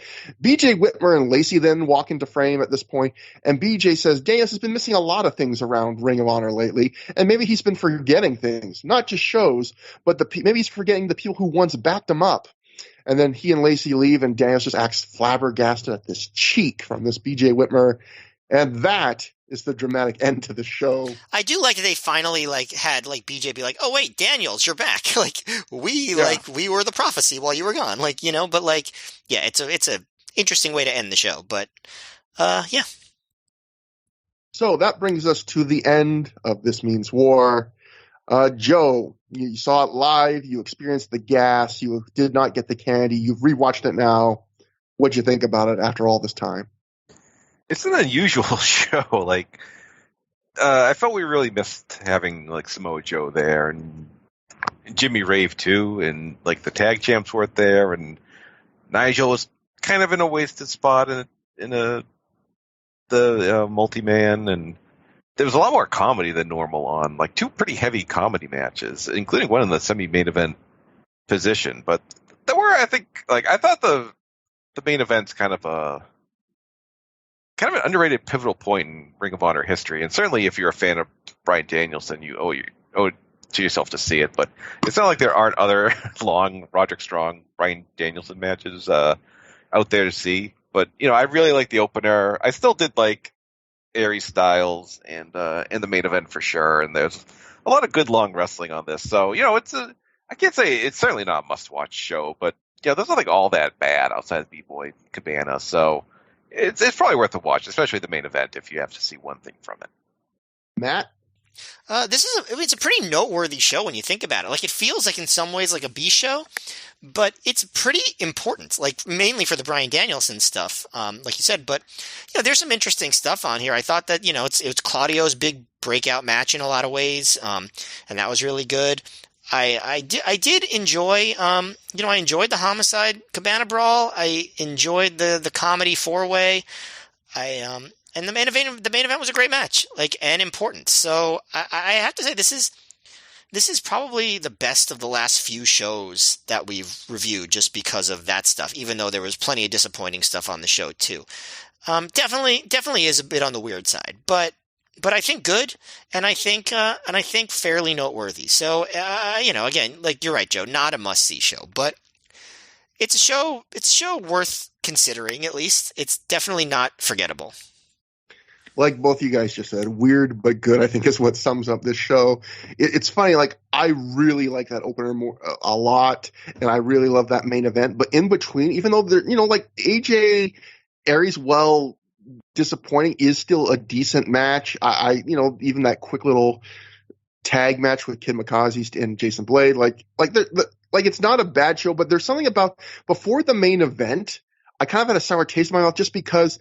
BJ Whitmer and Lacey then walk into frame at this point, and BJ says Daniels has been missing a lot of things around Ring of Honor lately, and maybe he's been forgetting things, not just shows, but maybe he's forgetting the people who once backed him up. And then he and Lacey leave, and Daniels just acts flabbergasted at this cheek from this BJ Whitmer, and that is the dramatic end to the show. I do like that they finally had BJ be like, "Oh wait, Daniels, you're back." We were the prophecy while you were gone. But yeah, it's a interesting way to end the show, but yeah. So that brings us to the end of This Means War. Joe, you saw it live, you experienced the gas, you did not get the candy, you've rewatched it now. What'd you think about it after all this time? It's an unusual show. I felt we really missed having Samoa Joe there, and Jimmy Rave too, and the tag champs weren't there, and Nigel was kind of in a wasted spot in the multi-man, and there was a lot more comedy than normal on 2 pretty heavy comedy matches, including one in the semi-main event position. But there were, I thought the main event's kind of an underrated pivotal point in Ring of Honor history, and certainly if you're a fan of Bryan Danielson, you owe it to yourself to see it. But it's not like there aren't other long Roderick Strong, Bryan Danielson matches out there to see. But I really like the opener. I still did like Aries Styles and the main event for sure. And there's a lot of good long wrestling on this. So I can't say it's certainly not a must-watch show, but there's nothing all that bad outside of B-Boy Cabana. So it's probably worth a watch, especially the main event if you have to see one thing from it. Matt? It's a pretty noteworthy show when you think about it. It feels in some ways like a B show, but it's pretty important, mainly for the Bryan Danielson stuff, like you said. But there's some interesting stuff on here. I thought that it was Claudio's big breakout match in a lot of ways, and that was really good. I did enjoy I enjoyed the Homicide Cabana Brawl. I enjoyed the comedy 4-way. And the main event was a great match, and important. So I have to say this is probably the best of the last few shows that we've reviewed, just because of that stuff. Even though there was plenty of disappointing stuff on the show too. Definitely is a bit on the weird side, but but I think good, and I think fairly noteworthy. So, again, like you're right, Joe, not a must-see show, but it's a show worth considering. At least it's definitely not forgettable. Like both you guys just said, weird but good, I think is what sums up this show. It's funny, like I really like that opener a lot, and I really love that main event. But in between, even though they're, like AJ Aries, well, disappointing, is still a decent match. I even that quick little tag match with Kid Makazi and Jason Blade, like it's not a bad show, but there's something about before the main event, I kind of had a sour taste in my mouth just because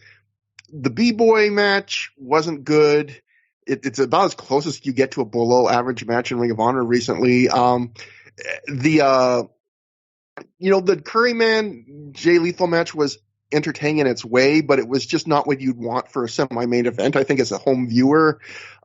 the B-Boy match wasn't good. It's about as close as you get to a below average match in Ring of Honor recently. The Curryman Jay Lethal match was entertaining in its way, but it was just not what you'd want for a semi-main event, I think, as a home viewer.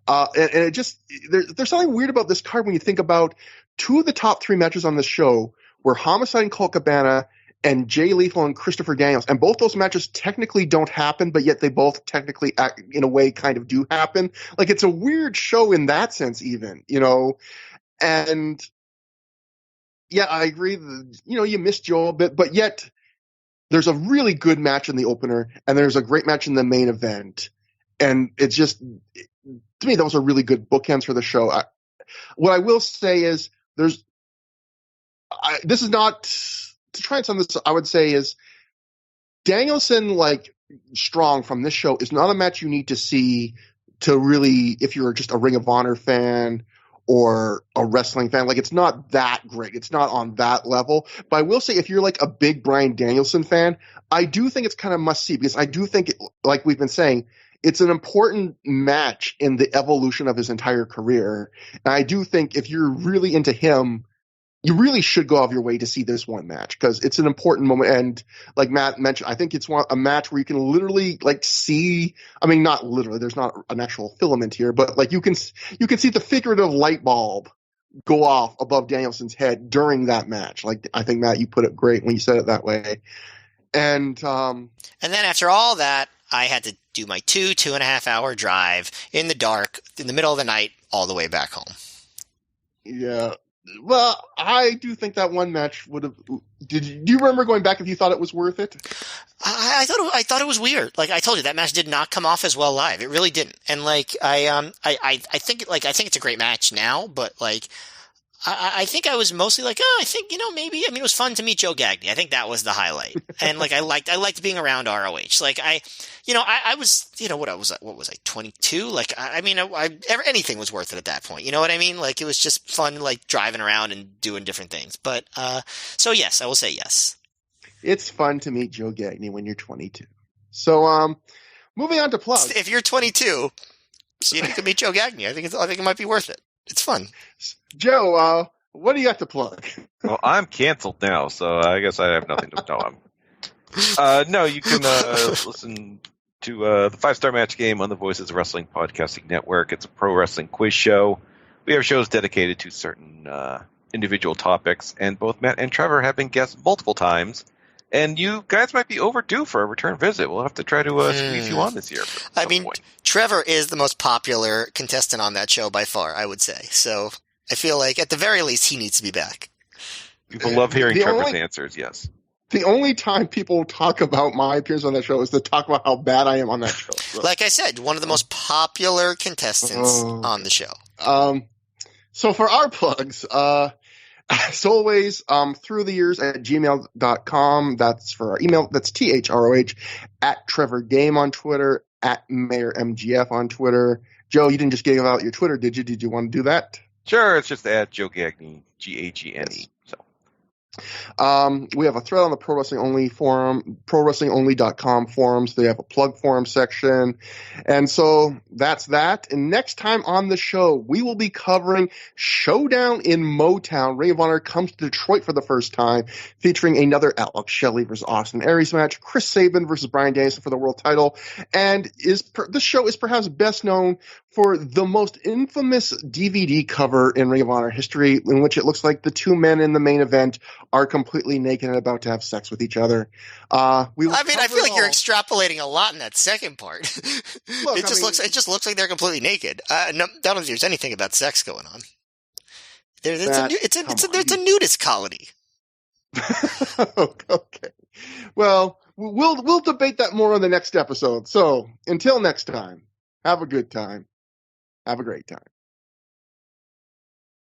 And it just, there's something weird about this card when you think about two of the top three matches on this show were Homicide and Colt Cabana and Jay Lethal and Christopher Daniels. And both those matches technically don't happen, but yet they both technically, in a way, kind of do happen. Like, it's a weird show in that sense, even, And, yeah, I agree. You missed Joe a bit, but yet there's a really good match in the opener, and there's a great match in the main event. And it's just, to me, those are really good bookends for the show. What I will say is this is not, to try and sum this, I would say is Danielson, like Strong from this show is not a match you need to see to really, if you're just a Ring of Honor fan or a wrestling fan, like it's not that great. It's not on that level. But I will say if you're like a big Bryan Danielson fan, I do think it's kind of must see because I do think, like we've been saying, it's an important match in the evolution of his entire career. And I do think if you're really into him, you really should go out of your way to see this one match because it's an important moment. And like Matt mentioned, I think it's a match where you can literally like see, I mean, not literally, there's not an actual filament here, but like you can see the figurative light bulb go off above Danielson's head during that match. Like, I think, Matt, you put it great when you said it that way. And then after all that, I had to do my 2.5 hour drive in the dark, in the middle of the night, all the way back home. Yeah. Well, I do think that one match would have. Do you remember going back if you thought it was worth it? I thought it was weird. Like I told you, that match did not come off as well live. It really didn't. And like I think it's a great match now, but like I think I was mostly like, I think maybe. I mean, it was fun to meet Joe Gagne. I think that was the highlight. And like I liked being around ROH. Like I was what was I 22? Like anything was worth it at that point. You know what I mean? Like it was just fun, like driving around and doing different things. But so yes, I will say yes. It's fun to meet Joe Gagne when you're 22. So moving on to plugs. If you're 22, see if you can meet Joe Gagne. I think it might be worth it. It's fun. Joe, what do you got to plug? Well, I'm canceled now, so I guess I have nothing to tell him. No, you can listen to the 5-Star Match Game on the Voices of Wrestling Podcasting Network. It's a pro wrestling quiz show. We have shows dedicated to certain individual topics, and both Matt and Trevor have been guests multiple times. And you guys might be overdue for a return visit. We'll have to try to squeeze you on this year. I mean, Trevor is the most popular contestant on that show by far, I would say. So I feel like at the very least he needs to be back. People love hearing Trevor's answers, yes. The only time people talk about my appearance on that show is to talk about how bad I am on that show. So. Like I said, one of the most popular contestants on the show. So for our plugs, as always, through the years at gmail.com. That's for our email. That's THROH at Trevor Game on Twitter, at Mayor MGF on Twitter. Joe, you didn't just give out your Twitter, did you? Did you want to do that? Sure. It's just at Joe Gagne, Gagne. Yes. We have a thread on the Pro Wrestling Only forum, prowrestlingonly.com forums. They have a plug forum section. And so that's that. And next time on the show, we will be covering Showdown in Motown. Ring of Honor comes to Detroit for the first time, featuring another Alex Shelley versus Austin Aries match, Chris Sabin versus Bryan Danielson for the world title. And this show is perhaps best known for the most infamous DVD cover in Ring of Honor history, in which it looks like the two men in the main event are completely naked and about to have sex with each other. I feel like you're extrapolating a lot in that second part. Look, it just looks like they're completely naked. I don't think there's anything about sex going on. It's a nudist colony. Okay. Well, we'll debate that more on the next episode. So until next time, have a good time. Have a great time.